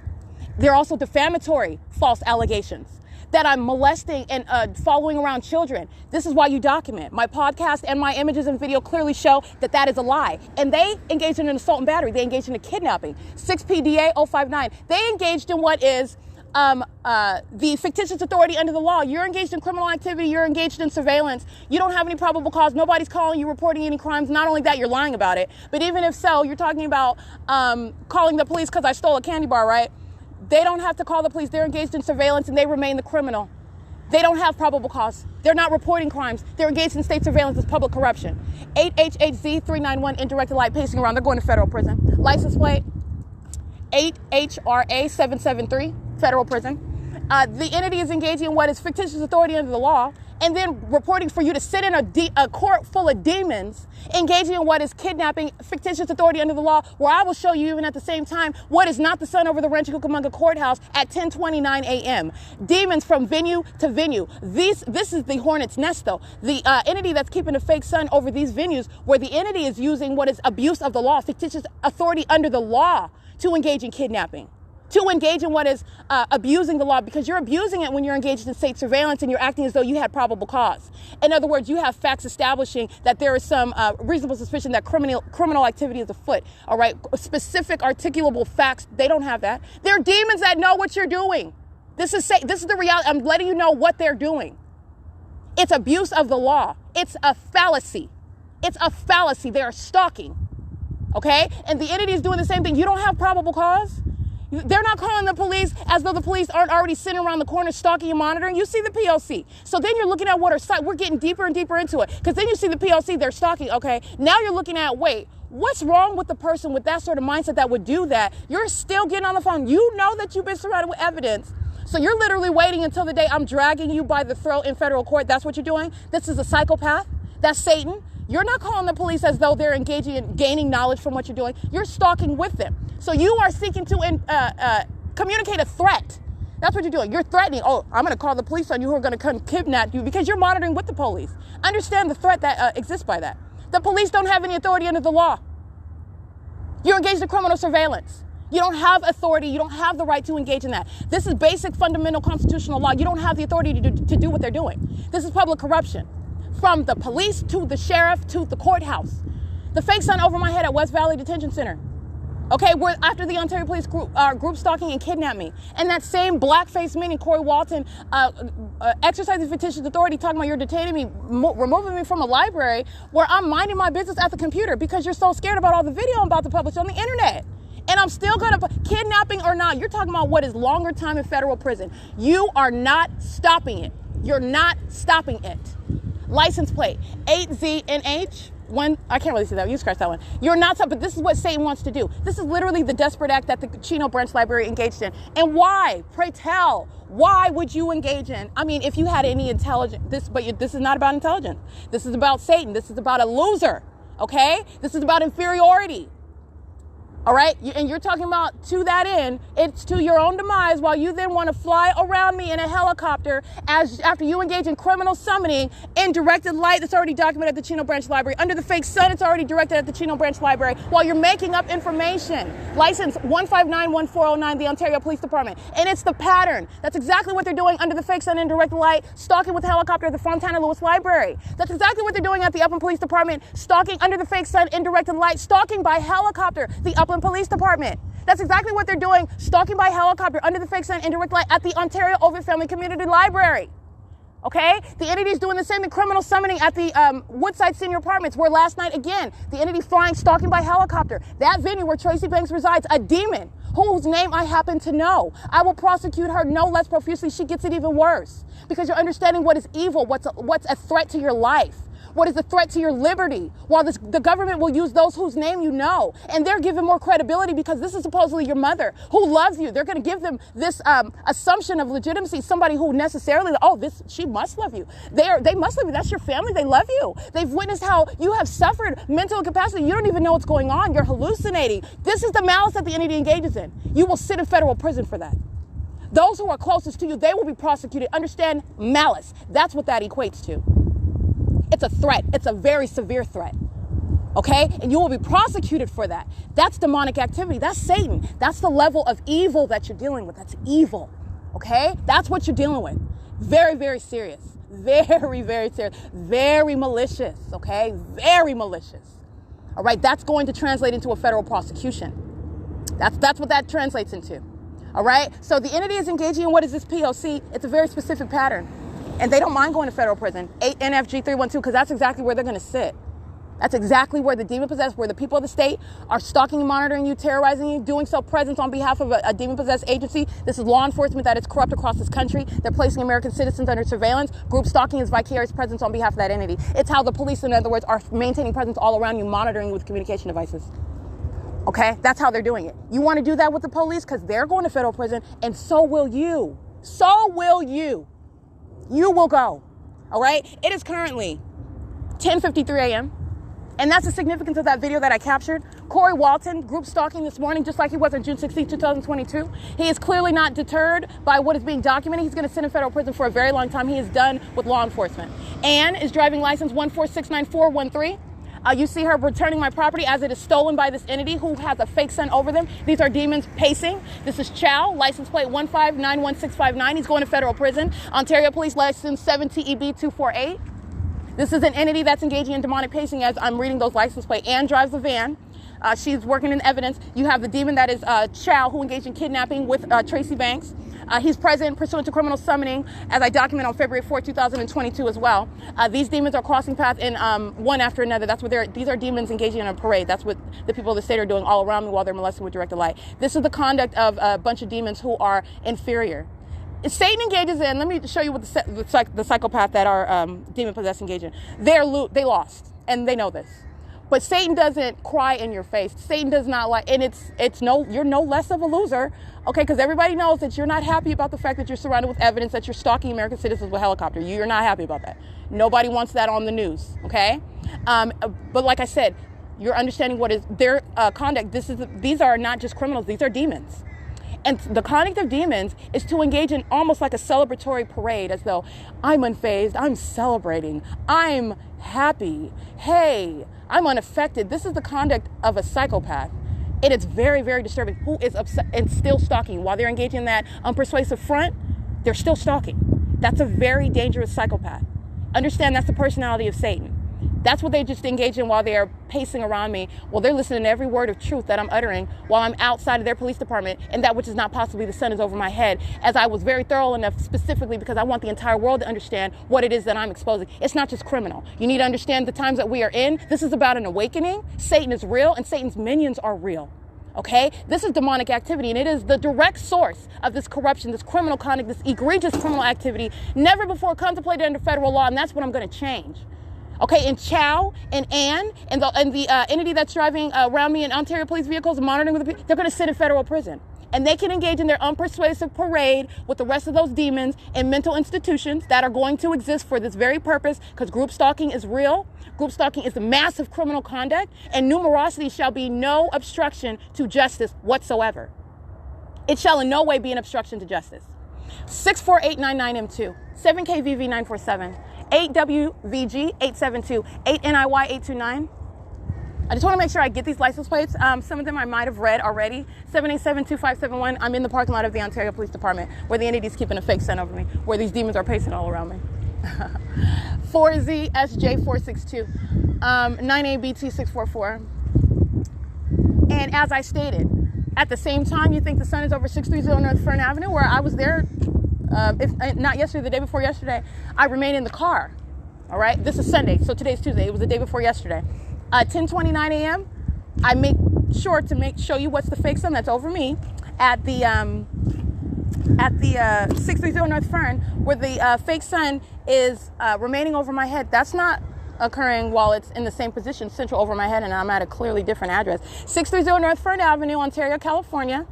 They're also defamatory false allegations that I'm molesting and following around children. This is why you document. My podcast and my images and video clearly show that that is a lie. And they engaged in an assault and battery. They engaged in a kidnapping. 6PDA 059. They engaged in what is the fictitious authority under the law. You're engaged in criminal activity. You're engaged in surveillance. You don't have any probable cause. Nobody's calling you, reporting any crimes. Not only that, you're lying about it. But even if so, you're talking about calling the police because I stole a candy bar, right? They don't have to call the police. They're engaged in surveillance, and they remain the criminal. They don't have probable cause. They're not reporting crimes. They're engaged in state surveillance as public corruption. 8HHZ 391 indirect light pacing around. They're going to federal prison. License plate 8HRA 773, federal prison. The entity is engaging in what is fictitious authority under the law, and then reporting for you to sit in a court full of demons, engaging in what is kidnapping, fictitious authority under the law, where I will show you even at the same time what is not the sun over the Rancho Cucamonga courthouse at 10:29 a.m. Demons from venue to venue. This is the hornet's nest, though. The entity that's keeping a fake sun over these venues, where the entity is using what is abuse of the law, fictitious authority under the law, to engage in kidnapping, to engage in what is abusing the law, because you're abusing it when you're engaged in state surveillance and you're acting as though you had probable cause. In other words, you have facts establishing that there is some reasonable suspicion that criminal activity is afoot. All right, specific articulable facts, they don't have that. They're demons that know what you're doing. This is the reality. I'm letting you know what they're doing. It's abuse of the law. It's a fallacy. It's a fallacy. They are stalking. Okay? And the entity is doing the same thing. You don't have probable cause. They're not calling the police as though the police aren't already sitting around the corner stalking and monitoring. You see the P.O.C. So then you're looking at what are, we're getting deeper and deeper into it. Because then you see the P.O.C. they're stalking. Okay, now you're looking at, wait, what's wrong with the person with that sort of mindset that would do that? You're still getting on the phone. You know that you've been surrounded with evidence. So you're literally waiting until the day I'm dragging you by the throat in federal court. That's what you're doing. This is a psychopath. That's Satan. You're not calling the police as though they're engaging in gaining knowledge from what you're doing. You're stalking with them. So you are seeking to communicate a threat That's what you're doing. You're threatening. Oh, I'm going to call the police on you who are going to come kidnap you because you're monitoring with the police. Understand the threat that exists by that. The police don't have any authority under the law. You're engaged in criminal surveillance. You don't have authority. You don't have the right to engage in that. This is basic fundamental constitutional law. You don't have the authority to do what they're doing. This is public corruption. From the police to the sheriff to the courthouse. The fake sun over my head at West Valley Detention Center. Okay, where after the Ontario Police group stalking and kidnapped me. And that same blackface meaning Corey Walton exercising fictitious authority talking about you're detaining me, removing me from a library where I'm minding my business at the computer because you're so scared about all the video I'm about to publish on the internet. And I'm still going to, kidnapping or not, you're talking about what is longer time in federal prison. You are not stopping it. You're not stopping it. License plate, 8ZNH. I can't really see that. You scratch that one. You're not stopping, but this is what Satan wants to do. This is literally the desperate act that the Chino Branch Library engaged in. And why? Pray tell. Why would you engage in? I mean, if you had any intelligence, this is not about intelligence. This is about Satan. This is about a loser. Okay? This is about inferiority. All right, and you're talking about to that end, it's to your own demise while you then want to fly around me in a helicopter after you engage in criminal summoning in directed light that's already documented at the Chino Branch Library. Under the fake sun, it's already directed at the Chino Branch Library while you're making up information. License 1591409, the Ontario Police Department. And it's the pattern. That's exactly what they're doing under the fake sun in directed light, stalking with helicopter at the Fontana Lewis Library. That's exactly what they're doing at the Upland Police Department, stalking under the fake sun in directed light, stalking by helicopter, the Upland Police Department. That's exactly what they're doing, stalking by helicopter under the fake sun in direct light at the Ontario Ovid Family Community Library. Okay? The entity is doing the same in criminal summoning at the Woodside Senior Apartments, where last night, again, the entity flying, stalking by helicopter. That venue where Tracy Banks resides, a demon whose name I happen to know. I will prosecute her no less profusely. She gets it even worse because you're understanding what is evil, what's a threat to your life. What is the threat to your liberty? While the government will use those whose name you know, and they're given more credibility because this is supposedly your mother who loves you. They're going to give them this assumption of legitimacy. Somebody who necessarily, she must love you. They must love you. That's your family. They love you. They've witnessed how you have suffered mental incapacity. You don't even know what's going on. You're hallucinating. This is the malice that the entity engages in. You will sit in federal prison for that. Those who are closest to you, they will be prosecuted. Understand malice. That's what that equates to. It's a threat. It's a very severe threat. Okay? And you will be prosecuted for that. That's demonic activity. That's Satan. That's the level of evil that you're dealing with. That's evil. Okay? That's what you're dealing with. Very, very serious. Very, very serious. Very malicious. Okay? Very malicious. All right? That's going to translate into a federal prosecution. That's what that translates into. All right? So the entity is engaging in what is this P.O.C. It's a very specific pattern. And they don't mind going to federal prison, 8 NFG 312, because that's exactly where they're going to sit. That's exactly where the demon-possessed, where the people of the state are stalking and monitoring you, terrorizing you, doing so presence on behalf of a demon-possessed agency. This is law enforcement that is corrupt across this country. They're placing American citizens under surveillance. Group stalking is vicarious presence on behalf of that entity. It's how the police, in other words, are maintaining presence all around you, monitoring you with communication devices. Okay? That's how they're doing it. You want to do that with the police? Because they're going to federal prison, and so will you. So will you. You will go. All right? It is currently 10:53 a.m. And that's the significance of that video that I captured. Corey Walton, group stalking this morning, just like he was on June 16, 2022. He is clearly not deterred by what is being documented. He's going to sit in federal prison for a very long time. He is done with law enforcement. Anne is driving license 1469413. You see her returning my property as it is stolen by this entity who has a fake sun over them. These are demons pacing. This is Chow, license plate 1591659. He's going to federal prison. Ontario Police license 7TEB248. This is an entity that's engaging in demonic pacing as I'm reading those license plates. Anne drives the van. She's working in evidence. You have the demon that is Chow, who engaged in kidnapping with Tracy Banks. He's present pursuant to criminal summoning, as I document on February 4, 2022 as well. These demons are crossing paths in one after another. That's what these are demons engaging in a parade. That's what the people of the state are doing all around me while they're molesting with directed light. This is the conduct of a bunch of demons who are inferior. Satan engages in, let me show you what the psychopath that are demon-possessed engage in. They lost, and they know this. But Satan doesn't cry in your face. Satan does not like, and you're no less of a loser, okay? Because everybody knows that you're not happy about the fact that you're surrounded with evidence that you're stalking American citizens with a helicopter. You're not happy about that. Nobody wants that on the news, okay? But like I said, you're understanding what is their conduct. These are not just criminals. These are demons. And the conduct of demons is to engage in almost like a celebratory parade, as though I'm unfazed, I'm celebrating, I'm happy, hey, I'm unaffected. This is the conduct of a psychopath. It is very, very disturbing. Who is upset and still stalking while they're engaging in that unpersuasive front? They're still stalking. That's a very dangerous psychopath. Understand, that's the personality of Satan. That's what they just engage in while they are pacing around me. Well, they're listening to every word of truth that I'm uttering while I'm outside of their police department, and that which is not possibly the sun is over my head, as I was very thorough enough specifically because I want the entire world to understand what it is that I'm exposing. It's not just criminal. You need to understand the times that we are in. This is about an awakening. Satan is real, and Satan's minions are real. Okay? This is demonic activity, and it is the direct source of this corruption, this criminal conduct, this egregious criminal activity, never before contemplated under federal law, and that's what I'm going to change. Okay, and Chow and Ann and the entity that's driving around me in Ontario police vehicles, monitoring with they're going to sit in federal prison. And they can engage in their unpersuasive parade with the rest of those demons in mental institutions that are going to exist for this very purpose, because group stalking is real. Group stalking is a massive criminal conduct, and numerosity shall be no obstruction to justice whatsoever. It shall in no way be an obstruction to justice. 64899M2, 7KVV947. 8WVG 872, 8NIY 829. I just want to make sure I get these license plates. Some of them I might have read already. 7872571. I'm in the parking lot of the Ontario Police Department, where the entity's keeping a fake sun over me, where these demons are pacing all around me. 4ZSJ462, 9ABT644. And as I stated, at the same time, you think the sun is over 630 North Fern Avenue, where I was there. If not yesterday, the day before yesterday, I remained in the car. All right, this is Sunday, so today's Tuesday. It was the day before yesterday. 10:29 a.m. I make sure to show you what's the fake sun that's over me at the 630 North Fern, where the fake sun is remaining over my head. That's not occurring while it's in the same position, central over my head, and I'm at a clearly different address. 630 North Fern Avenue, Ontario, California.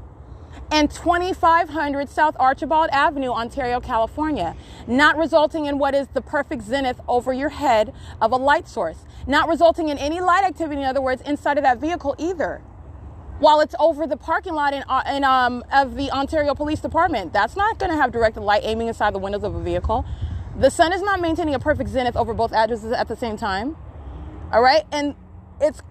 And 2500 South Archibald Avenue, Ontario, California, not resulting in what is the perfect zenith over your head of a light source, not resulting in any light activity, in other words, inside of that vehicle either, while it's over the parking lot of the Ontario Police Department. That's not going to have directed light aiming inside the windows of a vehicle. The sun is not maintaining a perfect zenith over both addresses at the same time. All right, and it's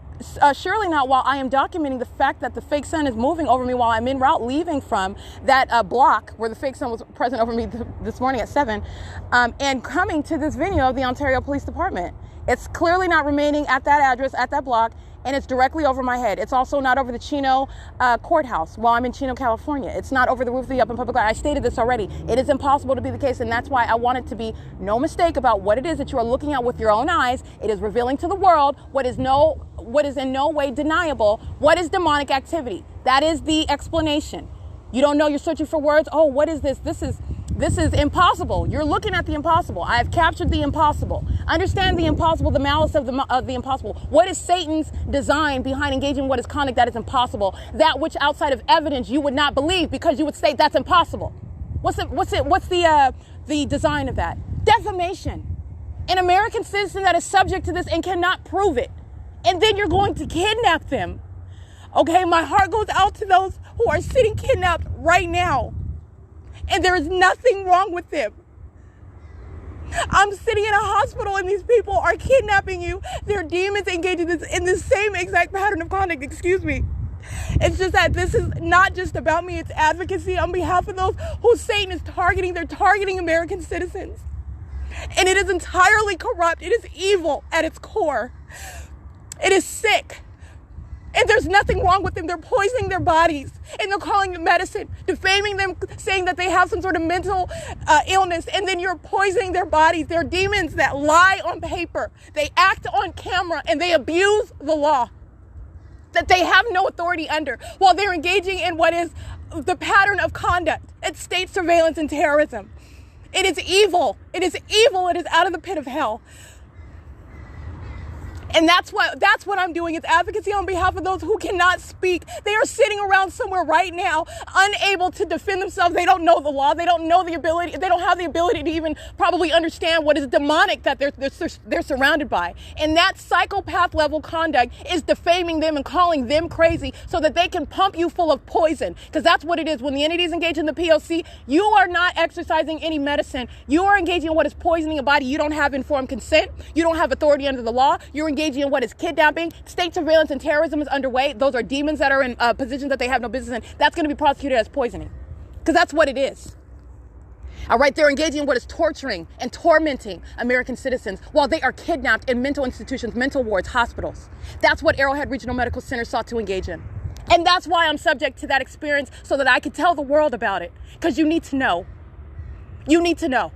surely not while I am documenting the fact that the fake sun is moving over me while I'm en route leaving from that block where the fake sun was present over me this morning at 7 and coming to this venue of the Ontario Police Department. It's clearly not remaining at that address, at that block, and it's directly over my head. It's also not over the Chino courthouse while I'm in Chino, California. It's not over the roof of the Open Public Library. I stated this already. It is impossible to be the case, and that's why I want it to be no mistake about what it is that you are looking at with your own eyes. It is revealing to the world what is in no way deniable. What is demonic activity? That is the explanation. You don't know, you're searching for words. Oh, what is this? This is impossible. You're looking at the impossible. I have captured the impossible. Understand the impossible, the malice of the impossible. What is Satan's design behind engaging in what is conduct that is impossible? That which outside of evidence you would not believe because you would say that's impossible. What's the design of that? Defamation. An American citizen that is subject to this and cannot prove it. And then you're going to kidnap them. Okay, my heart goes out to those who are sitting kidnapped right now. And there is nothing wrong with them. I'm sitting in a hospital and these people are kidnapping you. They're demons engaging in the same exact pattern of conduct. Excuse me. It's just that this is not just about me. It's advocacy on behalf of those who Satan is targeting. They're targeting American citizens. And it is entirely corrupt. It is evil at its core. It is sick. And there's nothing wrong with them. They're poisoning their bodies and they're calling it medicine, defaming them, saying that they have some sort of mental illness, and then you're poisoning their bodies. They're demons that lie on paper. They act on camera and they abuse the law that they have no authority under while they're engaging in what is the pattern of conduct. It's state surveillance and terrorism. It is evil. It is evil. It is out of the pit of hell. And that's what I'm doing. It's advocacy on behalf of those who cannot speak. They are sitting around somewhere right now, unable to defend themselves. They don't know the law. They don't know the ability. They don't have the ability to even probably understand what is demonic that they're surrounded by. And that psychopath level conduct is defaming them and calling them crazy so that they can pump you full of poison. Because that's what it is. When the entities engage in the P.O.C, you are not exercising any medicine. You are engaging in what is poisoning a body. You don't have informed consent. You don't have authority under the law. You're engaging in what is kidnapping. State surveillance and terrorism is underway. Those are demons that are in positions that they have no business in. That's going to be prosecuted as poisoning, because that's what it is. All right, they're engaging in what is torturing and tormenting American citizens while they are kidnapped in mental institutions, mental wards, hospitals. That's what Arrowhead Regional Medical Center sought to engage in. And that's why I'm subject to that experience, so that I can tell the world about it, because you need to know. You need to know.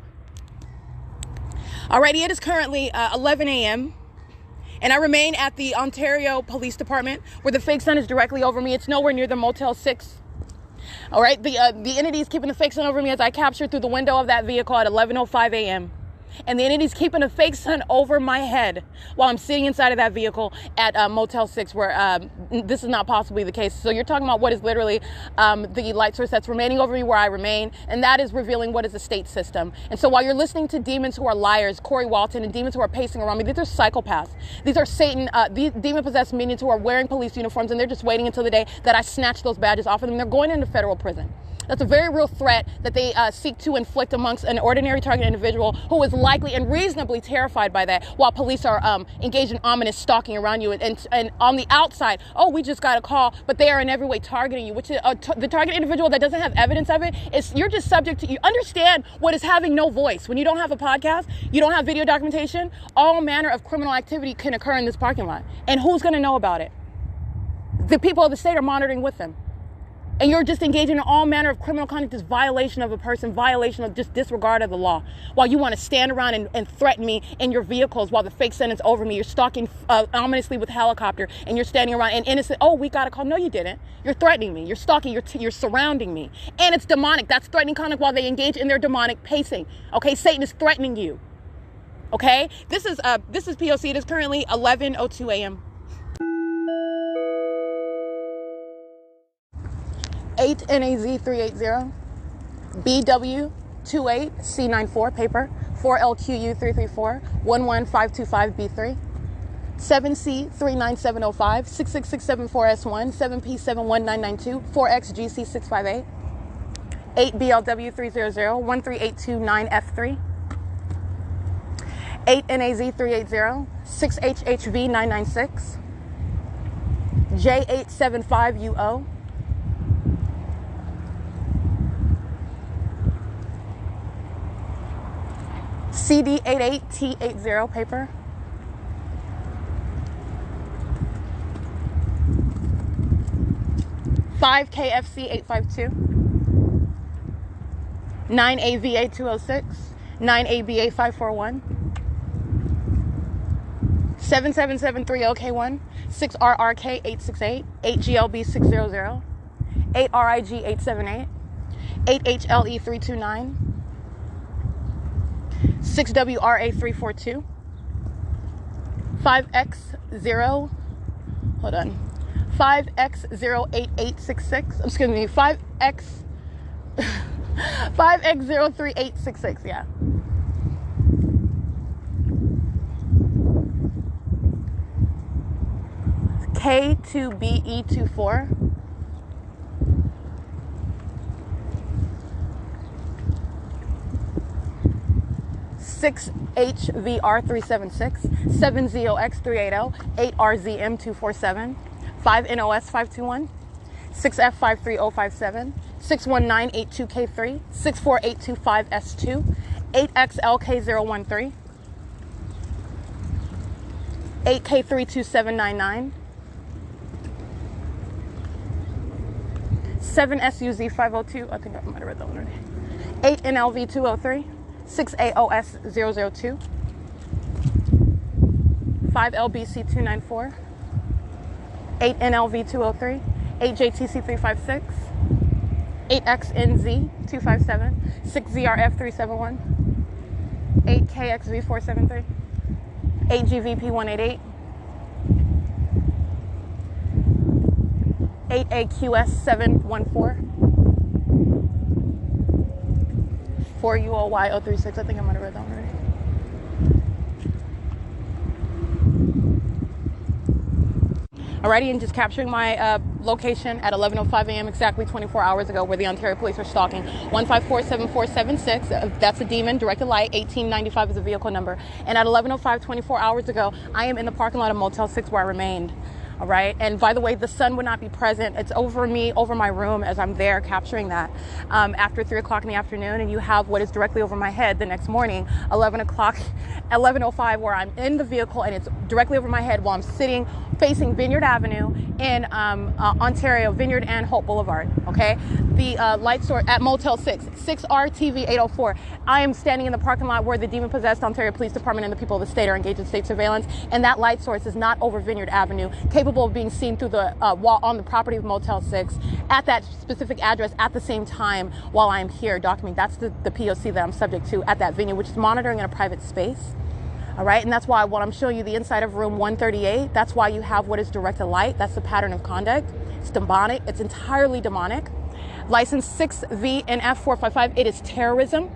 Alrighty, it is currently 11 a.m. and I remain at the Ontario Police Department, where the fake sun is directly over me. It's nowhere near the Motel 6. All right, the entity is keeping the fake sun over me as I captured through the window of that vehicle at 11:05 a.m. And the entity is keeping a fake sun over my head while I'm sitting inside of that vehicle at Motel 6, where this is not possibly the case. So you're talking about what is literally the light source that's remaining over me where I remain, and that is revealing what is the state system. And so while you're listening to demons who are liars, Corey Walton, and demons who are pacing around me, these are psychopaths. These are Satan, these demon-possessed minions who are wearing police uniforms, and they're just waiting until the day that I snatch those badges off of them. They're going into federal prison. That's a very real threat that they seek to inflict amongst an ordinary target individual who is likely and reasonably terrified by that, while police are engaged in ominous stalking around you. And on the outside, oh, we just got a call, but they are in every way targeting you, which is the target individual that doesn't have evidence of it is you're just subject to. You understand what is having no voice. When you don't have a podcast, you don't have video documentation, all manner of criminal activity can occur in this parking lot. And who's going to know about it? The people of the state are monitoring with them. And you're just engaging in all manner of criminal conduct, this violation of a person, violation of just disregard of the law. While you want to stand around and threaten me in your vehicles while the fake sentence over me, you're stalking ominously with a helicopter, and you're standing around and innocent. Oh, we got a call. No, you didn't. You're threatening me. You're stalking. You're surrounding me. And it's demonic. That's threatening conduct while they engage in their demonic pacing. Okay, Satan is threatening you. Okay, this is P.O.C. It is currently 11:02 a.m. 8 NAZ 380, BW 28 C94 paper, 4LQU 334, 11525B3, 7C 39705, 66674S1, 7P71992, 4XGC 658, 8 BLW 300, 13829F3, 8 NAZ 380, 6HHV 996, J875UO, CD88T80 paper, 5KFC852, 9AVA206, 9ABA541, 77730K1, 6RRK868, 8GLB600, 8RIG878, 8HLE329, 6WRA342, 5X0, hold on, 5X08866, excuse me, 5X03866, yeah. K2BE24, 6HVR376, 7ZOX380, 8RZM247, 5NOS521, 6F53057, 61982K3, 64825S2, 8XLK013, 8K32799, 7SUZ502, I think I might have read that one already, 8NLV203, 6AOS002, 5LBC294, 8NLV203, 8JTC356, 8XNZ257, 6ZRF371, 8KXV473, 8GVP188, 8AQS714. 4UOY036. I think I might have read that one already. Alrighty, and just capturing my location at 11:05 a.m. exactly 24 hours ago, where the Ontario police are stalking 1547476. That's a demon, directed light. 1895 is the vehicle number. And at 11:05, 24 hours ago, I am in the parking lot of Motel 6 where I remained. All right. And by the way, the sun would not be present. It's over me, over my room as I'm there capturing that after 3 o'clock in the afternoon. And you have what is directly over my head the next morning, 11:05, where I'm in the vehicle and it's directly over my head while I'm sitting facing Vineyard Avenue in Ontario, Vineyard and Hope Boulevard. Okay. The light source at Motel 6, 6RTV 804. I am standing in the parking lot where the demon-possessed Ontario Police Department and the people of the state are engaged in state surveillance. And that light source is not over Vineyard Avenue, capable of being seen through the wall on the property of Motel 6 at that specific address at the same time while I'm here documenting. That's the P.O.C. that I'm subject to at that venue, which is monitoring in a private space. All right. And that's why when I'm showing you the inside of room 138, that's why you have what is directed light. That's the pattern of conduct. It's demonic. It's entirely demonic. License 6VNF455. It is terrorism.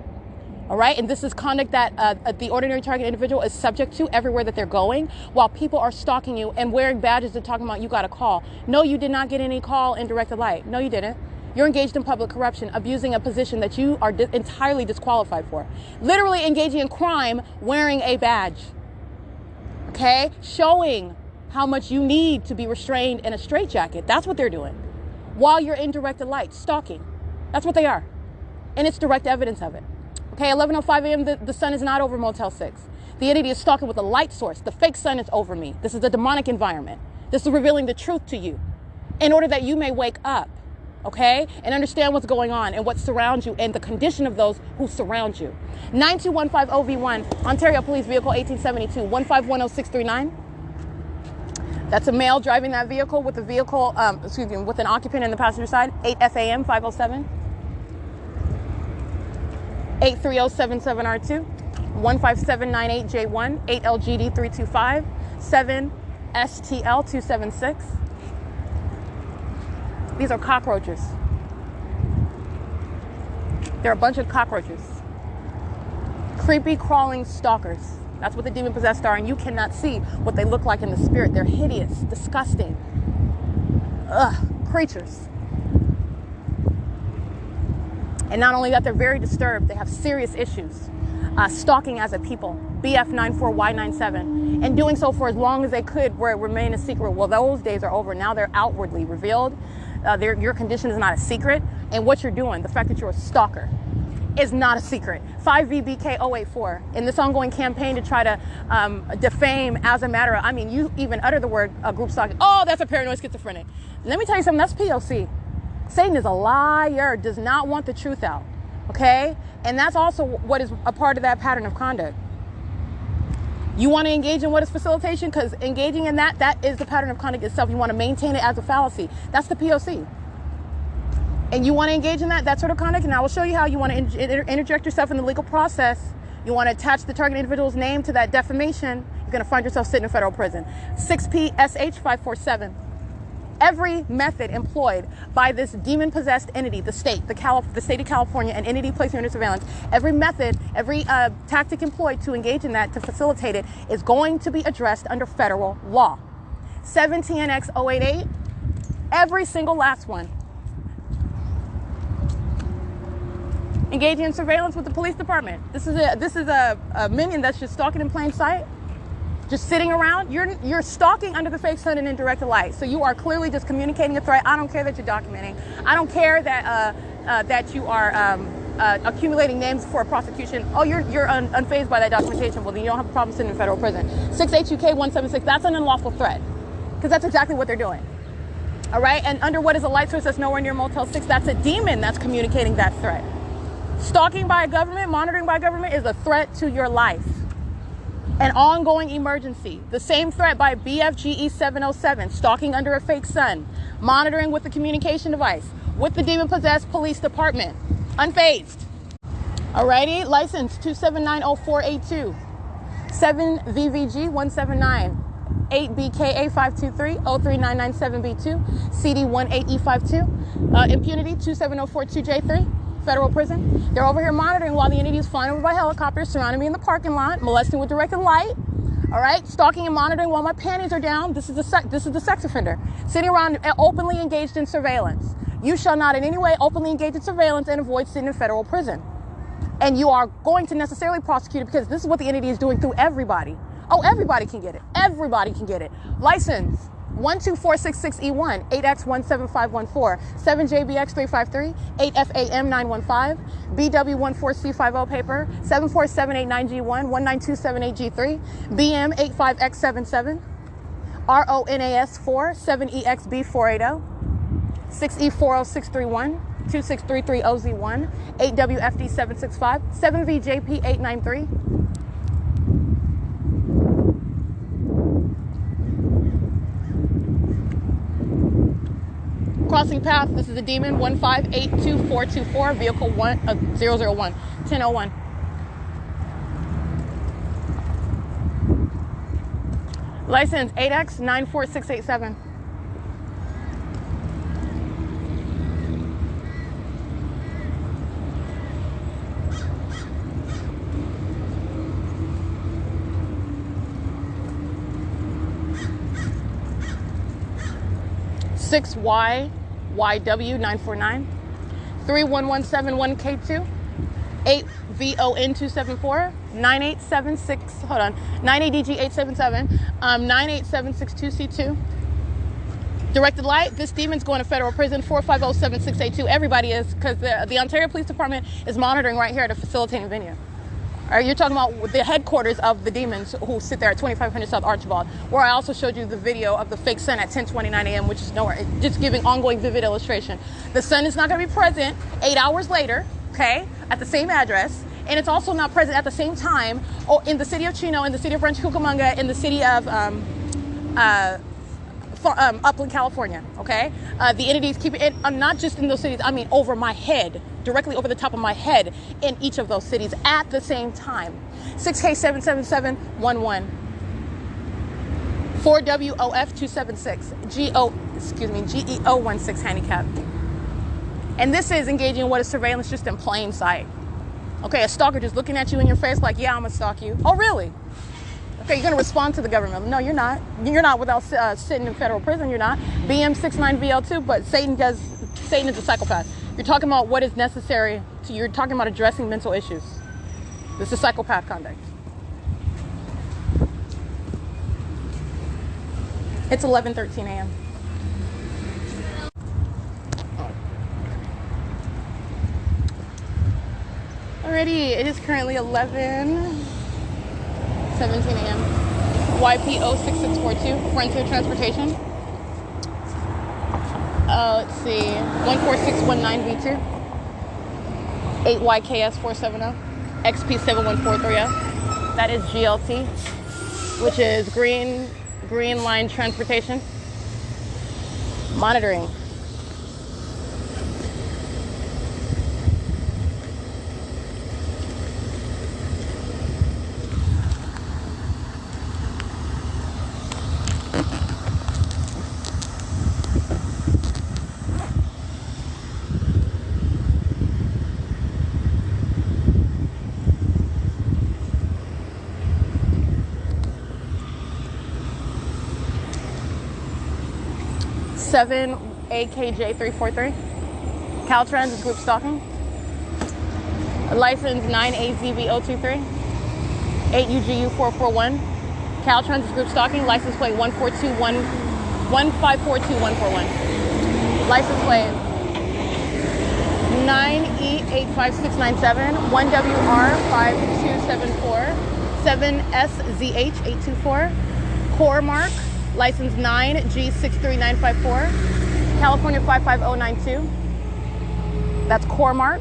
All right. And this is conduct that the ordinary target individual is subject to everywhere that they're going, while people are stalking you and wearing badges and talking about you got a call. No, you did not get any call in directed light. No, you didn't. You're engaged in public corruption, abusing a position that you are entirely disqualified for. Literally engaging in crime, wearing a badge. Okay? Showing how much you need to be restrained in a straitjacket. That's what they're doing. While you're in directed light, stalking. That's what they are. And it's direct evidence of it. Okay, 11:05 a.m., the sun is not over Motel 6. The entity is stalking with a light source. The fake sun is over me. This is a demonic environment. This is revealing the truth to you in order that you may wake up, okay, and understand what's going on and what surrounds you and the condition of those who surround you. 9215 OV1, Ontario Police Vehicle 1872, 1510639. That's a male driving that vehicle with a vehicle, with an occupant in the passenger side. 8 FAM 507. 83077R2, 15798J1, 8LGD325, 7STL276. These are cockroaches. They're a bunch of cockroaches. Creepy, crawling stalkers. That's what the demon-possessed are, and you cannot see what they look like in the spirit. They're hideous, disgusting, creatures. And not only that, they're very disturbed. They have serious issues. Stalking as a people, BF94Y97, and doing so for as long as they could, where it remained a secret. Well, those days are over. Now they're outwardly revealed. Your condition is not a secret. And what you're doing, the fact that you're a stalker, is not a secret. 5VBK084. In this ongoing campaign to try to defame as a matter of, you even utter the word group stalking. Oh, that's a paranoid schizophrenic. Let me tell you something, that's P.O.C. Satan is a liar, does not want the truth out, okay? And that's also what is a part of that pattern of conduct. You want to engage in what is facilitation? Because engaging in that is the pattern of conduct itself. You want to maintain it as a fallacy. That's the P.O.C. And you want to engage in that sort of conduct, and I will show you how you want to interject yourself in the legal process. You want to attach the target individual's name to that defamation. You're going to find yourself sitting in federal prison. 6PSH547. Every method employed by this demon-possessed entity, the state of California, an entity placed under surveillance, every method, every tactic employed to engage in that, to facilitate it, is going to be addressed under federal law. 7TNX088, every single last one. Engaging in surveillance with the police department. This is a minion that's just stalking in plain sight. Just sitting around, you're stalking under the fake sun and in direct light. So you are clearly just communicating a threat. I don't care that you're documenting. I don't care that that you are accumulating names for a prosecution. Oh, you're unfazed by that documentation. Well, then you don't have a problem sitting in federal prison. 6HUK176. That's an unlawful threat, because that's exactly what they're doing. All right, and under what is a light source that's nowhere near Motel 6, that's a demon that's communicating that threat. Stalking by a government, monitoring by government is a threat to your life. An ongoing emergency. The same threat by BFGE 707, stalking under a fake sun, monitoring with the communication device, with the demon-possessed police department, unfazed. Alrighty, license 2790482, 7VVG179, 8BKA523-03997B2, CD18E52, impunity 27042J3, federal prison. They're over here monitoring while the entity is flying over by helicopters, surrounding me in the parking lot, molesting with directed light. All right, stalking and monitoring while my panties are down. This is the sex offender sitting around openly engaged in surveillance. You shall not in any way openly engage in surveillance and avoid sitting in federal prison. And you are going to necessarily prosecute it because this is what the entity is doing through everybody. Oh, everybody can get it. Everybody can get it. License 12466E1, 8X17514, 7JBX353, 8FAM915, BW14C50 paper, 74789G1, 19278G3, BM85X77, RONAS4, 7EXB480, 6E40631, 2633OZ1, 8WFD765, 7VJP893, crossing path. This is a demon 1582424, vehicle 001, 1001. License 8X94687. YW949, 31171K2, 8VON274, 9876, hold on, 98DG877, 98762C2. Directed light, this demon's going to federal prison, 4507682. Everybody is, because the Ontario Police Department is monitoring right here at a facilitating venue. All right, you're talking about the headquarters of the demons who sit there at 2500 South Archibald, where I also showed you the video of the fake sun at 10:29 a.m., which is nowhere, just giving ongoing vivid illustration. The sun is not going to be present 8 hours later, okay, at the same address, and it's also not present at the same time in the city of Chino, in the city of Rancho Cucamonga, in the city of Upland, California, okay? The entities keep it, not just in those cities, I mean over my head, directly over the top of my head in each of those cities at the same time. 6K77711. 4WOF276. GEO16 handicap. And this is engaging in what is surveillance just in plain sight. Okay, a stalker just looking at you in your face like, yeah, I'm gonna stalk you. Oh, really? Okay, you're gonna respond to the government. No, you're not. You're not without sitting in federal prison, you're not. BM69VL2, but Satan is a psychopath. You're talking about what is necessary you're talking about addressing mental issues. This is psychopath conduct. It's 11:13 a.m. Alrighty, it is currently 11:17 a.m. YPO6642, Frontier Transportation. Let's see, 14619V2, 8YKS470, XP71430. That is GLT, which is Green Line Transportation. Monitoring. Seven AKJ343. Caltrans is group stalking. License 9AZB023. 8UGU441. Caltrans is group stalking. License plate 1542141. License plate 9E85697. 1WR5274. 7SZH824. Core mark. License 9G63954, California 55092. That's core mark.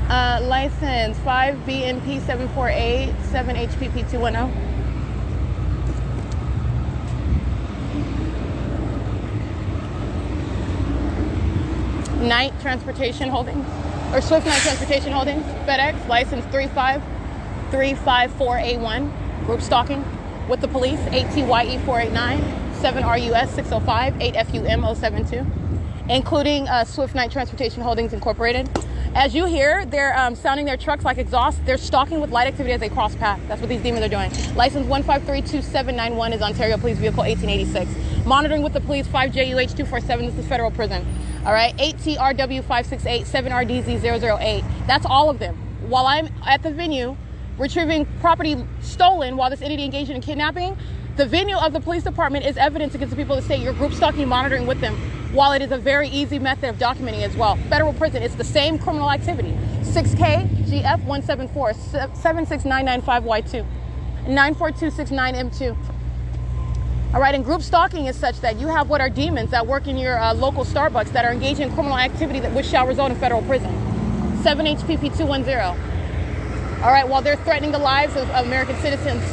License 5BNP748, 7HPP210. Night Transportation Holdings, or Swift Night Transportation Holdings, FedEx, license 35354A1, group stalking. with the police, 8TYE 489, 7RUS 605, 8FUM 072, including Swift Night Transportation Holdings Incorporated. As you hear, they're sounding their trucks like exhaust. They're stalking with light activity as they cross path. That's what these demons are doing. License 1532791 is Ontario Police Vehicle 1886. Monitoring with the police, 5JUH247. This is federal prison. All right, 8TRW568, 7RDZ008. That's all of them. While I'm at the venue retrieving property stolen while this entity engaged in kidnapping, the venue of the police department is evidence against the people that say you're group stalking, monitoring with them, while it is a very easy method of documenting as well. Federal prison, it's the same criminal activity. 6K GF 174 76995Y2 94269M2. All right, and group stalking is such that you have what are demons that work in your local Starbucks that are engaged in criminal activity that which shall result in federal prison. 7HPP 210. All right, while they're threatening the lives of American citizens,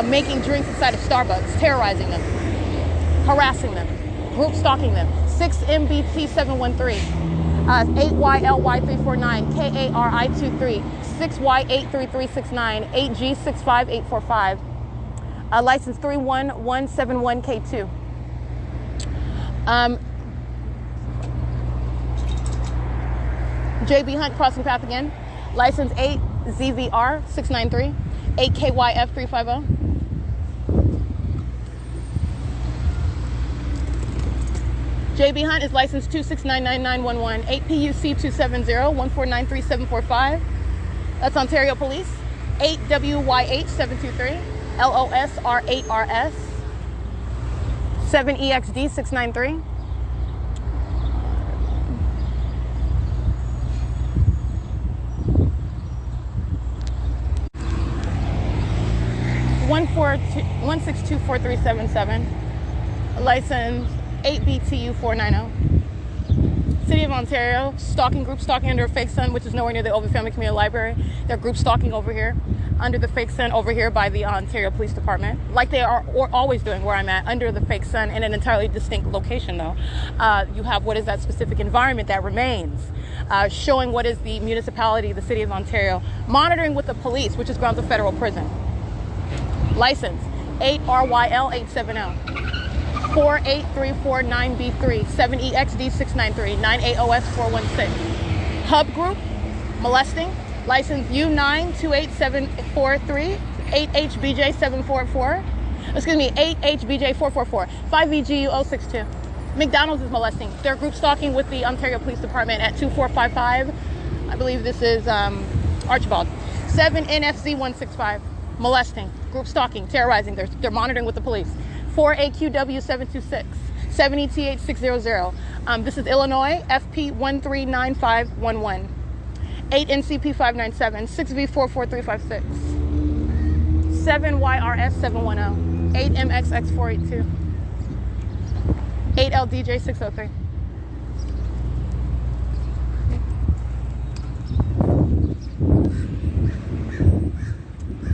making drinks inside of Starbucks, terrorizing them, harassing them, group stalking them. 6MBT 713, 8YLY349, KARI23, 6Y83369, 8G65845, license 31171K2. JB Hunt crossing path again. License 8ZVR 693, 8KYF 350. JB Hunt is license 2699911, 8PUC 270-1493745. That's Ontario Police. 8WY8 723, LOSR8RS, 7EXD 693. One 624-377, license 8BTU 490. City of Ontario, stalking, group stalking under a fake sun, which is nowhere near the Ovid Family Community Library. They're group stalking over here, under the fake sun over here by the Ontario Police Department, like they are always doing where I'm at, under the fake sun in an entirely distinct location though. You have what is that specific environment that remains, showing what is the municipality, the City of Ontario, monitoring with the police, which is grounds of federal prison. License 8RYL870, 48349B3, 7EXD693, 9AOS416. Hub group, molesting, license U928743, 8HBJ744, excuse me, 8HBJ444, 5VGU062. McDonald's is molesting. They're group stalking with the Ontario Police Department at 2455. I believe this is Archibald. 7NFZ165. Molesting, group stalking, terrorizing. They're monitoring with the police. 4AQW726, 7ETH600. This is Illinois, FP139511. 8NCP597, 6V44356. 7YRS710, 8MXX482. 8LDJ603.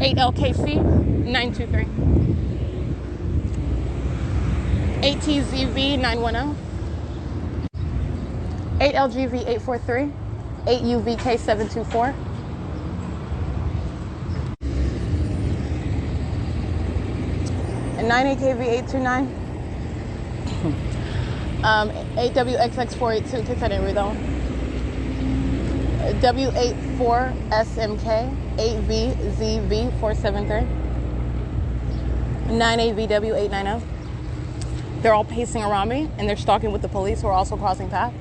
LKC 923, 8TZV 910, 8LGV 843, 8UVK 724, and 9AKV 829, 8WXX 482. In case I didn't read that one. W84SMK 8VZV473, 9AVW890. They're all pacing around me and they're stalking with the police who are also crossing path.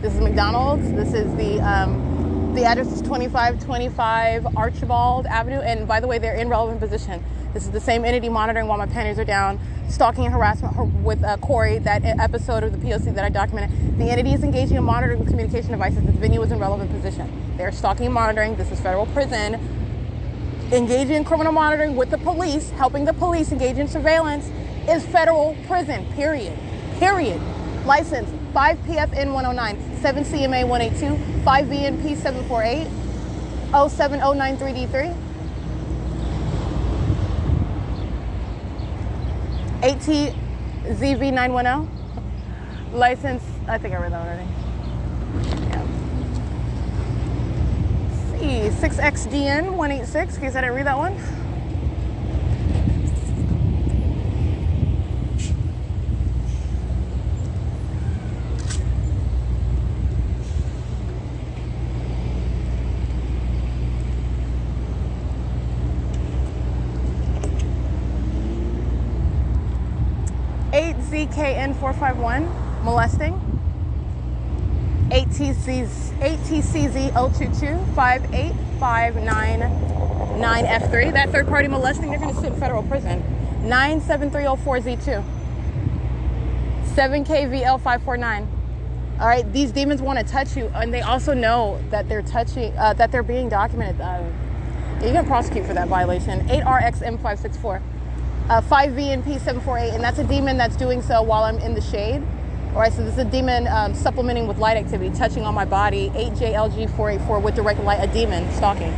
This is McDonald's. This is the address is 2525 Archibald Avenue. And by the way, they're in relevant position. This is the same entity monitoring while my panties are down, stalking and harassment with Corey, that episode of the P.O.C. that I documented. The entity is engaging in monitoring with communication devices. This venue is in relevant position. They're stalking and monitoring. This is federal prison. Engaging in criminal monitoring with the police, helping the police engage in surveillance is federal prison, period. Period. License 5PFN109, 7CMA182, 5VNP748, 07093D3. 8TZV910, license, I think I read that already. Yeah. 6XDN186, in case I didn't read that one. CKN451, molesting. 8TCZ022-58599F3. That third party molesting, they're going to sit in federal prison. 97304Z2. 7KVL549. All right, these demons want to touch you, and they also know that they're touching, that they're being documented. You can prosecute for that violation. 8RXM564. 5VNP748, and that's a demon that's doing so while I'm in the shade. All right, so this is a demon supplementing with light activity, touching on my body. 8JLG484 with direct light, a demon stalking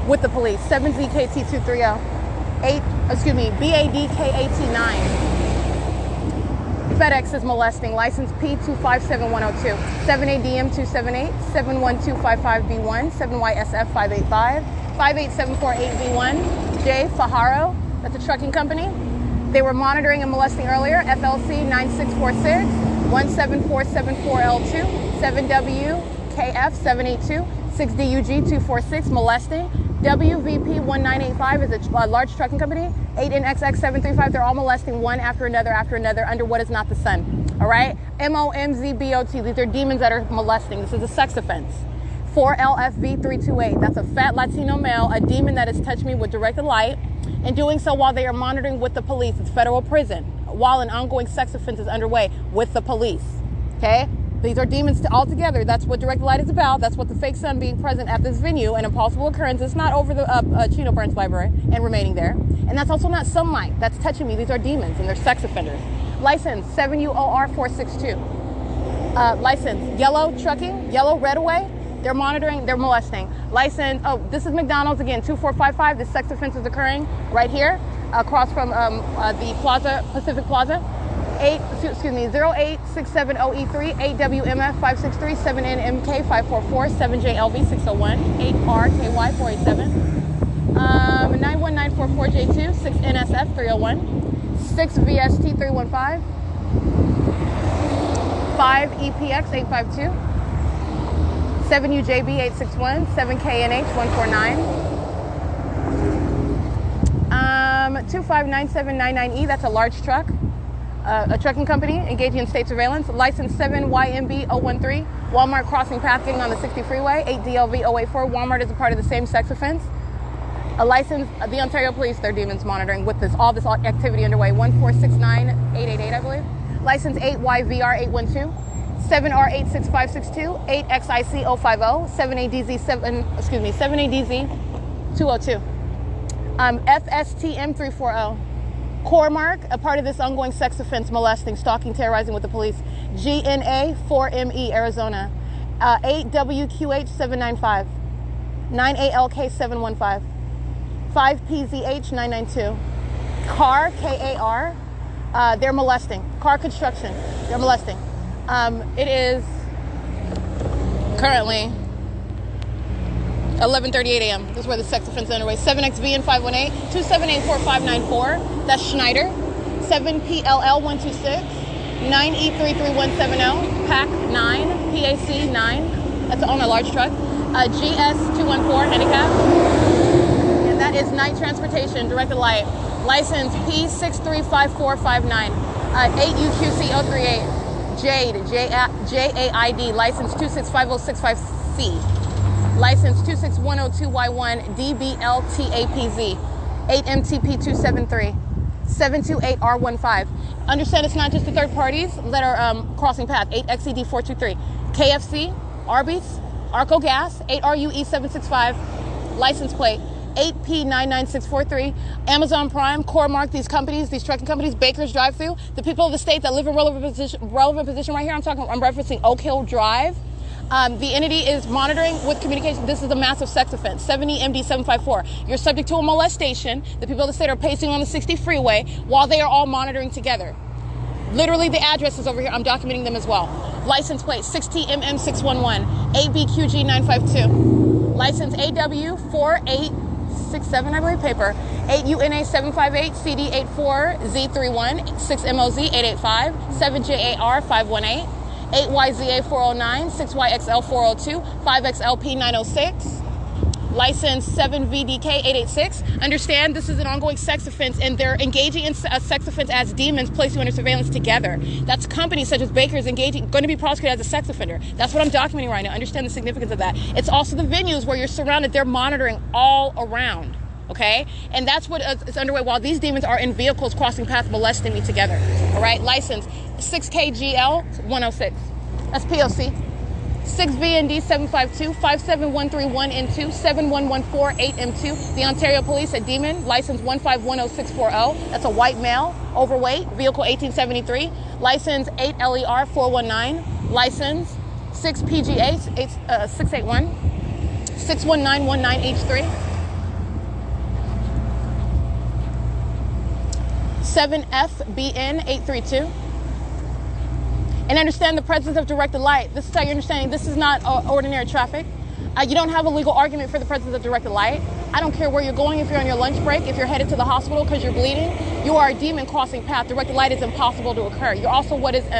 with the police. 7ZKT230. BADK18-9. FedEx is molesting, license P257102. 7ADM278, 71255B1, 7YSF585, 58748B1, J Fajaro, that's a trucking company. They were monitoring and molesting earlier. FLC 9646, 17474L2, 7WKF 782, 6DUG 246, molesting. WVP 1985 is a large trucking company. 8NXX 735, they're all molesting one after another under what is not the sun. All right? MOMZBOT, these are demons that are molesting. This is a sex offense. 4LFV 328, that's a fat Latino male, a demon that has touched me with directed light, and doing so while they are monitoring with the police. It's federal prison, while an ongoing sex offense is underway with the police. Okay? These are demons altogether. That's what direct light is about. That's what the fake sun being present at this venue, an impossible occurrence. It's not over the Chino Burns Library and remaining there. And that's also not sunlight that's touching me. These are demons and they're sex offenders. License 7UOR462. License yellow trucking, yellow red away. They're monitoring, they're molesting. License, this is McDonald's again, 2455. This sex offense is occurring right here across from the Plaza, Pacific Plaza. 08670E3, 8WMF563, 7NMK544, 7JLV601, 8RKY487, 91944J2, 6NSF301, 6VST315, 5EPX852, 7UJB861, 7KNH149, 259799E, that's a large truck. A trucking company engaging in state surveillance. License 7YMB013. Walmart crossing path getting on the 60 freeway. 8DLV084. Walmart is a part of the same sex offense. A license, the Ontario Police, their demons monitoring with all this activity underway. 1469888, I believe. License 8YVR812. 7R86562. 8XIC050. 7ADZ202. FSTM340. Cormark, a part of this ongoing sex offense, molesting, stalking, terrorizing with the police. GNA4ME, Arizona. 8WQH795. 9ALK715. 5PZH992. Car, KAR, they're molesting. Car construction, they're molesting. It is currently 11:38 a.m. This is where the sex offense is underway. 7XVN518, 2784594. That's Schneider. 7PLL126, 9E33170, PAC 9, PAC 9. That's on a large truck. GS214 handicap. And that is night transportation, directed light. License P635459, 8UQC038, Jade, JAID, license 2650665C. License 26102Y1, DBLTAPZ, 8MTP273, 728R15. Understand it's not just the third parties that are crossing path. 8XED423, KFC, Arby's, Arco Gas, 8RUE765, license plate, 8P99643, Amazon Prime, Cormark, these companies, these trucking companies, Baker's Drive-Thru, the people of the state that live in relevant position right here. I'm referencing Oak Hill Drive. The entity is monitoring with communication. This is a massive sex offense. 70MD754. You're subject to a molestation. The people of the state are pacing on the 60 freeway while they are all monitoring together. Literally, the address is over here. I'm documenting them as well. License plate 6TMM611, ABQG952. License AW4867, I believe, paper. 8UNA758, CD84Z31, 6MOZ885, 7JAR518. 8YZA409, 6YXL402, 5XLP906. license 7VDK886. Understand this is an ongoing sex offense, and they're engaging in a sex offense as demons, place you under surveillance together. That's companies such as Baker's going to be prosecuted as a sex offender. That's what I'm documenting right now. Understand the significance of that. It's also the venues where you're surrounded. They're monitoring all around. Okay, and that's what is underway while these demons are in vehicles crossing paths, molesting me together. All right, license 6KGL106. That's P.O.C. 6VND 752 57131N2 71148M2. The Ontario Police at Demon, license 1510640. That's a white male, overweight, vehicle 1873. License 8LER 419. License 6PGA 681 61919H3. 7FBN 832. And understand the presence of directed light. This is how you're understanding this is not ordinary traffic. You don't have a legal argument for the presence of directed light. I don't care where you're going, if you're on your lunch break, if you're headed to the hospital because you're bleeding, you are a demon crossing path. Directed light is impossible to occur. You're also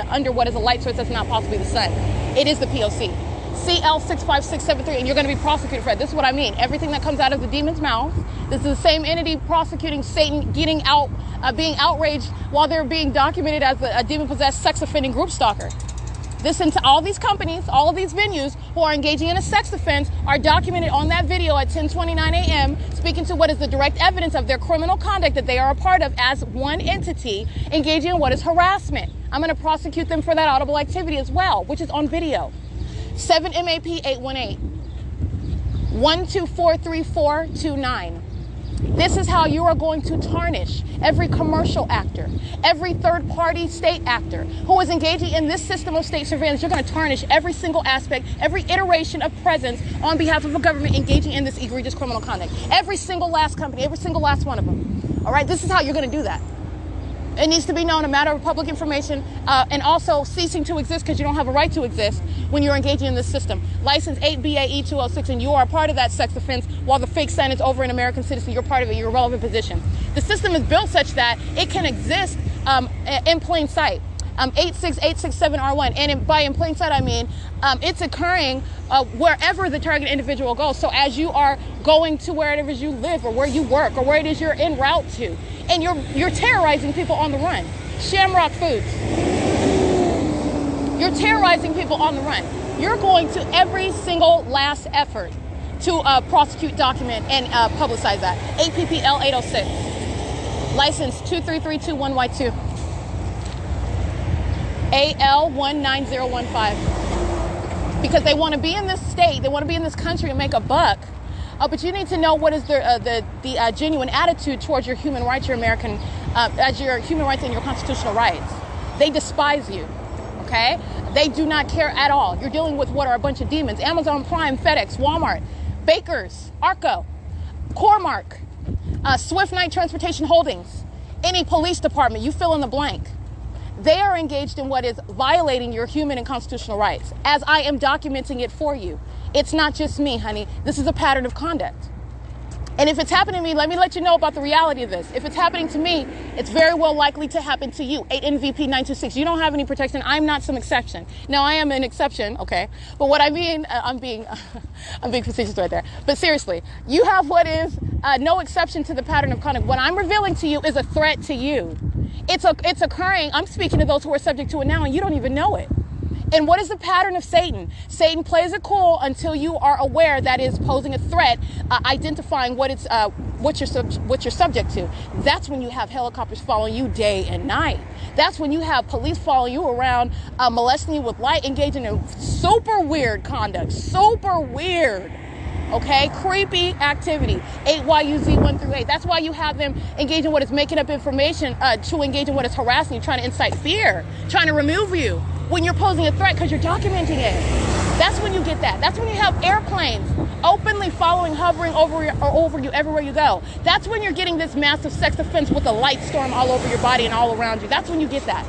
under what is a light source that's not possibly the sun. It is the P.O.C. CL65673, and you're going to be prosecuted for it. This is what I mean. Everything that comes out of the demon's mouth, this is the same entity prosecuting Satan, being outraged while they're being documented as a demon-possessed sex offending group stalker. This into all these companies, all of these venues who are engaging in a sex offense are documented on that video at 10:29 a.m., speaking to what is the direct evidence of their criminal conduct that they are a part of as one entity engaging in what is harassment. I'm going to prosecute them for that audible activity as well, which is on video. 7MAP818 1243429. This is how you are going to tarnish every commercial actor, every third-party state actor who is engaging in this system of state surveillance. You're going to tarnish every single aspect, every iteration of presence on behalf of a government engaging in this egregious criminal conduct. Every single last company, every single last one of them. All right, this is how you're going to do that. It needs to be known, a matter of public information, and also ceasing to exist because you don't have a right to exist when you're engaging in this system. License 8BAE206, and you are a part of that sex offense while the fake sign is over in American citizen. You're part of it. You're a relevant position. The system is built such that it can exist in plain sight. 86867R1, and by in plain sight I mean it's occurring wherever the target individual goes. So as you are going to wherever you live or where you work or where it is you're en route to, and you're terrorizing people on the run. Shamrock Foods. You're terrorizing people on the run. You're going to every single last effort to prosecute, document, and publicize that. APPL 806. License 23321Y2. AL19015. Because they want to be in this state, they want to be in this country and make a buck. But you need to know what is the genuine attitude towards your human rights, your American, as your human rights and your constitutional rights. They despise you, okay? They do not care at all. You're dealing with what are a bunch of demons. Amazon Prime, FedEx, Walmart, Baker's, Arco, Cormark, Swift Night Transportation Holdings, any police department, you fill in the blank. They are engaged in what is violating your human and constitutional rights, as I am documenting it for you. It's not just me, honey. This is a pattern of conduct. And if it's happening to me, let me let you know about the reality of this. If it's happening to me, it's very well likely to happen to you. 8NVP926. You don't have any protection. I'm not some exception. Now, I am an exception, okay? But what I mean, I'm being facetious right there. But seriously, you have what is no exception to the pattern of conduct. What I'm revealing to you is a threat to you. It's occurring. I'm speaking to those who are subject to it now, and you don't even know it. And what is the pattern of Satan? Satan plays it cool until you are aware that is posing a threat, identifying what you're subject to. That's when you have helicopters following you day and night. That's when you have police following you around, molesting you with light, engaging in super weird conduct, super weird. Okay, creepy activity. 8YUZ1-8. That's why you have them engage in what is making up information to engage in what is harassing you, trying to incite fear, trying to remove you when you're posing a threat because you're documenting it. That's when you get that. That's when you have airplanes openly following, hovering over you everywhere you go. That's when you're getting this massive sex offense with a light storm all over your body and all around you. That's when you get that.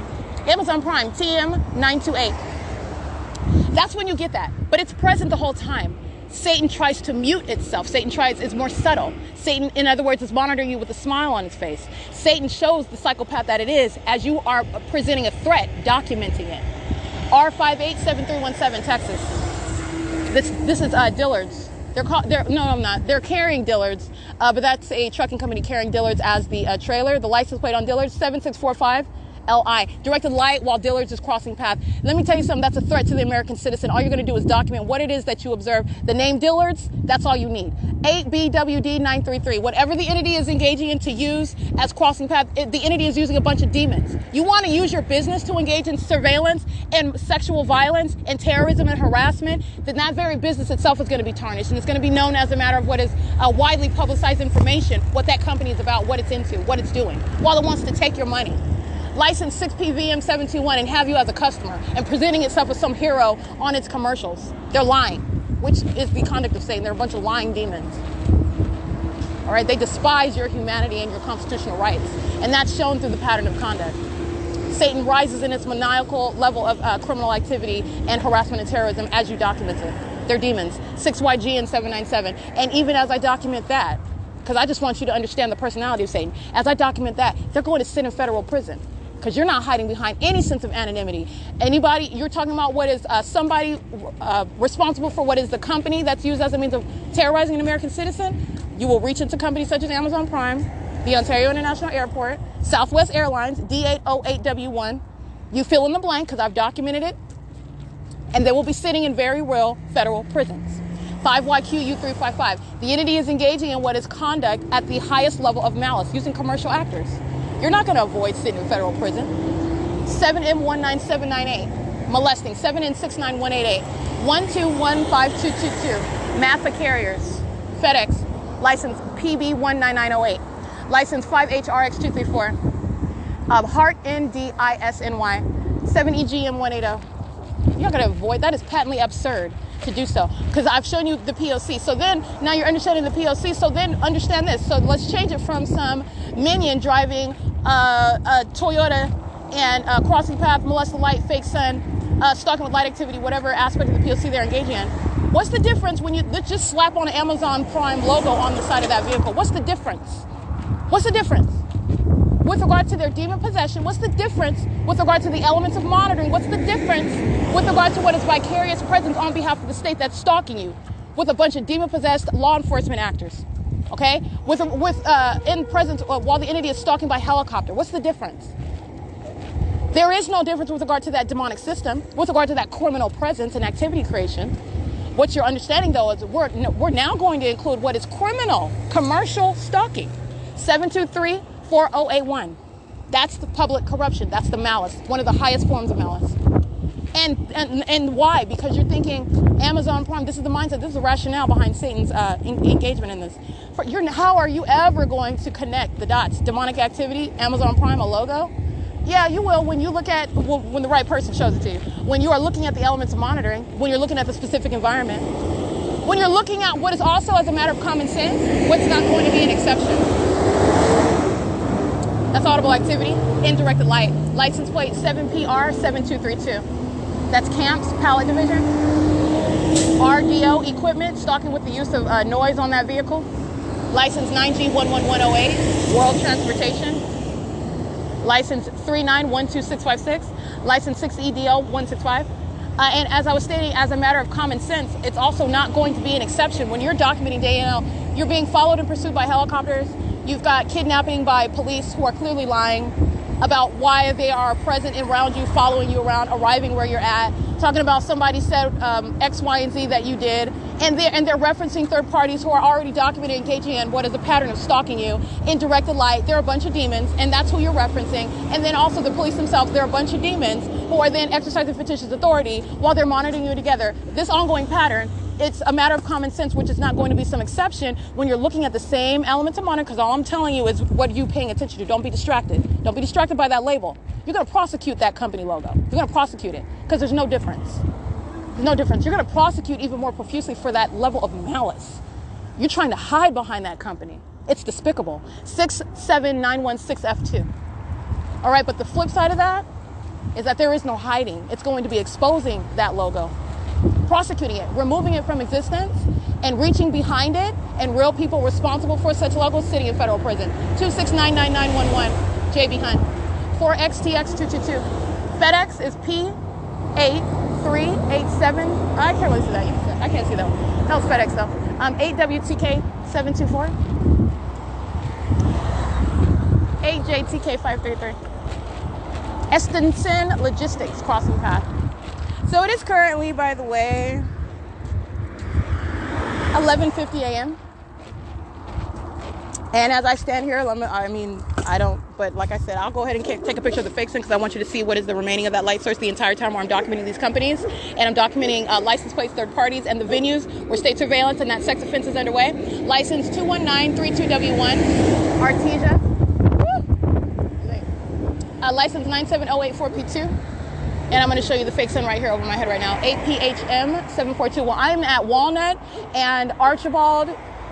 Amazon Prime, TM928. That's when you get that. But it's present the whole time. Satan tries to mute itself. It's more subtle. Satan, in other words, is monitoring you with a smile on his face. Satan shows the psychopath that it is as you are presenting a threat, documenting it. R587317, Texas. This is Dillard's. No, I'm not. They're carrying Dillards, but that's a trucking company carrying Dillards as the trailer. The license plate on Dillards, 7645 LI. Directed light while Dillards is crossing path. Let me tell you something, that's a threat to the American citizen. All you're going to do is document what it is that you observe. The name Dillards, that's all you need. 8BWD933. Whatever the entity is engaging in to use as crossing path, the entity is using a bunch of demons. You want to use your business to engage in surveillance and sexual violence and terrorism and harassment, then that very business itself is going to be tarnished, and it's going to be known as a matter of what is widely publicized information, what that company is about, what it's into, what it's doing, while it wants to take your money. License 6PVM721 and have you as a customer and presenting itself as some hero on its commercials. They're lying, which is the conduct of Satan. They're a bunch of lying demons. All right, they despise your humanity and your constitutional rights, and that's shown through the pattern of conduct. Satan rises in its maniacal level of criminal activity and harassment and terrorism as you document it. They're demons, 6YG and 797. And even as I document that, because I just want you to understand the personality of Satan, as I document that, they're going to sit in federal prison. Because you're not hiding behind any sense of anonymity. Anybody, you're talking about what is somebody responsible for what is the company that's used as a means of terrorizing an American citizen, you will reach into companies such as Amazon Prime, the Ontario International Airport, Southwest Airlines, D808W1. You fill in the blank because I've documented it. And they will be sitting in very real federal prisons. 5YQU355. The entity is engaging in what is conduct at the highest level of malice, using commercial actors. You're not going to avoid sitting in federal prison. 7M19798. Molesting. 7N69188. 1215222. Mafia carriers. FedEx. License PB19908. License 5HRX234. Heart NDISNY. 7EGM180. You're not going to avoid. That is patently absurd to do so, because I've shown you the P.O.C. So then, now you're understanding the P.O.C. So then understand this. So let's change it from some minion driving a Toyota and crossing path, molest the light, fake sun, stalking with light activity, whatever aspect of the P.O.C. they're engaging in. What's the difference when you just slap on an Amazon Prime logo on the side of that vehicle? What's the difference? What's the difference? With regard to their demon possession, what's the difference with regard to the elements of monitoring? What's the difference with regard to what is vicarious presence on behalf of the state that's stalking you with a bunch of demon-possessed law enforcement actors? Okay? In presence while the entity is stalking by helicopter. What's the difference? There is no difference with regard to that demonic system, with regard to that criminal presence and activity creation. What you're understanding, though, is we're now going to include what is criminal, commercial stalking. 723-4081. That's the public corruption. That's the malice, one of the highest forms of malice. And why? Because you're thinking Amazon Prime. This is the mindset. This is the rationale behind Satan's engagement in this. How are you ever going to connect the dots? Demonic activity, Amazon Prime, a logo? Yeah, you will when you look at, when the right person shows it to you. When you are looking at the elements of monitoring, when you're looking at the specific environment, when you're looking at what is also, as a matter of common sense, what's not going to be an exception. That's audible activity, indirected light. License plate 7PR7232. That's camps, pallet division. RDO equipment, stalking with the use of noise on that vehicle. License 9G11108, World Transportation. License 3912656. License 6EDL165. And as I was stating, as a matter of common sense, it's also not going to be an exception. When you're documenting day in and out, you're being followed and pursued by helicopters. You've got kidnapping by police who are clearly lying about why they are present around you, following you around, arriving where you're at, talking about somebody said X, Y, and Z that you did, and they're referencing third parties who are already documented engaging in what is a pattern of stalking you in directed light. They're a bunch of demons, and that's who you're referencing. And then also the police themselves, they're a bunch of demons who are then exercising fictitious authority while they're monitoring you together. This ongoing pattern, it's a matter of common sense, which is not going to be some exception when you're looking at the same elements of monitoring, because all I'm telling you is what you're paying attention to. Don't be distracted. Don't be distracted by that label. You're going to prosecute that company logo. You're going to prosecute it because there's no difference. There's no difference. You're going to prosecute even more profusely for that level of malice. You're trying to hide behind that company. It's despicable. 67916F2. All right, but the flip side of that is that there is no hiding. It's going to be exposing that logo, prosecuting it, removing it from existence, and reaching behind it, and real people responsible for such logos sitting in federal prison. 2699911, JB Hunt. 4XTX222. FedEx is P8387. I can't really see that. You can see that. I can't see that one. That was FedEx though. 8WTK724. 8JTK533. Estenson Logistics crossing path. So it is currently, by the way, 11:50 a.m. And as I stand here, but like I said, I'll go ahead and take a picture of the fake sun because I want you to see what is the remaining of that light source the entire time where I'm documenting these companies. And I'm documenting license plates, third parties, and the venues where state surveillance and that sex offense is underway. License 21932W1, Artesia. License 97084P2. And I'm going to show you the fake sun right here over my head right now. 8PHM742. Well, I'm at Walnut and Archibald,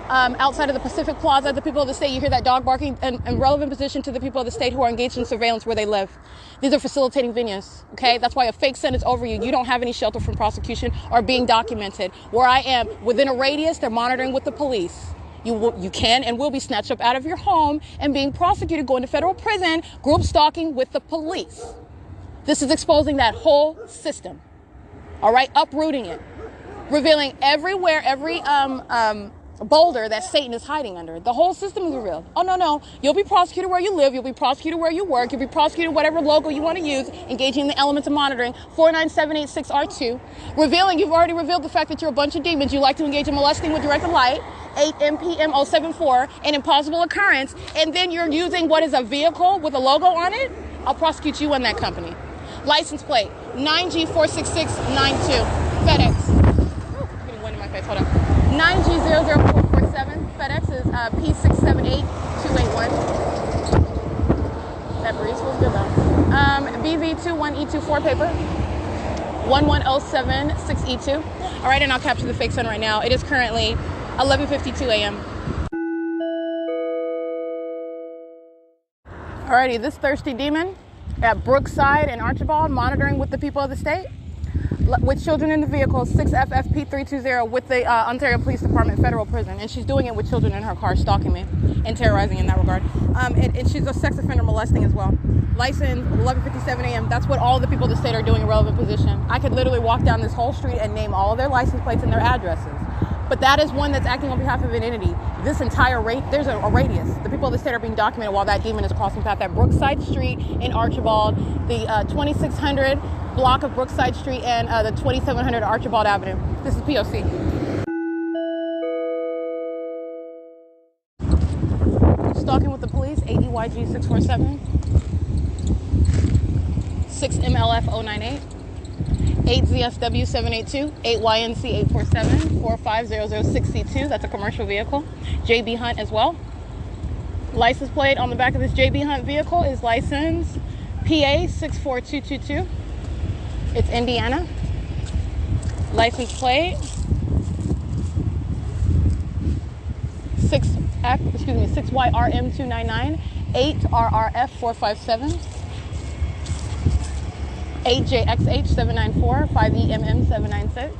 outside of the Pacific Plaza. The people of the state, you hear that dog barking in relevant position to the people of the state who are engaged in surveillance where they live. These are facilitating venues, okay? That's why a fake sun is over you. You don't have any shelter from prosecution or being documented. Where I am, within a radius, they're monitoring with the police. You can and will be snatched up out of your home and being prosecuted, going to federal prison, group stalking with the police. This is exposing that whole system, all right? Uprooting it, revealing everywhere, every boulder that Satan is hiding under. The whole system is revealed. Oh, no. You'll be prosecuted where you live. You'll be prosecuted where you work. You'll be prosecuted whatever logo you want to use, engaging in the elements of monitoring. 49786R2. Revealing, you've already revealed the fact that you're a bunch of demons. You like to engage in molesting with directed light. 8MPM074, an impossible occurrence. And then you're using what is a vehicle with a logo on it. I'll prosecute you and that company. License plate 9G46692. FedEx. I'm getting wind in my face. Hold on. 9G00447. FedEx is P678281. That breeze feels good though. BV21E24 paper. 11076E2. All right, and I'll capture the fake sun right now. It is currently 11:52 a.m. Alrighty, this thirsty demon at Brookside and Archibald, monitoring with the people of the state, with children in the vehicle, 6FFP320 with the Ontario Police Department Federal Prison, and she's doing it with children in her car, stalking me and terrorizing in that regard. And she's a sex offender molesting as well. License 11:57 a.m. That's what all the people of the state are doing in relevant position. I could literally walk down this whole street and name all of their license plates and their addresses. But that is one that's acting on behalf of an entity. This entire there's a radius. The people of the state are being documented while that demon is crossing path at Brookside Street in Archibald, the 2600 block of Brookside Street and the 2700 Archibald Avenue. This is P.O.C. Stalking with the police, 8EYG647, 6MLF098. 8ZSW782, 8YNC847, 45006C2. That's a commercial vehicle. JB Hunt as well. License plate on the back of this JB Hunt vehicle is license PA64222. It's Indiana. License plate 6YRM299, 8RRF457. 8JXH794, 5EMM796.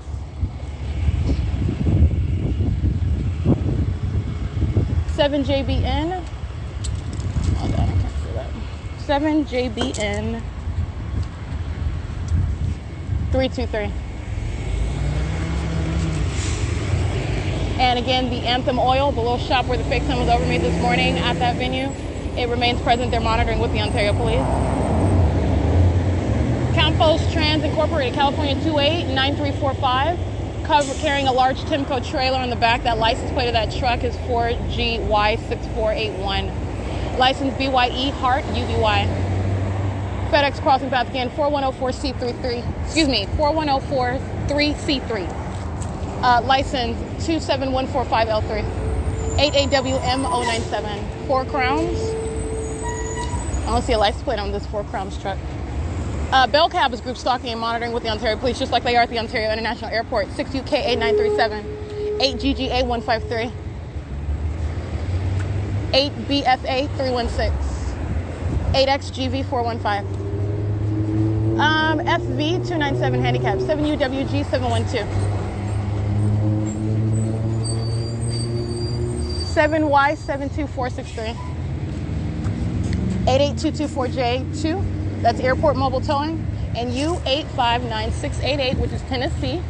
7JBN. Hold on, I can't see that. 7JBN 323. And again, the Anthem Oil, the little shop where the fake sun was over me this morning at that venue, it remains present. They're monitoring with the Ontario Police. Campos Trans Incorporated, California 289345, carrying a large Timco trailer on the back. That license plate of that truck is 4GY6481. License BYE Hart UBY. FedEx crossing path again, 4104C33. Excuse me, 4104-3C3. License 27145L3. 88WM097. 4 Crowns. I don't see a license plate on this 4 Crowns truck. Bell Cab is group stalking and monitoring with the Ontario Police, just like they are at the Ontario International Airport. 6UK8937, 8GGA153, 8BFA316, 8XGV415, FV297 handicap, 7UWG712, 7Y72463, 88224J2. That's Airport Mobile Towing, and U859688, which is Tennessee.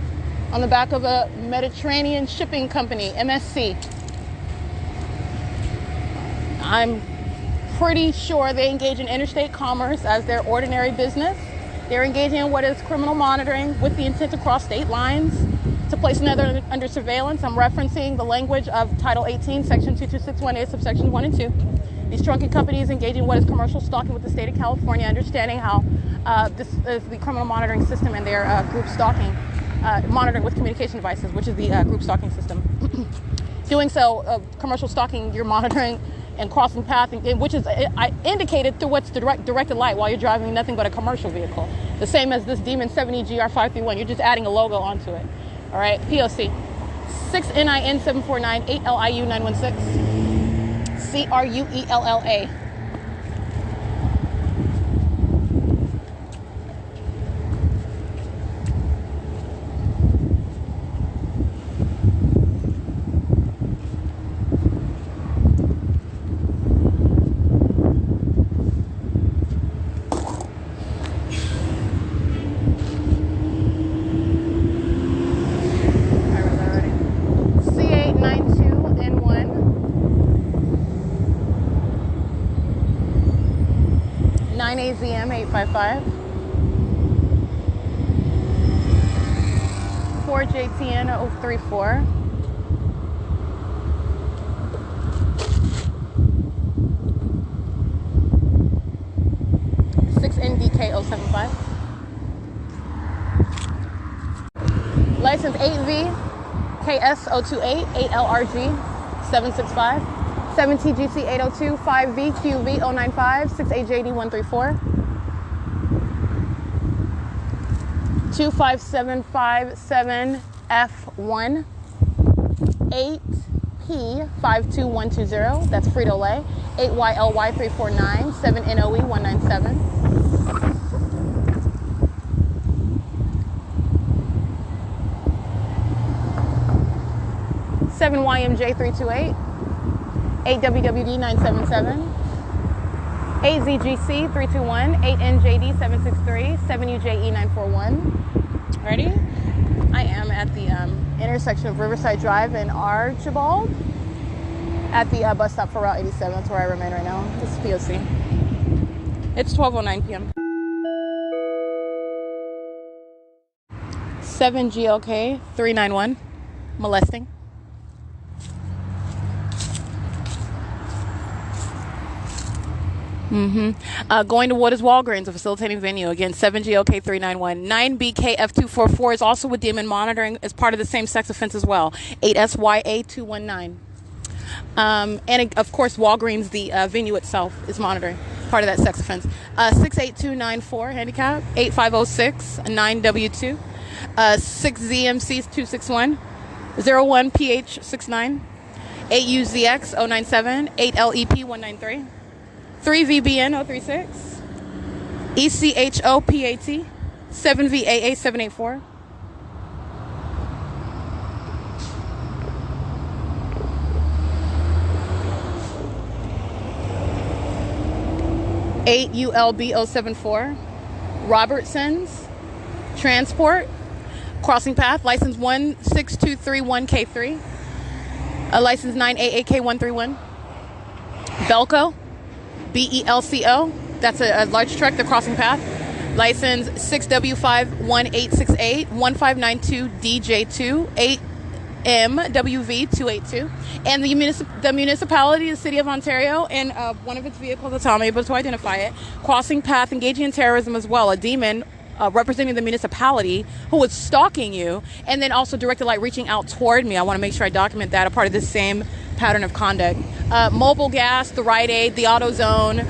on the back of a Mediterranean shipping company, MSC. I'm pretty sure they engage in interstate commerce as their ordinary business. They're engaging in what is criminal monitoring with the intent to cross state lines to place another under surveillance. I'm referencing the language of Title 18, Section 22618, subsections 1 and 2. These trunking companies engage in what is commercial stalking with the state of California, understanding how this is the criminal monitoring system and their group stalking, monitoring with communication devices, which is the group stalking system. Doing so, commercial stalking, you're monitoring and crossing path, which is indicated through what's directed light while you're driving nothing but a commercial vehicle. The same as this Demon 70 GR531. You're just adding a logo onto it. All right, P.O.C. 6NIN 749 8LIU 916 CRUELLA. AZM 855 4JTN 034 6NDK 075 license 8V KS 028 8LRG 765 7TGC 802 5V QV 095 6AJD 134 25757 F1 8P 52120. That's Frito Lay. 8YLY 349 7NOE 197 7YMJ 328 8WWD 977 8ZGC 321 8NJD 763 7UJE 941. Ready? I am at the intersection of Riverside Drive and Archibald at the bus stop for Route 87. That's where I remain right now. This is P.O.C. It's 12:09 p.m. 7GLK 391 molesting. Going to what is Walgreens, a facilitating venue. Again, 7GOK 391. 9BKF 244 is also with demon monitoring as part of the same sex offense as well. 8SYA 219. And of course, Walgreens, the venue itself, is monitoring part of that sex offense. 68294 handicap. 8506 9W2. 6ZMC 261. 01PH 69. 8UZX 097. 8LEP 193. 3VBN 036, ECHOPAT 7VAA 784, 8ULB 074, Robertson's Transport, crossing path, license 16231K3, license 9AAK131, Belco. BELCO, that's a large truck, the crossing path. License 6W51868 1592DJ2 8MWV282. And the municipality, the city of Ontario, and one of its vehicles, that's how I'm able to identify it, crossing path, engaging in terrorism as well. A demon representing the municipality who was stalking you, and then also directed light reaching out toward me. I want to make sure I document that, a part of the same pattern of conduct. Mobile Gas, the Rite Aid, the AutoZone,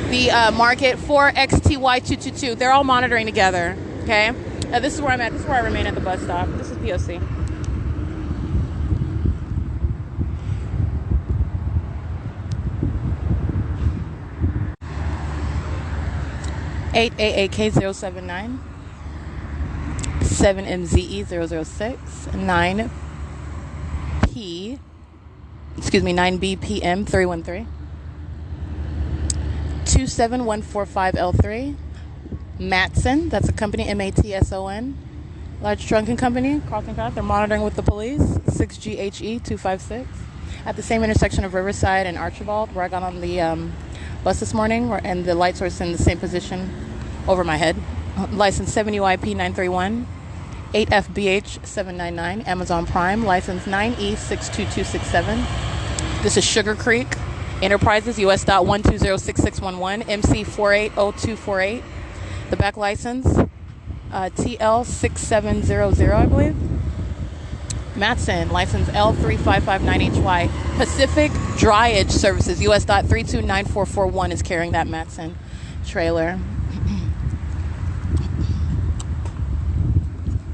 the Market, 4XTY222. They're all monitoring together, okay? This is where I'm at. This is where I remain at the bus stop. This is P.O.C. AAK 079 7MZE 006 9BPM 313 27145L3 Matson, that's a company, MATSON Large trucking company, crossing path. They're monitoring with the police. 6GHE 256. At the same intersection of Riverside and Archibald, where I got on the bus this morning, and the lights were in the same position over my head. License 7UIP 931. 8FBH 799. Amazon Prime. License 9E62267. This is Sugar Creek Enterprises, US.1206611. MC480248. The back license. TL6700, I believe. Matson, license L3559HY. Pacific Dryage Services, US.329441 is carrying that Matson trailer.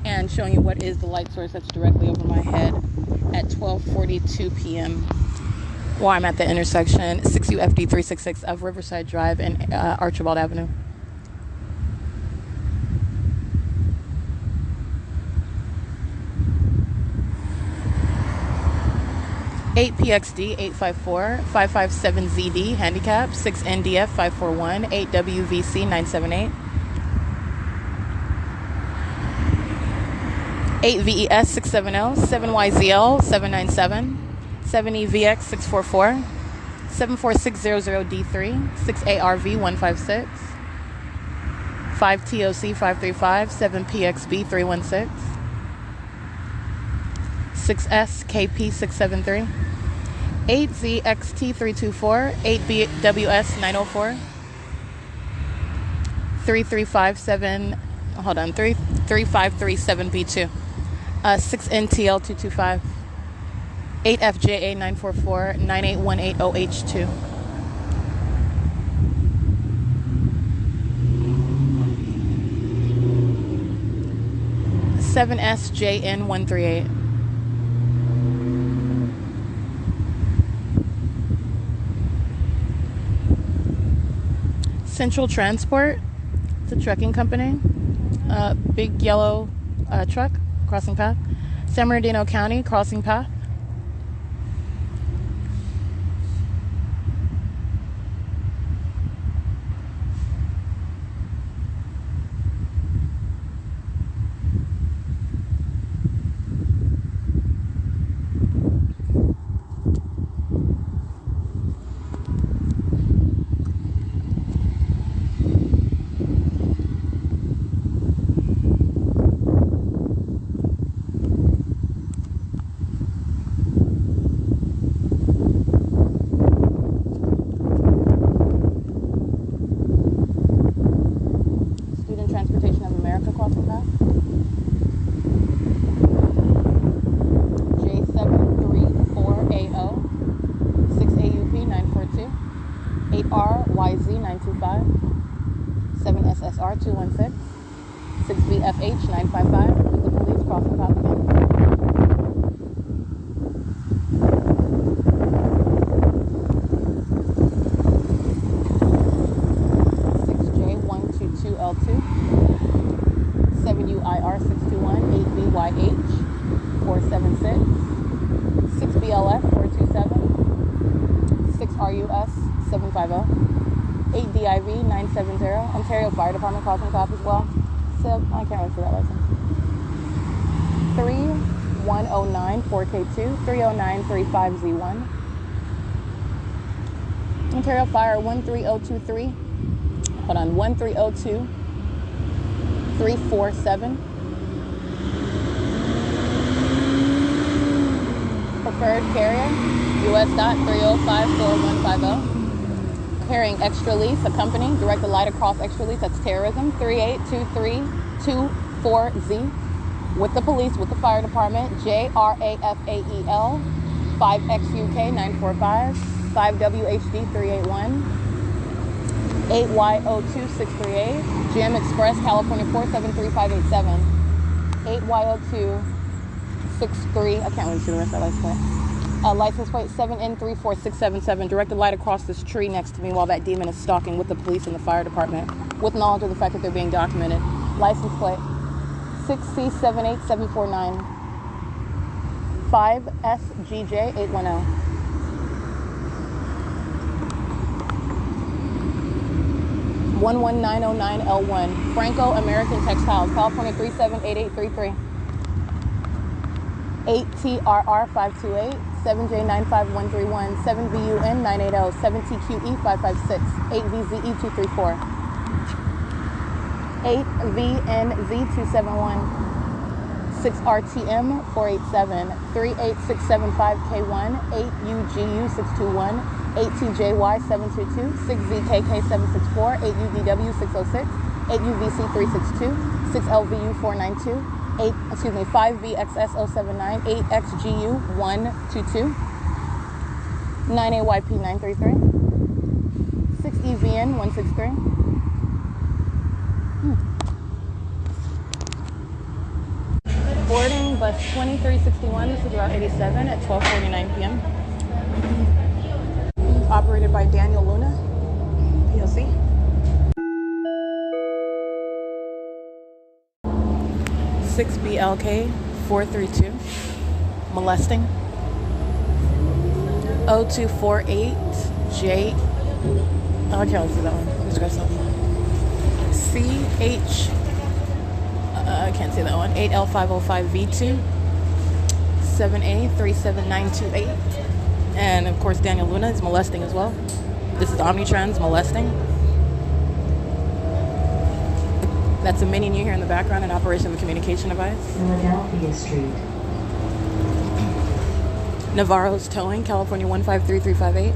And showing you what is the light source that's directly over my head at 12:42 p.m. while I'm at the intersection 6UFD 366 of Riverside Drive and Archibald Avenue. 8PXD 854 557ZD handicap 6NDF 541 8WVC 978 8VES 670 7YZL 797 7EVX 644 74600D3 6ARV 156 5TOC 535 7PXB 316 6SKP 673 8ZXT 324 8BWS 904 3357 hold on 3537B2 6NTL 225 8FJA 944 98180H2 7SJN 138 Central Transport. It's a trucking company. Big yellow truck, crossing path. San Bernardino County, crossing path. YZ 925, 7SSR 216, 6VFH 955, with the police crossing path again. 6J122L2, 7UIR 621, 8BYH 476, 6BLF 427, 6RUS 750, 8DIV 970, Ontario Fire Department crossing path as well. So I can't really see that license. 3109 4K2, 30935Z1. Ontario Fire 13023. Hold on, 1302 347. Preferred carrier, US.3054150. Carrying extra lease, a company, direct the light across extra lease, that's terrorism, 382324Z. With the police, with the fire department, JRAFAEL, 5XUK 945, 5WHD 381, 8Y02638, GM Express, California 473587, 8Y0263, I can't really see the rest of that license plate. License plate 7N34677, directed light across this tree next to me while that demon is stalking with the police and the fire department, with knowledge of the fact that they're being documented. License plate 6C78749, 5SGJ810. 11909L1. Franco American Textiles, California 378833. 8TRR528, 7J95131, 7VUN980, 7TQE556, 8VZE234, 8VNZ271, 6RTM487, 38675K1, 8UGU621, 8TJY722, 6ZKK764, 8UDW606, 8UVC362, 6LVU492, 5VXS079, 8XGU122, 9AYP933, 6EVN163. Boarding bus 2361. This is Route 87 at 12:49 p.m. Operated by Daniel Luna, P.O.C. (6BLK 432) molesting. 0248J. Oh, okay, let's do that one. Let's scratch that one. CH. I can't say that one. 8L505V2. 7A37928. And of course, Daniel Luna is molesting as well. This is Omnitrans molesting. That's a minion you hear in the background, an operation of a communication device. Philadelphia Street. Navarro's Towing, California 153358.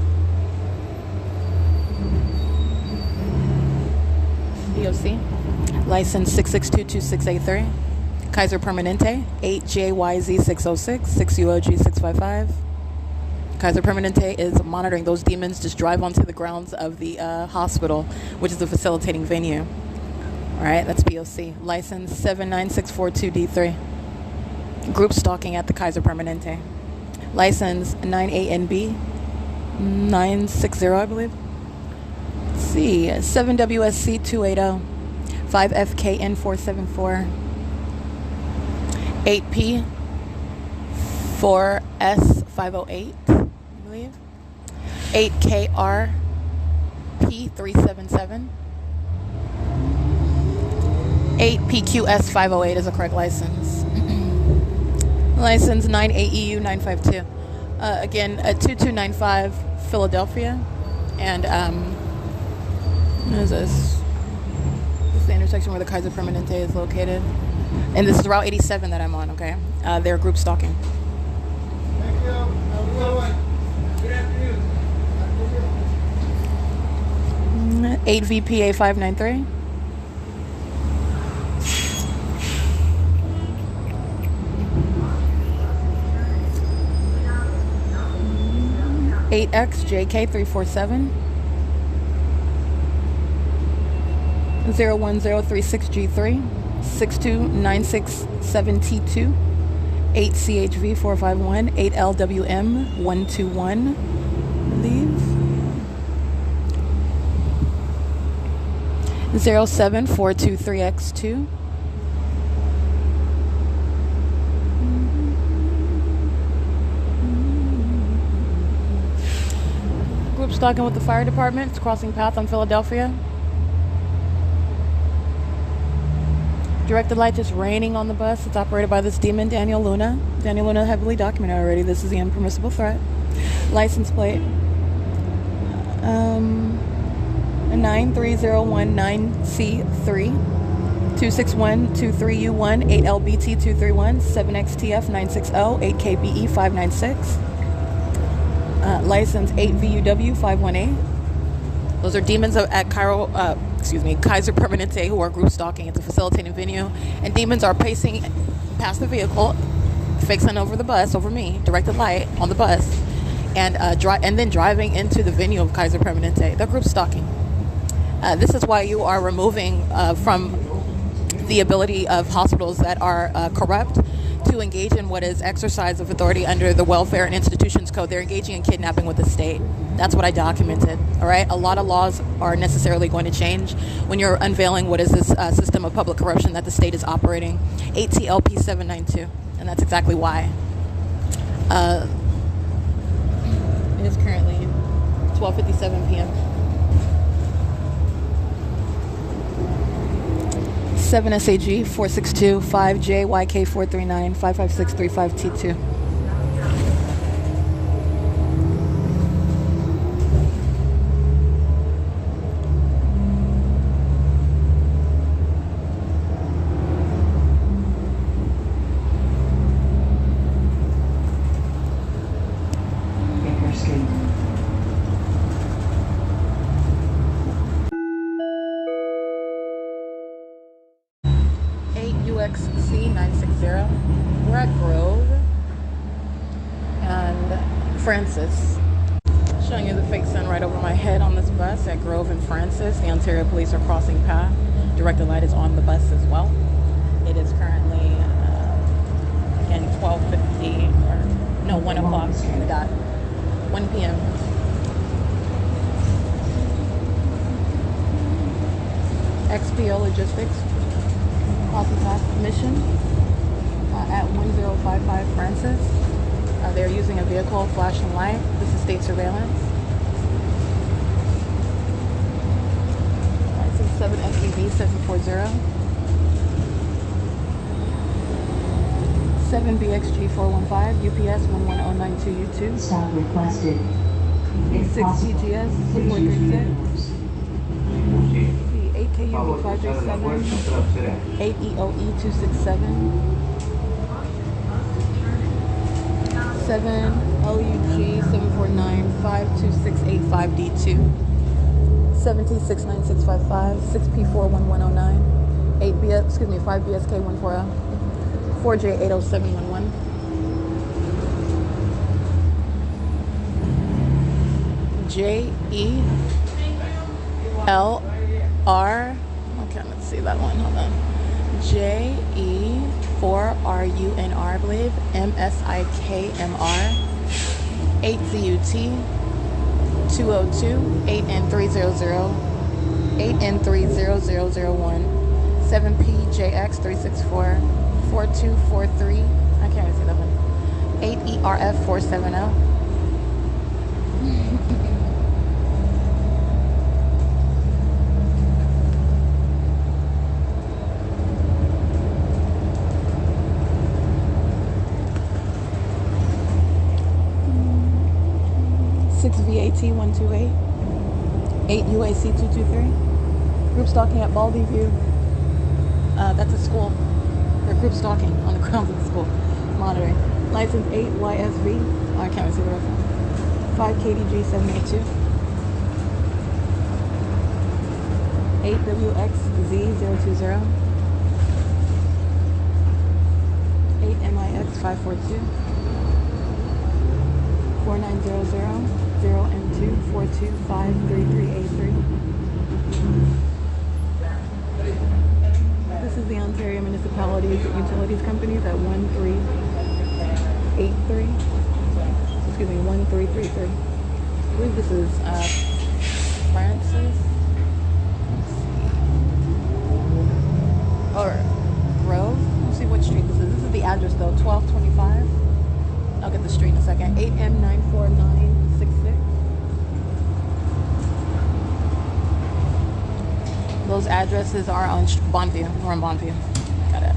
P.O.C. License 6622683. Kaiser Permanente, 8JYZ606, 6UOG655. Kaiser Permanente is monitoring those demons. Just drive onto the grounds of the hospital, which is the facilitating venue. All right, that's P.O.C. License 79642D3. Group stalking at the Kaiser Permanente. License 9ANB 960, I believe. Let's see, 7WSC 280, 5FKN 474, 8P 4S 508, I believe. 8KR P 377. 8PQS 508 is a correct license. License 9AEU 952. Again, 2295 Philadelphia. And what is this? This is the intersection where the Kaiser Permanente is located. And this is Route 87 that I'm on, okay? They're group stalking. Thank you. Have a good one. Good afternoon. 8VPA 593. 8XJK347, 01036G3, 62967T2, 8CHV451, 8LWM121, I believe. 07423X2. Group stalking with the fire department. It's crossing path on Philadelphia. Directed light just raining on the bus. It's operated by this demon, Daniel Luna. Daniel Luna heavily documented already. This is the impermissible threat. License plate 93019C3, 26123U1, 8LBT231, 7XTF960, 8KBE596. License 8VUW518. Those are demons at Kaiser Permanente who are group stalking. It's a facilitating venue, and demons are pacing past the vehicle, fixing over the bus, over me, directed light on the bus, and then driving into the venue of Kaiser Permanente. They're group stalking. This is why you are removing from the ability of hospitals that are corrupt to engage in what is exercise of authority under the Welfare and Institutions Code. They're engaging in kidnapping with the state. That's what I documented. All right. A lot of laws are necessarily going to change when you're unveiling what is this system of public corruption that the state is operating. ATLP 792, and that's exactly why. It is currently 12:57 p.m. 7SAG 462 5JYK 439 55635T2. U.S.C 960. We're at Grove and Francis. Showing you the fake sun right over my head on this bus at Grove and Francis. The Ontario police are crossing path. Directed light is on the bus as well. It is currently again 12:50 or no 1 o'clock on the dot. 1 p.m. XPO Logistics. Crossing path mission at 1055 Francis. They're using a vehicle, flashing light. This is state surveillance. License 7 FEV 740. 7 BXG 415 UPS 11092 U2. Stop requested. 6 GGS 436. 8 KUV 537, 8 EOE 267, 7 LUG 749 52685D2, 7T69655, 6P41109, 5 BSK 140, 4J 80711. JELR. Okay, let's see that one. Hold on. JE4RUNR, I believe. MSIKMR. 8ZUT. 202. 8N300. 8N30001. 7PJX 364. 4243. I can't even see that one. 8ERF 470. 6 VAT 128, 8 U.S.C 223. Group stalking at Baldy View. That's a school. They're group stalking on the grounds of the school. Monitoring. License 8 YSV. Oh, I can't even see the reference. 5 KDG 782. 8 WXZ 020. 8 MIX 542. 4900 0M2 425 3383. This is the Ontario Municipalities Utilities Companies at 1383. Excuse me, 1333. I believe this is Francis. Or Grove. Let's see what street this is. This is the address though, 1225. I'll get the street in a second. 8M94966. Those addresses are on Bonview. We're on Bonview. Got it.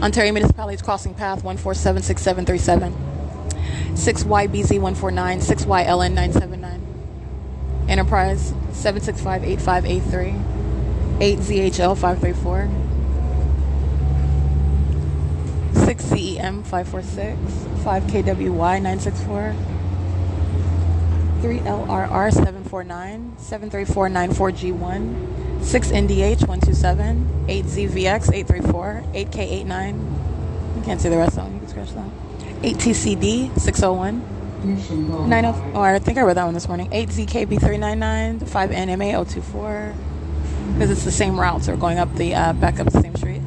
Ontario Municipalities Crossing Path 1476737. 6YBZ149. 6YLN979. Enterprise 7658583. 8ZHL534. 6 CEM 546, 5 KWY 964, 3 LRR 749, 73494G1, 6 NDH 127, 8 ZVX 834, 8 K89. You can't see the rest of them. You can scratch that. 8 TCD 601. 90. Oh, I think I read that one this morning. 8 ZKB 399, 5 NMA 024. Because it's the same route, so we're going up the back up the same street.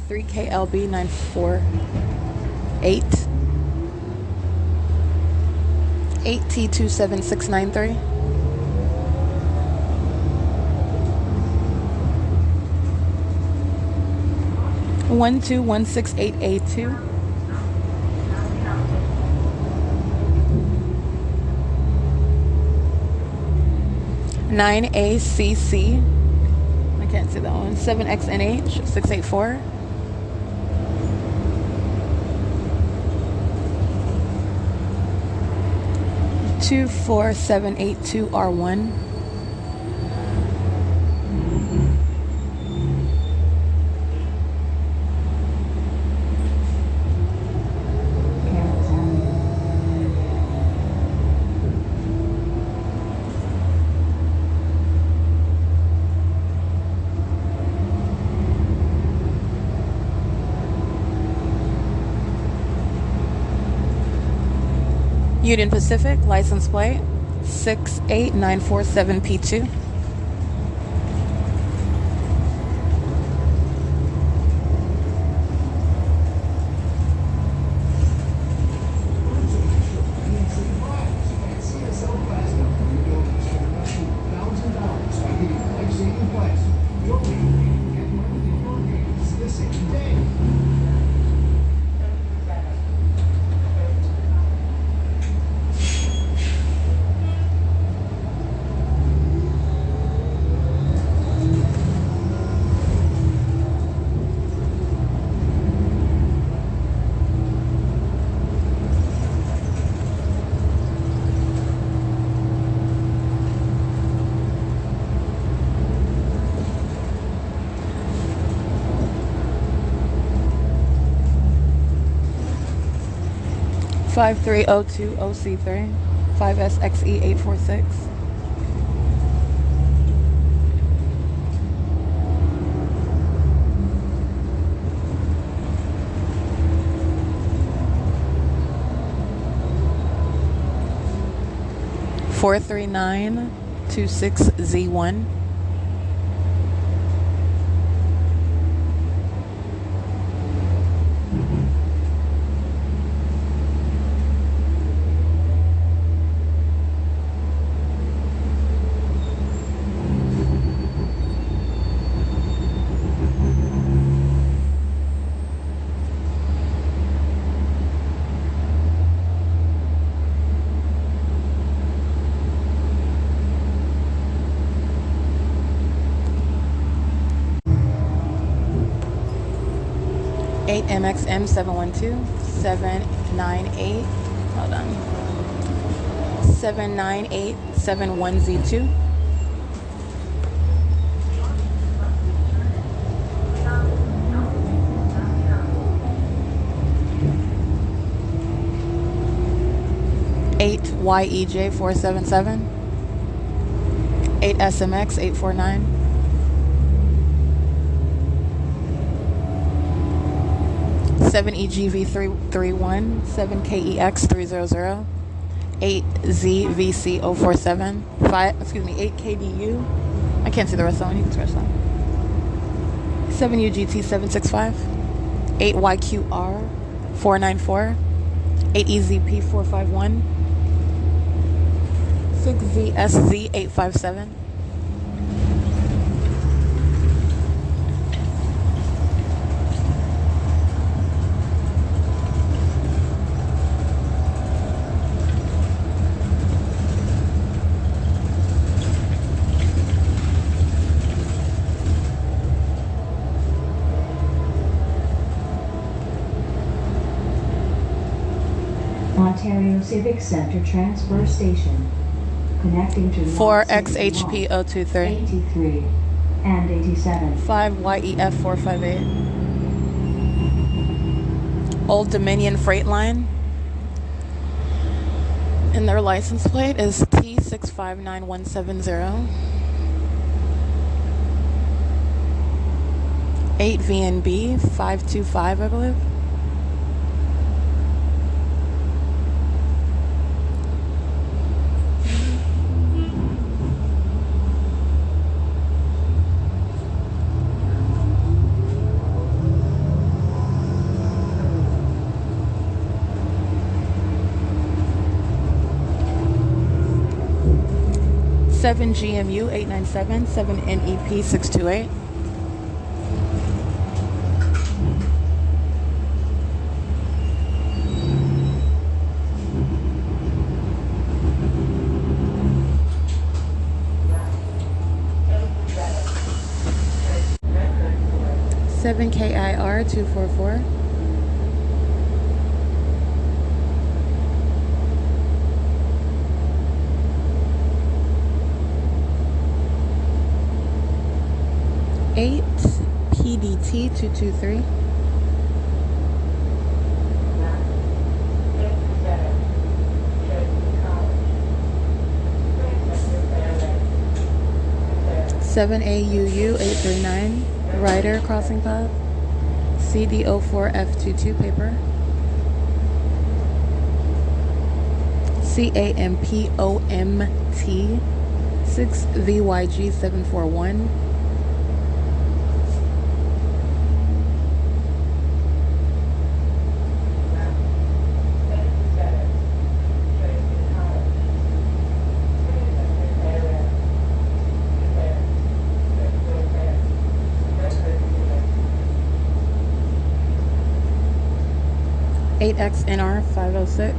3KLB 948. 8T27693. 12168A2. 9ACC. I can't Can't see that one. 7XNH 684. Two 4782R1. Union Pacific, license plate 68947P2. Five 3020 OC3 5SXE 846. Four 3926Z1. Eight MXM 712 798. Hold on. 79871Z2. Eight YEJ 477. 8 SMX 849. 7EGV 331, 7KEX 300, 8ZVC 047, 8KDU. I can't see the rest of that one, you can scratch that. 7UGT 765, 8YQR 494, 8EZP 451, 6ZSZ 857. Ontario Civic Center Transfer Station, connecting to 4XHP 023, 83 and 87. 5YEF 458. Old Dominion Freight Line. And their license plate is T659170. 8 VNB 525, I believe. Seven GMU 897, 7 NEP 628. 7KIR 244. Eight PDT 223. 7AUU 839. Rider crossing path. CD04F22 paper. CAMPOMT 6VYG 741. XNR 506.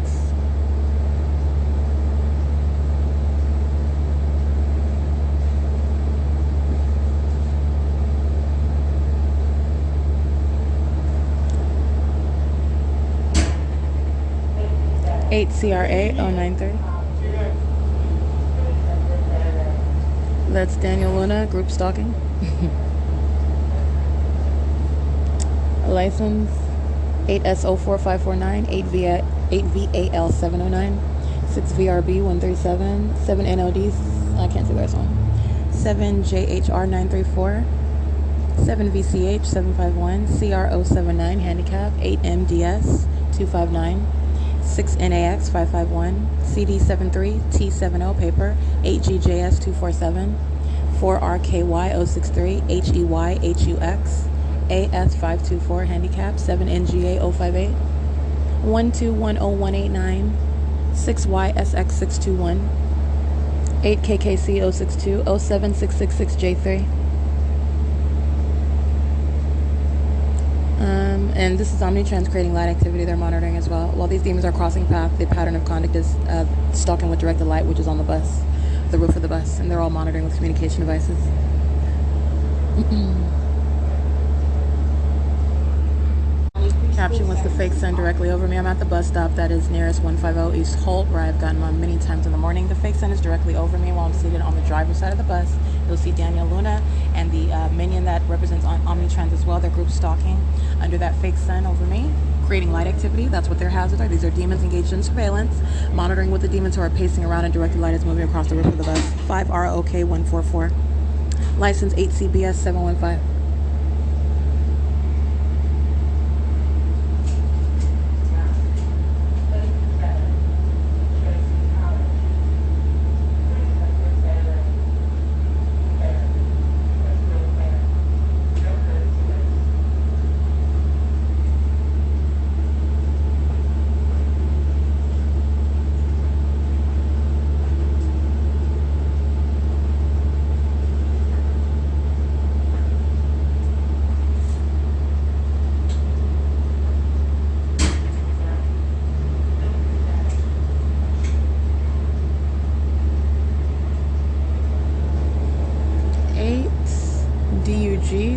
Eight CRA 093. That's Daniel Luna, group stalking. License 8S04549, 8VAL 709, 6VRB 137, 7NLD, I can't see the rest one, 7JHR 934, 7VCH 751, CR079 handicap, 8MDS 259, 6NAX 551, CD73 T70 paper, 8GJS 247, 4RKY 063, HEY HUX, AS524 handicap, 7NGA 058, 1210189, 6YSX621, 8KKC 062, 07666J3. And this is Omnitrans creating light activity they're monitoring as well. While these demons are crossing path, the pattern of conduct is stalking with directed light, which is on the bus, the roof of the bus, and they're all monitoring with communication devices. Caption was the fake sun directly over me. I'm at the bus stop that is nearest 150 East Holt, where I've gotten on many times in the morning. The fake sun is directly over me while I'm seated on the driver's side of the bus. You'll see Daniel Luna and the minion that represents Omnitrans as well. They're group stalking under that fake sun over me, creating light activity. That's what their hazards are. These are demons engaged in surveillance, monitoring with the demons who are pacing around, and directed light is moving across the roof of the bus. 5ROK144. License 8CBS 715.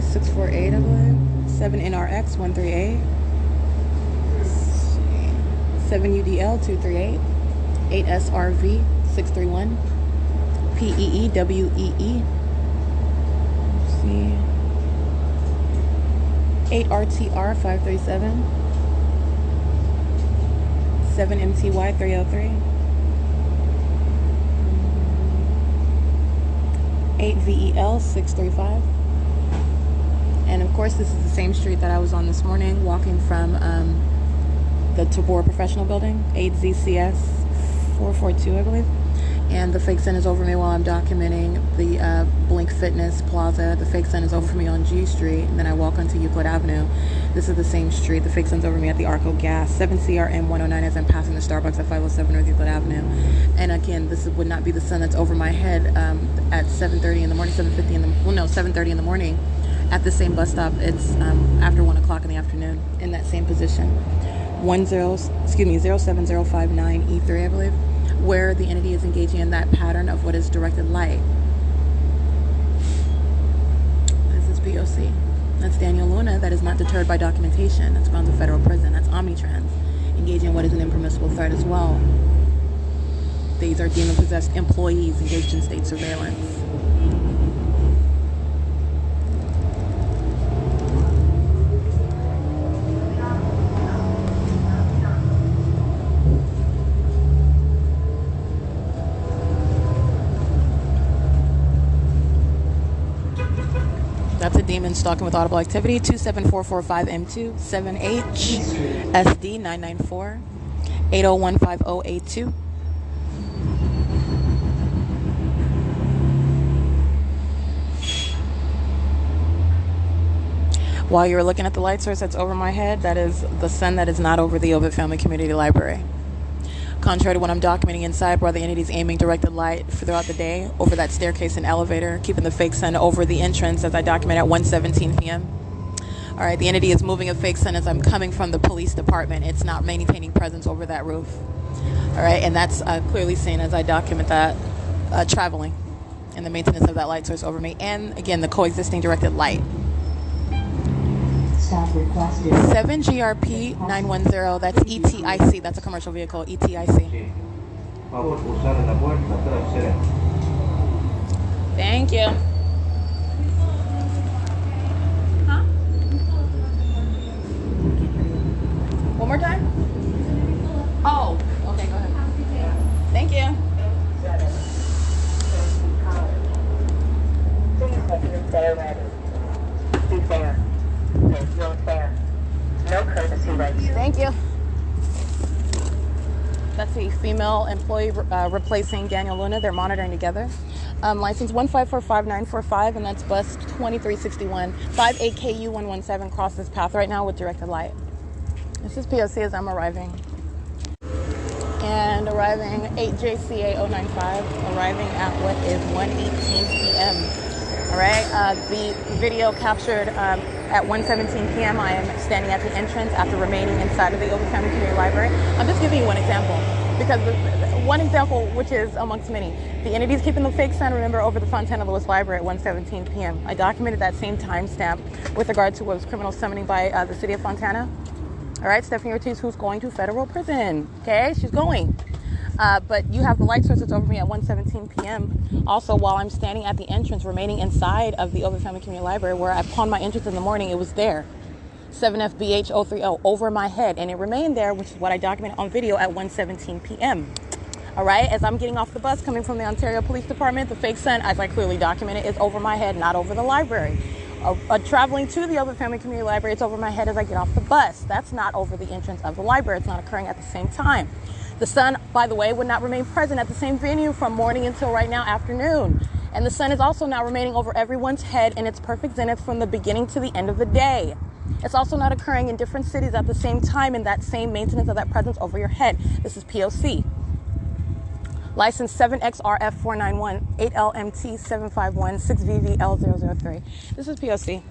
648, I believe. 7NRX 138. 7UDL 238. 8SRV 631. PEEWEE. See. 8RTR 537. 7MTY 303. 8VEL 635. And of course, this is the same street that I was on this morning, walking from the Tabor Professional Building, 8ZCS 442, I believe. And the fake sun is over me while I'm documenting the Blink Fitness Plaza. The fake sun is over me on G Street, and then I walk onto Euclid Avenue. This is the same street. The fake sun's over me at the Arco Gas, 7CRM 109 as I'm passing the Starbucks at 507 North Euclid Avenue. And again, this would not be the sun that's over my head at 7:30 in the morning, 7:50 in the, well no, 7:30 in the morning. At the same bus stop, it's after 1 o'clock in the afternoon in that same position. 07059E3, I believe, where the entity is engaging in that pattern of what is directed light. This is P.O.C. That's Daniel Luna. That is not deterred by documentation. That's found in federal prison. That's Omnitrans, engaging in what is an impermissible threat as well. These are demon-possessed employees engaged in state surveillance. That's a demon stalking with audible activity. 27445M2 7H SD 994 8015082. While you're looking at the light source that's over my head, that is the sun that is not over the Ovid Family Community Library. Contrary to what I'm documenting inside, where the entity's aiming directed light throughout the day over that staircase and elevator, keeping the fake sun over the entrance as I document at 1:17 p.m. All right, the entity is moving a fake sun as I'm coming from the police department. It's not maintaining presence over that roof. All right, and that's clearly seen as I document that traveling and the maintenance of that light source over me. And again, the coexisting directed light. Stop requested. 7GRP 910, that's ETIC. That's a commercial vehicle, ETIC. Thank you. Huh? One more time? Oh, okay, go ahead. Thank you. Stay ready. Be fair. You're fair. No courtesy rights. Thank you. That's a female employee replacing Daniel Luna. They're monitoring together. License 1545945, and that's bus 2361. 58KU117 cross this path right now with directed light. This is P.O.C. as I'm arriving. And arriving 8JCA095, arriving at what is 1:18 p.m. All right, the video captured at 1:17 p.m. I am standing at the entrance after remaining inside of the Ovid Family Community Library. I'm just giving you one example, because one example, which is amongst many. The entity's keeping the fake sun, remember, over the Fontana Lewis Library at 1:17 p.m. I documented that same timestamp with regard to what was criminal summoning by the city of Fontana. All right, Stephanie Ortiz, who's going to federal prison. Okay, she's going. But you have the light source that's over me at 1:17 p.m. Also, while I'm standing at the entrance, remaining inside of the Ovid Family Community Library, where upon my entrance in the morning, it was there. 7FBH030 over my head, and it remained there, which is what I documented on video at 1:17 p.m. All right, as I'm getting off the bus coming from the Ontario Police Department, the fake sun, as I clearly documented, is over my head, not over the library. Traveling to the Ovid Family Community Library, it's over my head as I get off the bus. That's not over the entrance of the library. It's not occurring at the same time. The sun, by the way, would not remain present at the same venue from morning until right now afternoon. And the sun is also not remaining over everyone's head in its perfect zenith from the beginning to the end of the day. It's also not occurring in different cities at the same time in that same maintenance of that presence over your head. This is P.O.C. License 7XRF491 8LMT 751 6VVL003. This is P.O.C.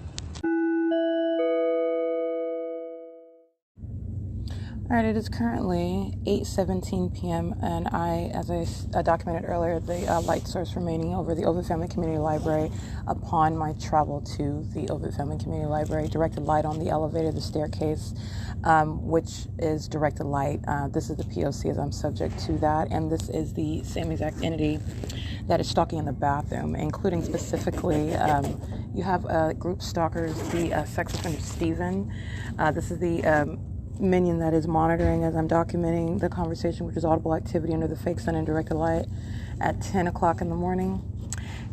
All right, it is currently 8:17 p.m. and as I documented earlier, the light source remaining over the Ovid Family Community Library upon my travel to the Ovid Family Community Library. Directed light on the elevator, the staircase, which is directed light. This is the P.O.C. as I'm subject to that, and this is the same exact entity that is stalking in the bathroom, including specifically, you have group stalkers, the sex offender Stephen. This is the minion that is monitoring as I'm documenting the conversation, which is audible activity under the fake sun and directed light at 10 o'clock in the morning,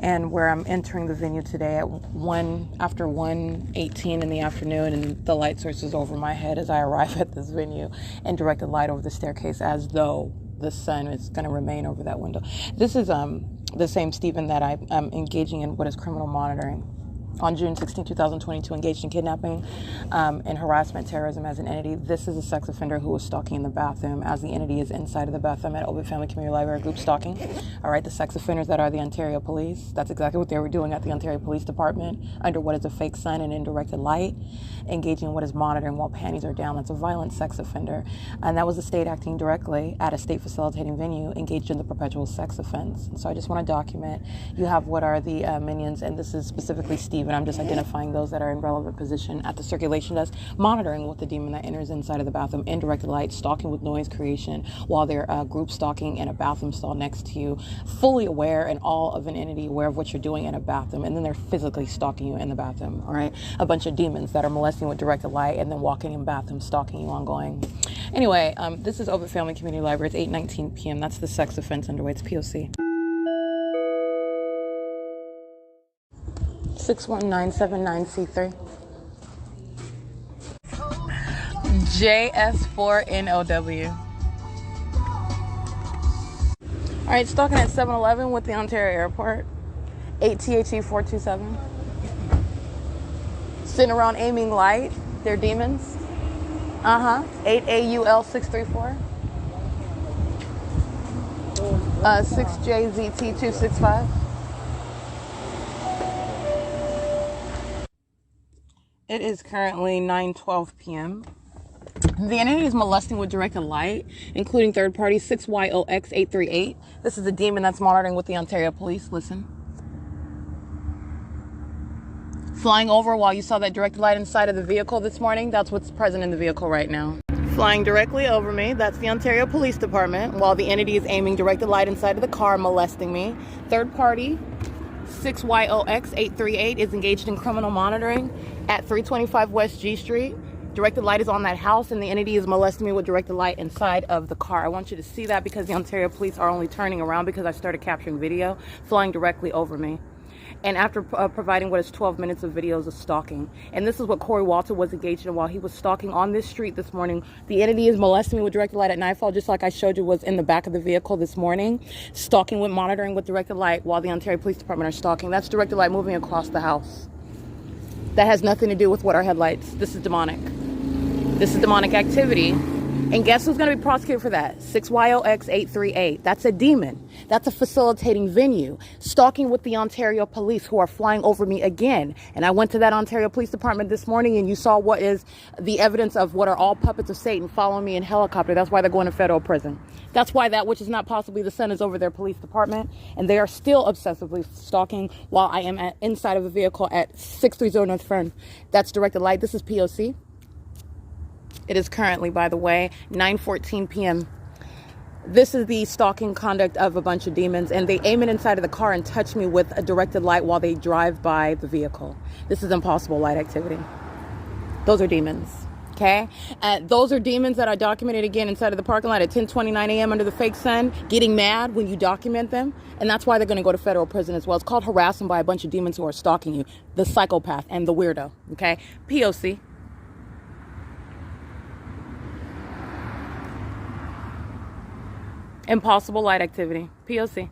and where I'm entering the venue today at after 1:18 in the afternoon, and the light source is over my head as I arrive at this venue, and directed light over the staircase as though the sun is going to remain over that window. This is the same Stephen that I'm engaging in what is criminal monitoring. On June 16, 2022, engaged in kidnapping and harassment, terrorism as an entity. This is a sex offender who was stalking in the bathroom as the entity is inside of the bathroom at Ovid Family Community Library, group stalking. All right, the sex offenders that are the Ontario Police, that's exactly what they were doing at the Ontario Police Department under what is a fake sun and indirected light, engaging in what is monitoring while panties are down. That's a violent sex offender. And that was the state acting directly at a state facilitating venue engaged in the perpetual sex offense. And so I just want to document, you have what are the minions, and this is specifically Steve but I'm just identifying those that are in relevant position at the circulation desk, monitoring with the demon that enters inside of the bathroom in directed light, stalking with noise creation while they're group stalking in a bathroom stall next to you, fully aware and all of an entity aware of what you're doing in a bathroom, and then they're physically stalking you in the bathroom, all right? A bunch of demons that are molesting with directed light and then walking in bathrooms, stalking you ongoing. Anyway, this is Ovid Family Community Library. It's 8:19 p.m. That's the sex offense underway. It's P.O.C. 61979C3. JS4NOW. All right, stalking at 7-Eleven with the Ontario Airport. 8THE427. Sitting around aiming light. They're demons. 8AUL634. 6JZT265. It is currently 9:12 p.m. The entity is molesting with directed light, including third party 6YOX838. This is a demon that's monitoring with the Ontario Police. Listen. Flying over while you saw that directed light inside of the vehicle this morning. That's what's present in the vehicle right now. Flying directly over me, that's the Ontario Police Department, while the entity is aiming directed light inside of the car, molesting me. Third party 6YOX838 is engaged in criminal monitoring at 325 West G Street. Directed light is on that house, and the entity is molesting me with directed light inside of the car. I want you to see that because the Ontario Police are only turning around because I started capturing video, flying directly over me. And after providing what is 12 minutes of videos of stalking. And this is what Corey Walter was engaged in while he was stalking on this street this morning. The entity is molesting me with directed light at nightfall, just like I showed you was in the back of the vehicle this morning. Stalking with monitoring with directed light while the Ontario Police Department are stalking. That's directed light moving across the house. That has nothing to do with what our headlights. This is demonic. This is demonic activity. And guess who's going to be prosecuted for that? 6YOX838. That's a demon. That's a facilitating venue. Stalking with the Ontario Police who are flying over me again. And I went to that Ontario Police Department this morning and you saw what is the evidence of what are all puppets of Satan following me in helicopter. That's why they're going to federal prison. That's why that which is not possibly the sun is over their police department. And they are still obsessively stalking while I am inside of a vehicle at 630 North Fern. That's directed light. This is P.O.C. It is currently, by the way, 9:14 p.m. This is the stalking conduct of a bunch of demons, and they aim it inside of the car and touch me with a directed light while they drive by the vehicle. This is impossible light activity. Those are demons, okay? Those are demons that are documented again inside of the parking lot at 10:29 a.m. under the fake sun, getting mad when you document them, and that's why they're going to go to federal prison as well. It's called harassing by a bunch of demons who are stalking you, the psychopath and the weirdo, okay? P.O.C. Impossible light activity. P.O.C.